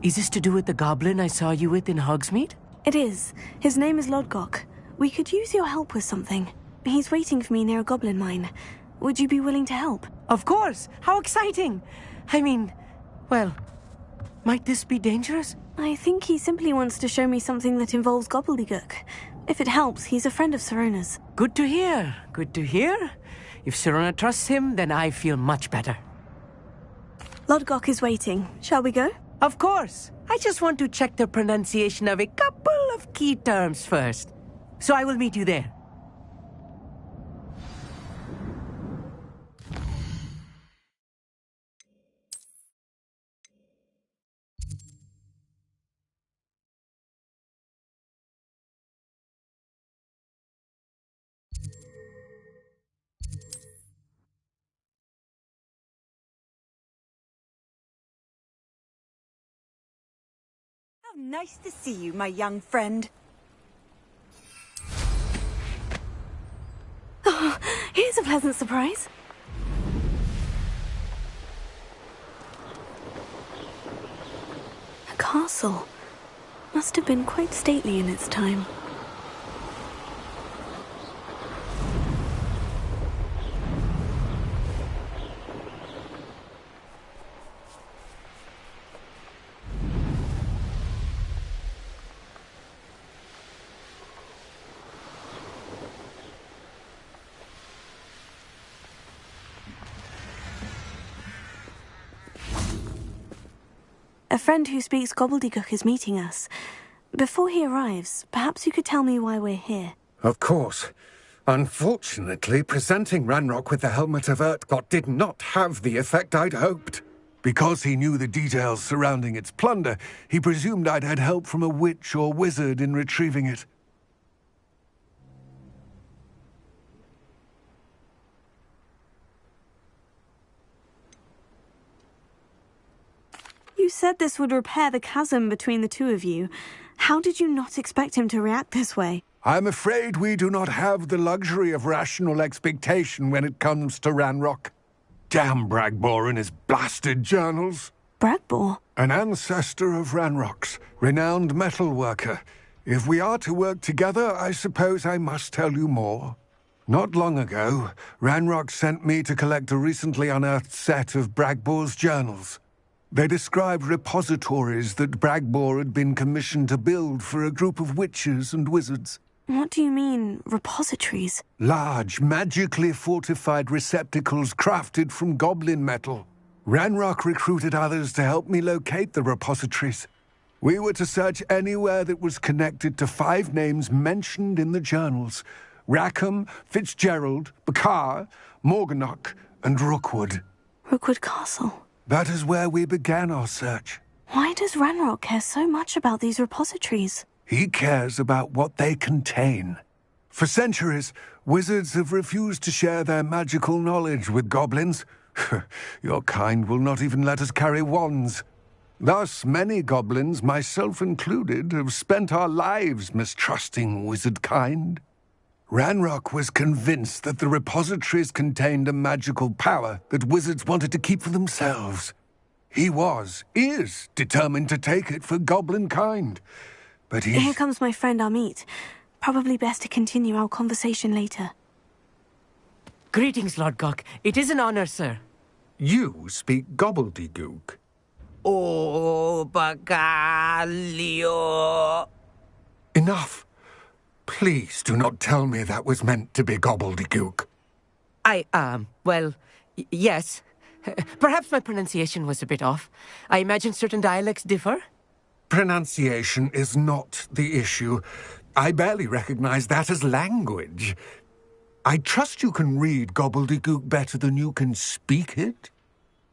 Is this to do with the goblin I saw you with in Hogsmeade? It is. His name is Lodgok. We could use your help with something. He's waiting for me near a goblin mine. Would you be willing to help? Of course. How exciting. I mean, well, Might this be dangerous? I think he simply wants to show me something that involves gobbledygook. If it helps, he's a friend of Sirona's. Good to hear. Good to hear. If Sirona trusts him, then I feel much better. Lodgok is waiting. Shall we go? Of course. I just want to check the pronunciation of a couple of key terms first. So I will meet you there. How nice to see you, my young friend. Oh, here's a pleasant surprise. A castle. Must have been quite stately in its time. A friend who speaks gobbledygook is meeting us. Before he arrives, perhaps you could tell me why we're here. Of course. Unfortunately, presenting Ranrock with the Helmet of Urtkot did not have the effect I'd hoped. Because he knew the details surrounding its plunder, he presumed I'd had help from a witch or wizard in retrieving it. You said this would repair the chasm between the two of you. How did you not expect him to react this way? I'm afraid we do not have the luxury of rational expectation when it comes to Ranrock. Damn Bragbor and his blasted journals. Bragbor? An ancestor of Ranrock's, renowned metalworker. If we are to work together, I suppose I must tell you more. Not long ago, Ranrock sent me to collect a recently unearthed set of Bragbor's journals. They described repositories that Bragbor had been commissioned to build for a group of witches and wizards. What do you mean, repositories? Large, magically fortified receptacles crafted from goblin metal. Ranrock recruited others to help me locate the repositories. We were to search anywhere that was connected to 5 names mentioned in the journals: Rackham, Fitzgerald, Bakar, Morganach, and Rookwood. Rookwood Castle. That is where we began our search. Why does Ranrock care so much about these repositories? He cares about what they contain. For centuries, wizards have refused to share their magical knowledge with goblins. Your kind will not even let us carry wands. Thus, many goblins, myself included, have spent our lives mistrusting wizard kind. Ranrock was convinced that the repositories contained a magical power that wizards wanted to keep for themselves. He is determined to take it for goblin kind. But Here comes my friend Amit. Probably best to continue our conversation later. Greetings, Lord Gok. It is an honor, sir. You speak gobbledygook. Oh, Bagalio. Enough. Please do not tell me that was meant to be gobbledygook. Yes. Perhaps my pronunciation was a bit off. I imagine certain dialects differ. Pronunciation is not the issue. I barely recognize that as language. I trust you can read gobbledygook better than you can speak it?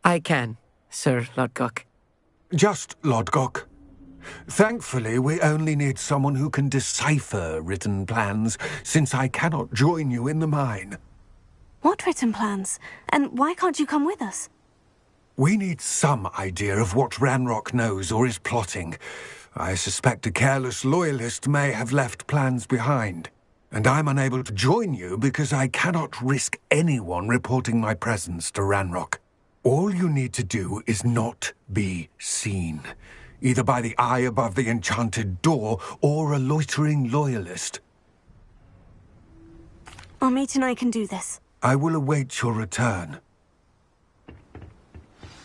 I can, Sir Lodgok. Just Lodgok. Thankfully, we only need someone who can decipher written plans, since I cannot join you in the mine. What written plans? And why can't you come with us? We need some idea of what Ranrock knows or is plotting. I suspect a careless loyalist may have left plans behind. And I'm unable to join you because I cannot risk anyone reporting my presence to Ranrock. All you need to do is not be seen, either by the eye above the enchanted door or a loitering loyalist. Amit and I can do this. I will await your return.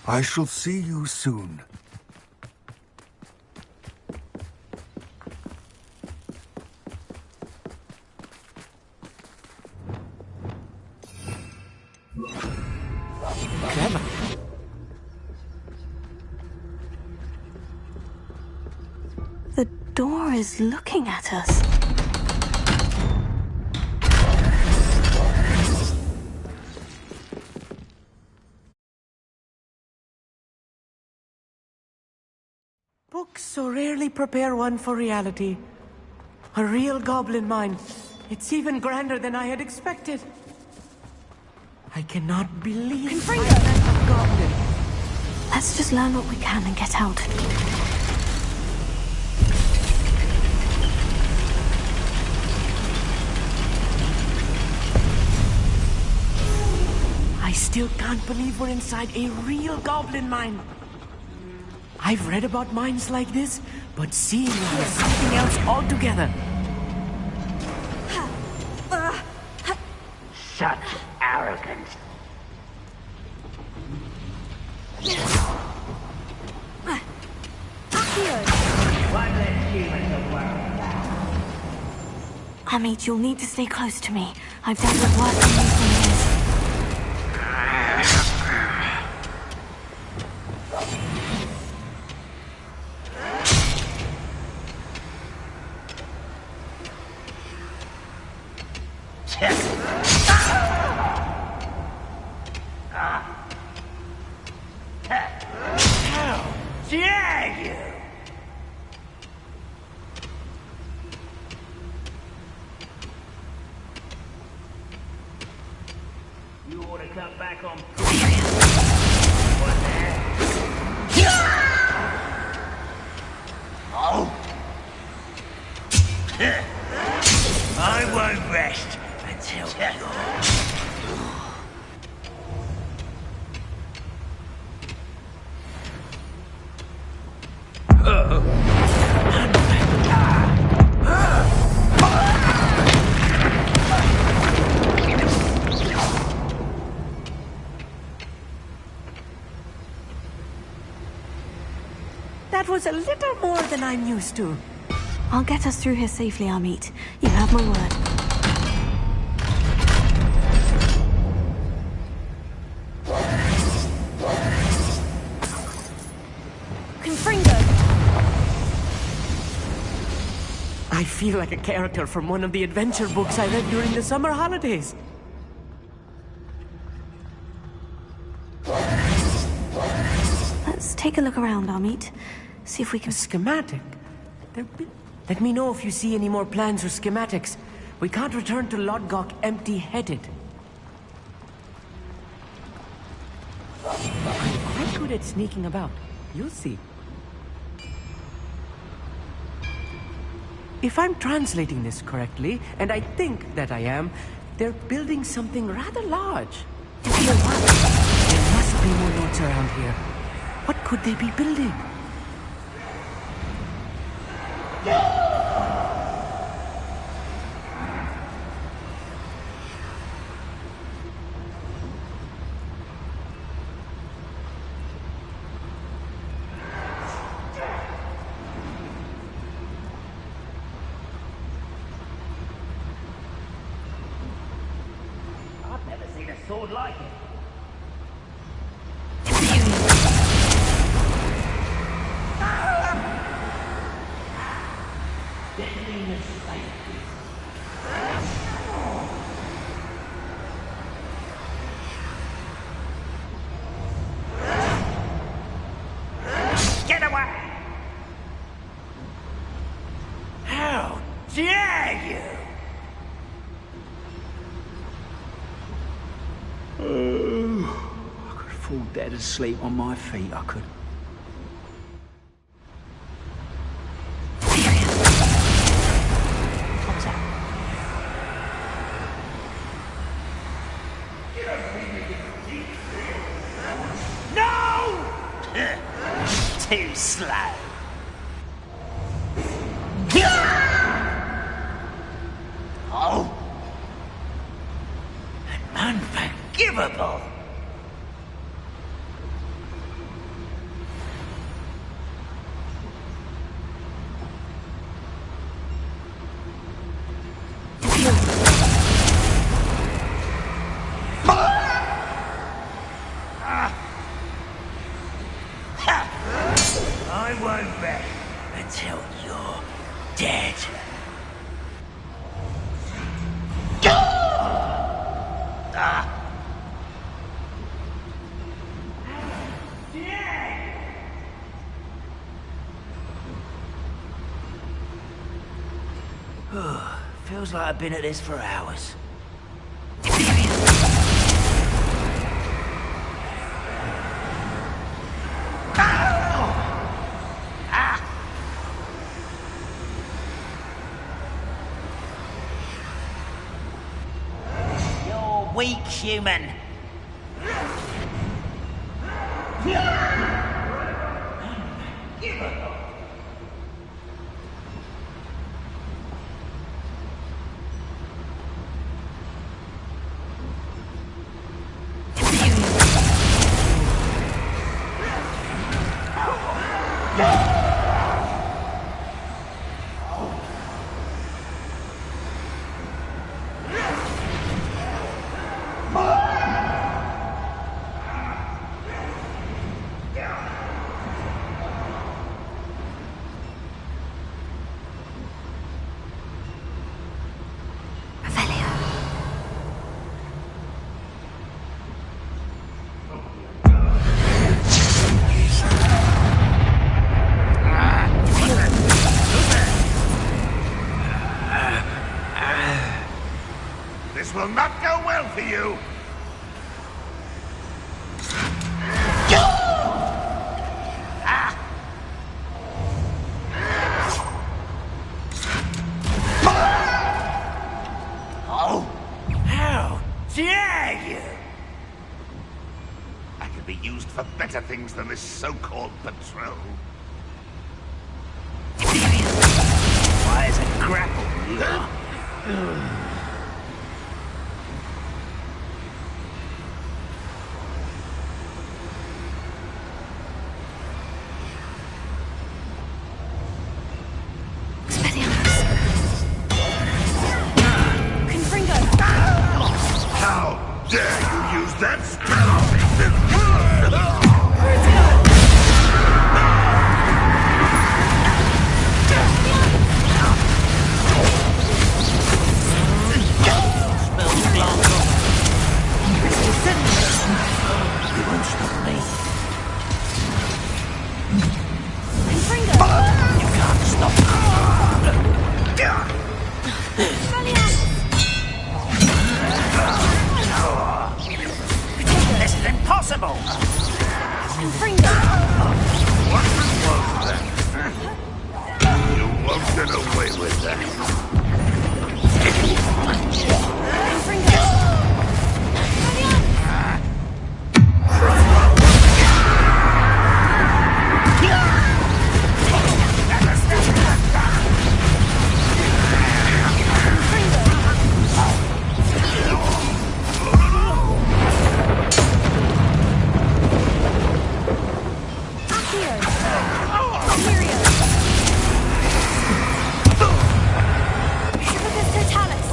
I shall see you soon. door is looking at us. Books so rarely prepare one for reality. A real goblin mine. It's even grander than I had expected. I cannot believe I met a goblin. Let's just learn what we can and get out. I still can't believe we're inside a real goblin mine. I've read about mines like this, but seeing one is something else altogether. Such arrogance. One less human to worry about. Amit, you'll need to stay close to me. I've dealt with worse than these for years. How dare you! You ought to come back on. What the hell? Oh! I won't rest until you're... That was a little more than I'm used to. I'll get us through here safely, Amit. You have my word. I feel like a character from one of the adventure books I read during the summer holidays. Let's take a look around, Amit. See if we can... A schematic? Let me know if you see any more plans or schematics. We can't return to Lodgok empty-headed. I'm quite good at sneaking about. You'll see. If I'm translating this correctly, and I think that I am, they're building something rather large. There must be more notes around here. What could they be building? I've never seen a sword like it. Get away! How dare you! I could fall dead asleep on my feet, I could. What's that? No! Too slow. Oh! Unforgivable! I won't rest until you're dead. Feels like I've been at this for hours. You're weak, human. This will not go well for you. Oh, how dare you! I could be used for better things than this so-called patrol. Why is it grapple you are? How dare you use that spell on me? You won't stop me. You can't stop This is impossible! What was that? You won't get away with that.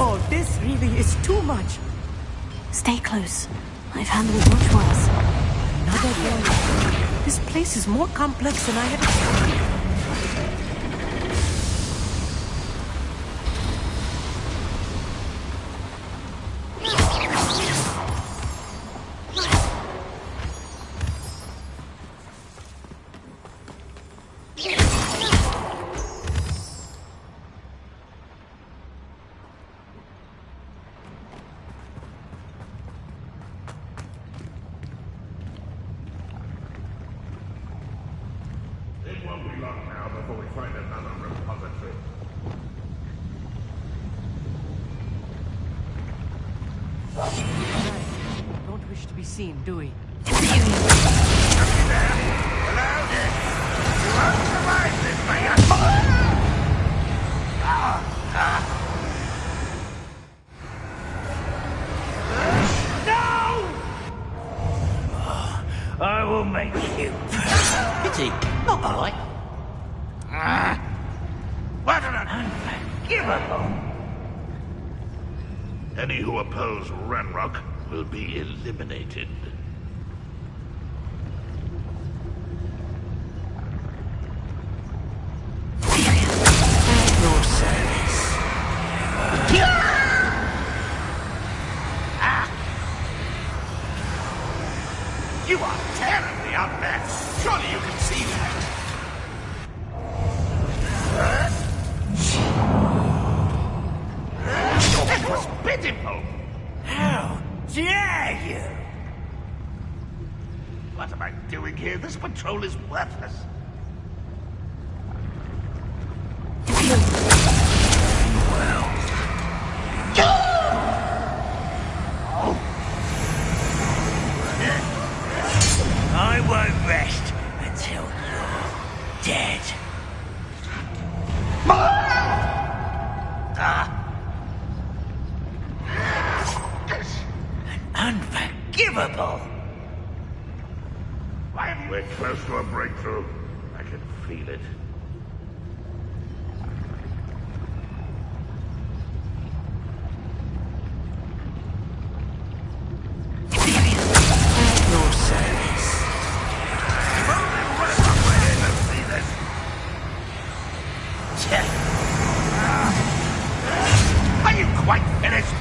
Oh, this really is too much. Stay close. I've handled much worse. Another one. This place is more complex than I had expected. It won't be long now before we find another repository. Don't wish to be seen, do we? I will make you. Pity, not polite. What an unforgivable! Any who oppose Ranrock will be eliminated. At your service. You are terribly outmatched. Surely you can see that. dare you? What am I doing here? This patrol is worthless. I won't rest until you're dead. Unforgivable! We're close to a breakthrough. I can feel it. Your service. Are you quite finished?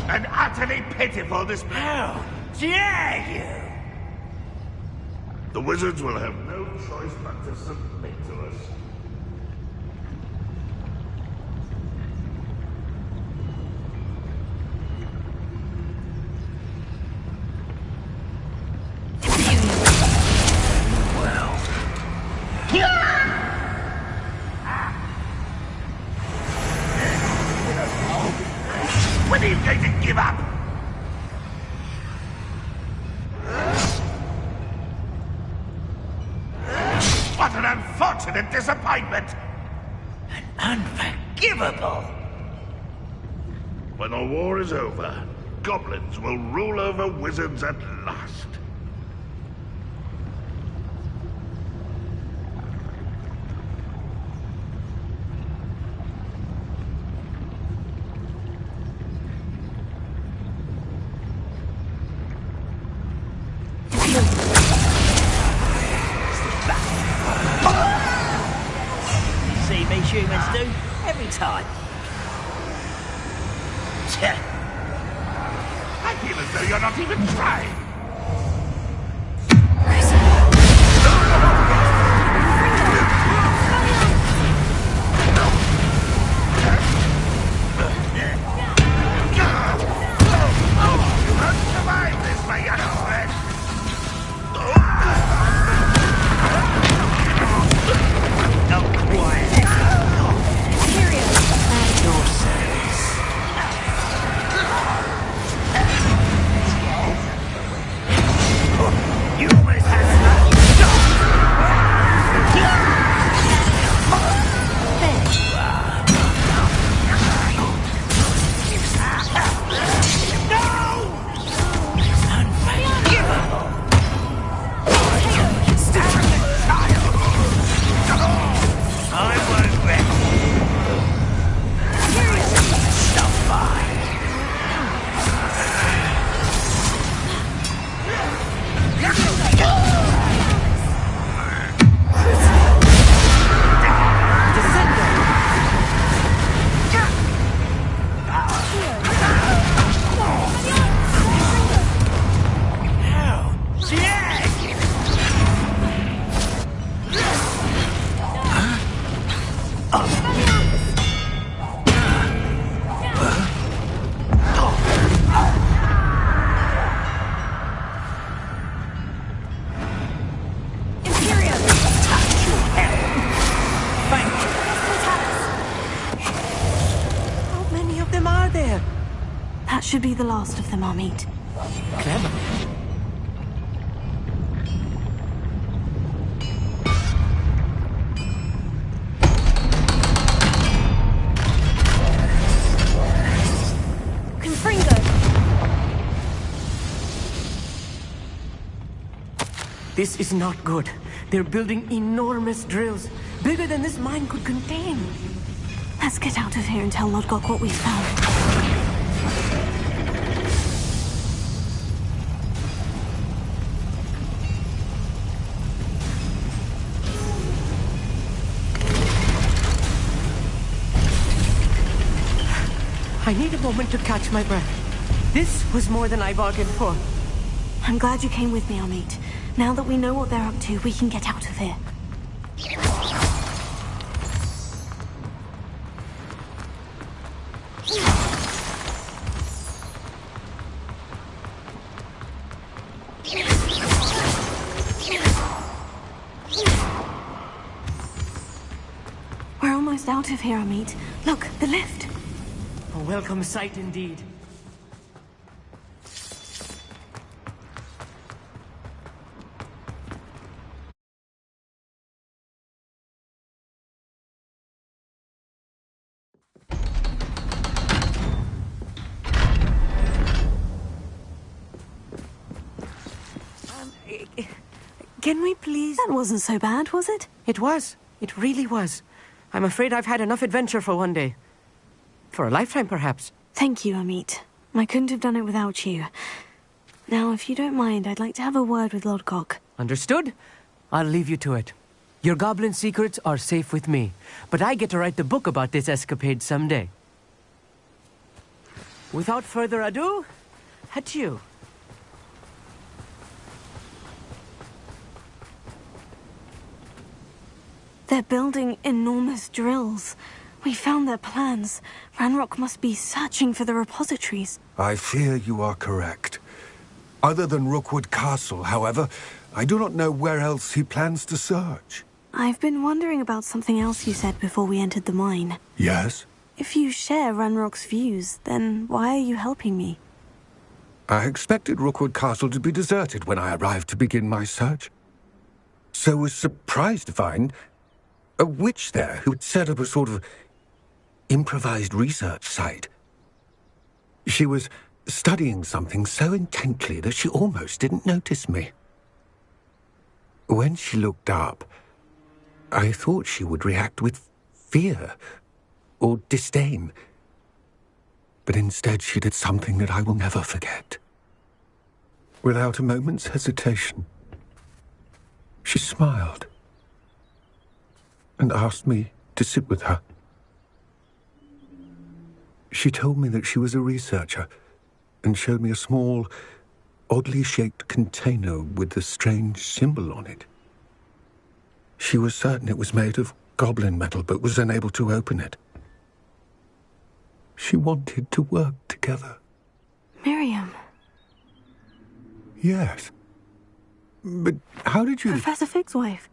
An utterly pitiful display. How dare you? The wizards will have no choice but to submit to us. When are you going to give up? What an unfortunate disappointment! Unforgivable! When the war is over, goblins will rule over wizards at last. See me humans do every time. I feel as though you're not even trying. You won't survive this, my young friend. Not quiet. Your service. You almost had I won't rest. Stop by. How many of them are there? That should be the last of them, Amit. Clever. This is not good. They're building enormous drills, bigger than this mine could contain. Let's get out of here and tell Lodgok what we found. I need a moment to catch my breath. This was more than I bargained for. I'm glad you came with me, Amit. Now that we know what they're up to, we can get out of here. We're almost out of here, Amit. Look, the lift. A welcome sight indeed. Can we please... That wasn't so bad, was it? It was. It really was. I'm afraid I've had enough adventure for one day. For a lifetime, perhaps. Thank you, Amit. I couldn't have done it without you. Now, if you don't mind, I'd like to have a word with Lodgok. Understood? I'll leave you to it. Your goblin secrets are safe with me, but I get to write the book about this escapade someday. Without further ado, adieu. They're building enormous drills. We found their plans. Ranrock must be searching for the repositories. I fear you are correct. Other than Rookwood Castle, however, I do not know where else he plans to search. I've been wondering about something else you said before we entered the mine. Yes? If you share Ranrock's views, then why are you helping me? I expected Rookwood Castle to be deserted when I arrived to begin my search. So was surprised to find a witch there who had set up a sort of improvised research site. She was studying something so intently that she almost didn't notice me. When she looked up, I thought she would react with fear or disdain. But instead she did something that I will never forget. Without a moment's hesitation, she smiled and asked me to sit with her. She told me that she was a researcher and showed me a small, oddly shaped container with a strange symbol on it. She was certain it was made of goblin metal, but was unable to open it. She wanted to work together. Miriam. Yes. But how did you... Professor Fig's wife.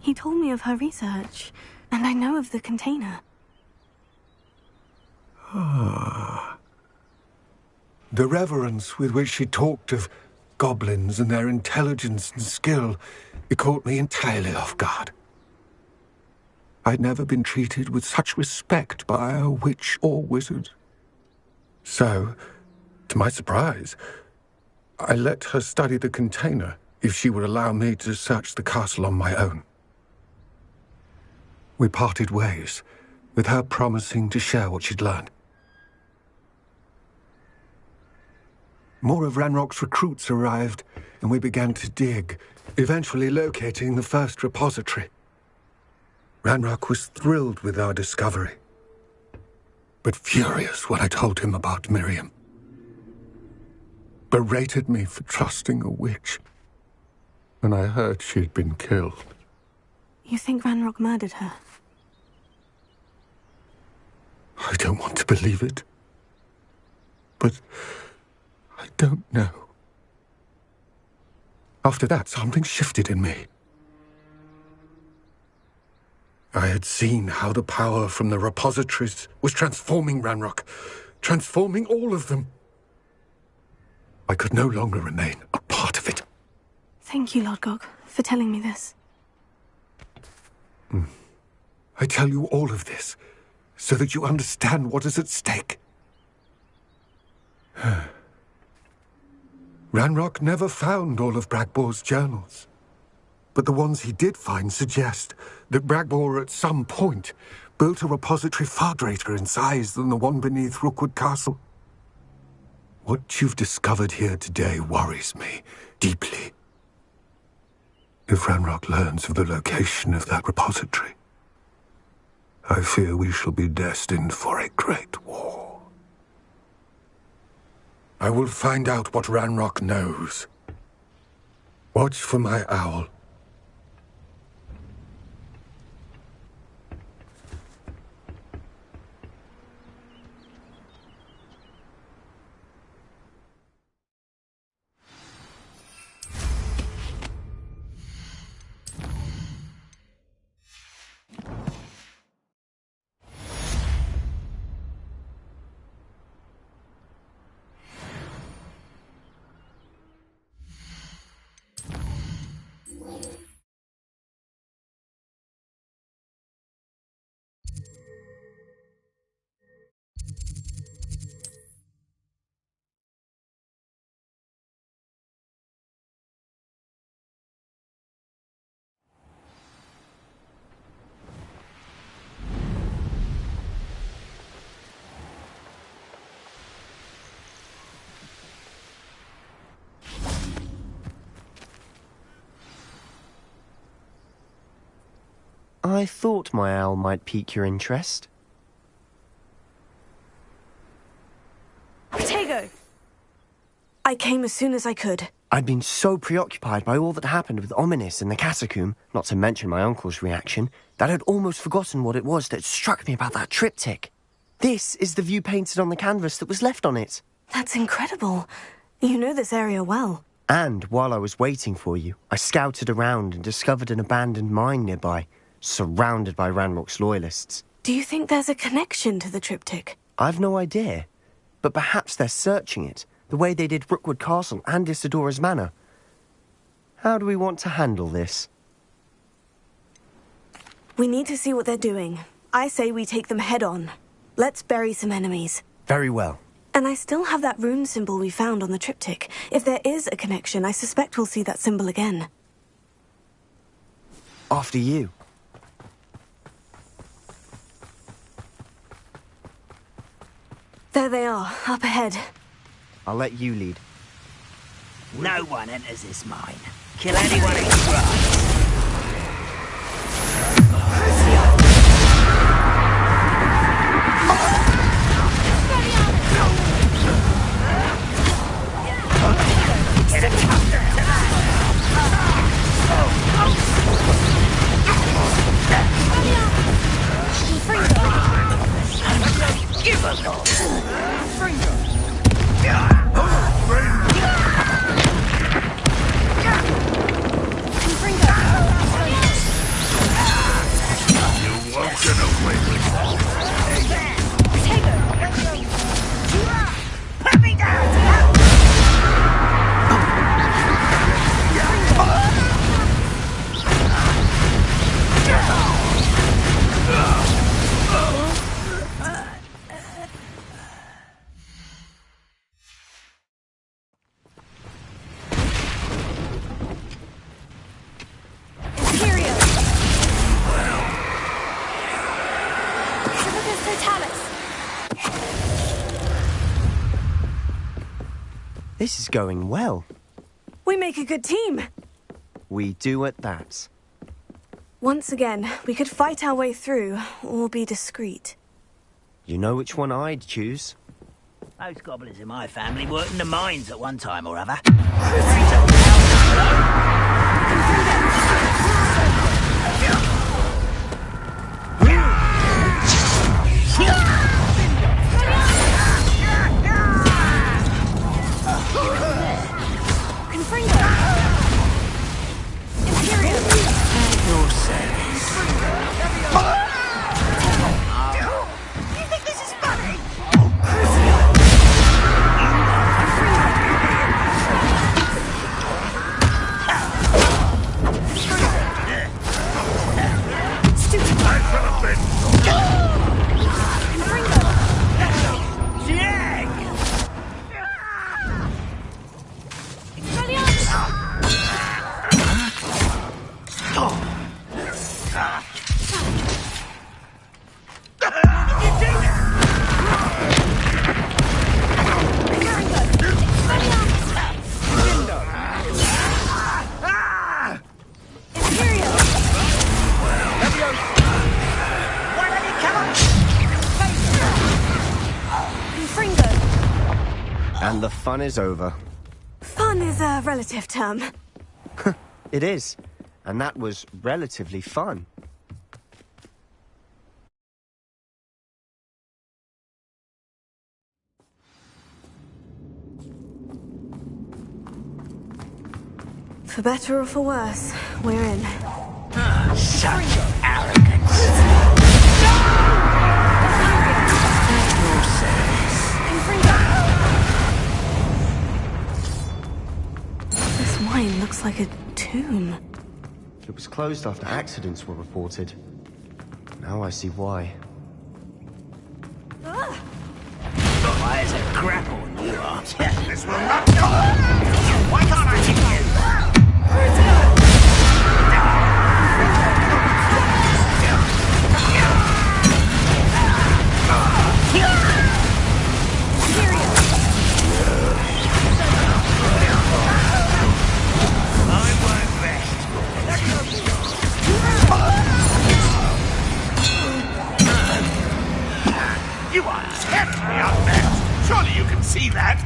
He told me of her research, and I know of the container. Ah. The reverence with which she talked of goblins and their intelligence and skill, it caught me entirely off guard. I'd never been treated with such respect by a witch or wizard. So, to my surprise, I let her study the container if she would allow me to search the castle on my own. We parted ways, with her promising to share what she'd learned. More of Ranrock's recruits arrived, and we began to dig, eventually locating the first repository. Ranrock was thrilled with our discovery, but furious when I told him about Miriam. Berated me for trusting a witch when I heard she'd been killed. You think Ranrock murdered her? I don't want to believe it, but I don't know. After that, something shifted in me. I had seen how the power from the repositories was transforming Ranrock, transforming all of them. I could no longer remain a part of it. Thank you, Lodgok, for telling me this. I tell you all of this so that you understand what is at stake. Ranrock never found all of Bragbor's journals, but the ones he did find suggest that Bragbor at some point built a repository far greater in size than the one beneath Rookwood Castle. What you've discovered here today worries me deeply. If Ranrock learns of the location of that repository, I fear we shall be destined for a great war. I will find out what Ranrock knows. Watch for my owl. I thought my owl might pique your interest. Tego! I came as soon as I could. I'd been so preoccupied by all that happened with Ominis and the catacomb, not to mention my uncle's reaction, that I'd almost forgotten what it was that struck me about that triptych. This is the view painted on the canvas that was left on it. That's incredible. You know this area well. And while I was waiting for you, I scouted around and discovered an abandoned mine nearby, surrounded by Ranrock's loyalists. Do you think there's a connection to the triptych? I've no idea, but perhaps they're searching it, the way they did Rookwood Castle and Isidora's Manor. How do we want to handle this? We need to see what they're doing. I say we take them head on. Let's bury some enemies. Very well. And I still have that rune symbol we found on the triptych. If there is a connection, I suspect we'll see that symbol again. After you. There they are, up ahead. I'll let you lead. No one enters this mine. Kill anyone who tries. Give us all. This is going well. We make a good team. We do at that. Once again, we could fight our way through, or be discreet. You know which one I'd choose. Most goblins in my family worked in the mines at one time or other. And the fun is over. Fun is a relative term. It is. And that was relatively fun. For better or for worse, we're in. Such arrogance. This mine looks like a tomb. It was closed after accidents were reported. Now I see why. Why is it grapple when you are? This will not do. Why can't I hit you? I work best. you can see that.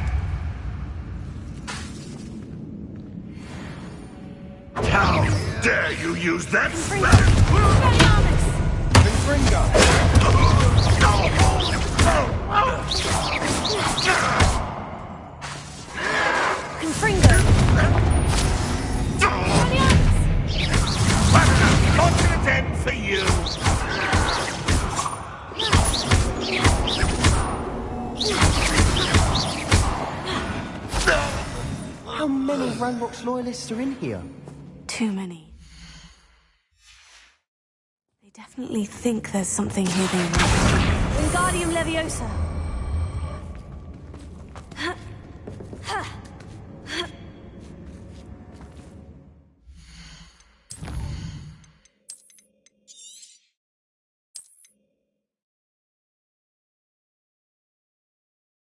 How dare you use that spell? Confringo! Continent end for you. How many Ranrock's loyalists are in here? Too many. They definitely think there's something here they want. Wingardium Leviosa.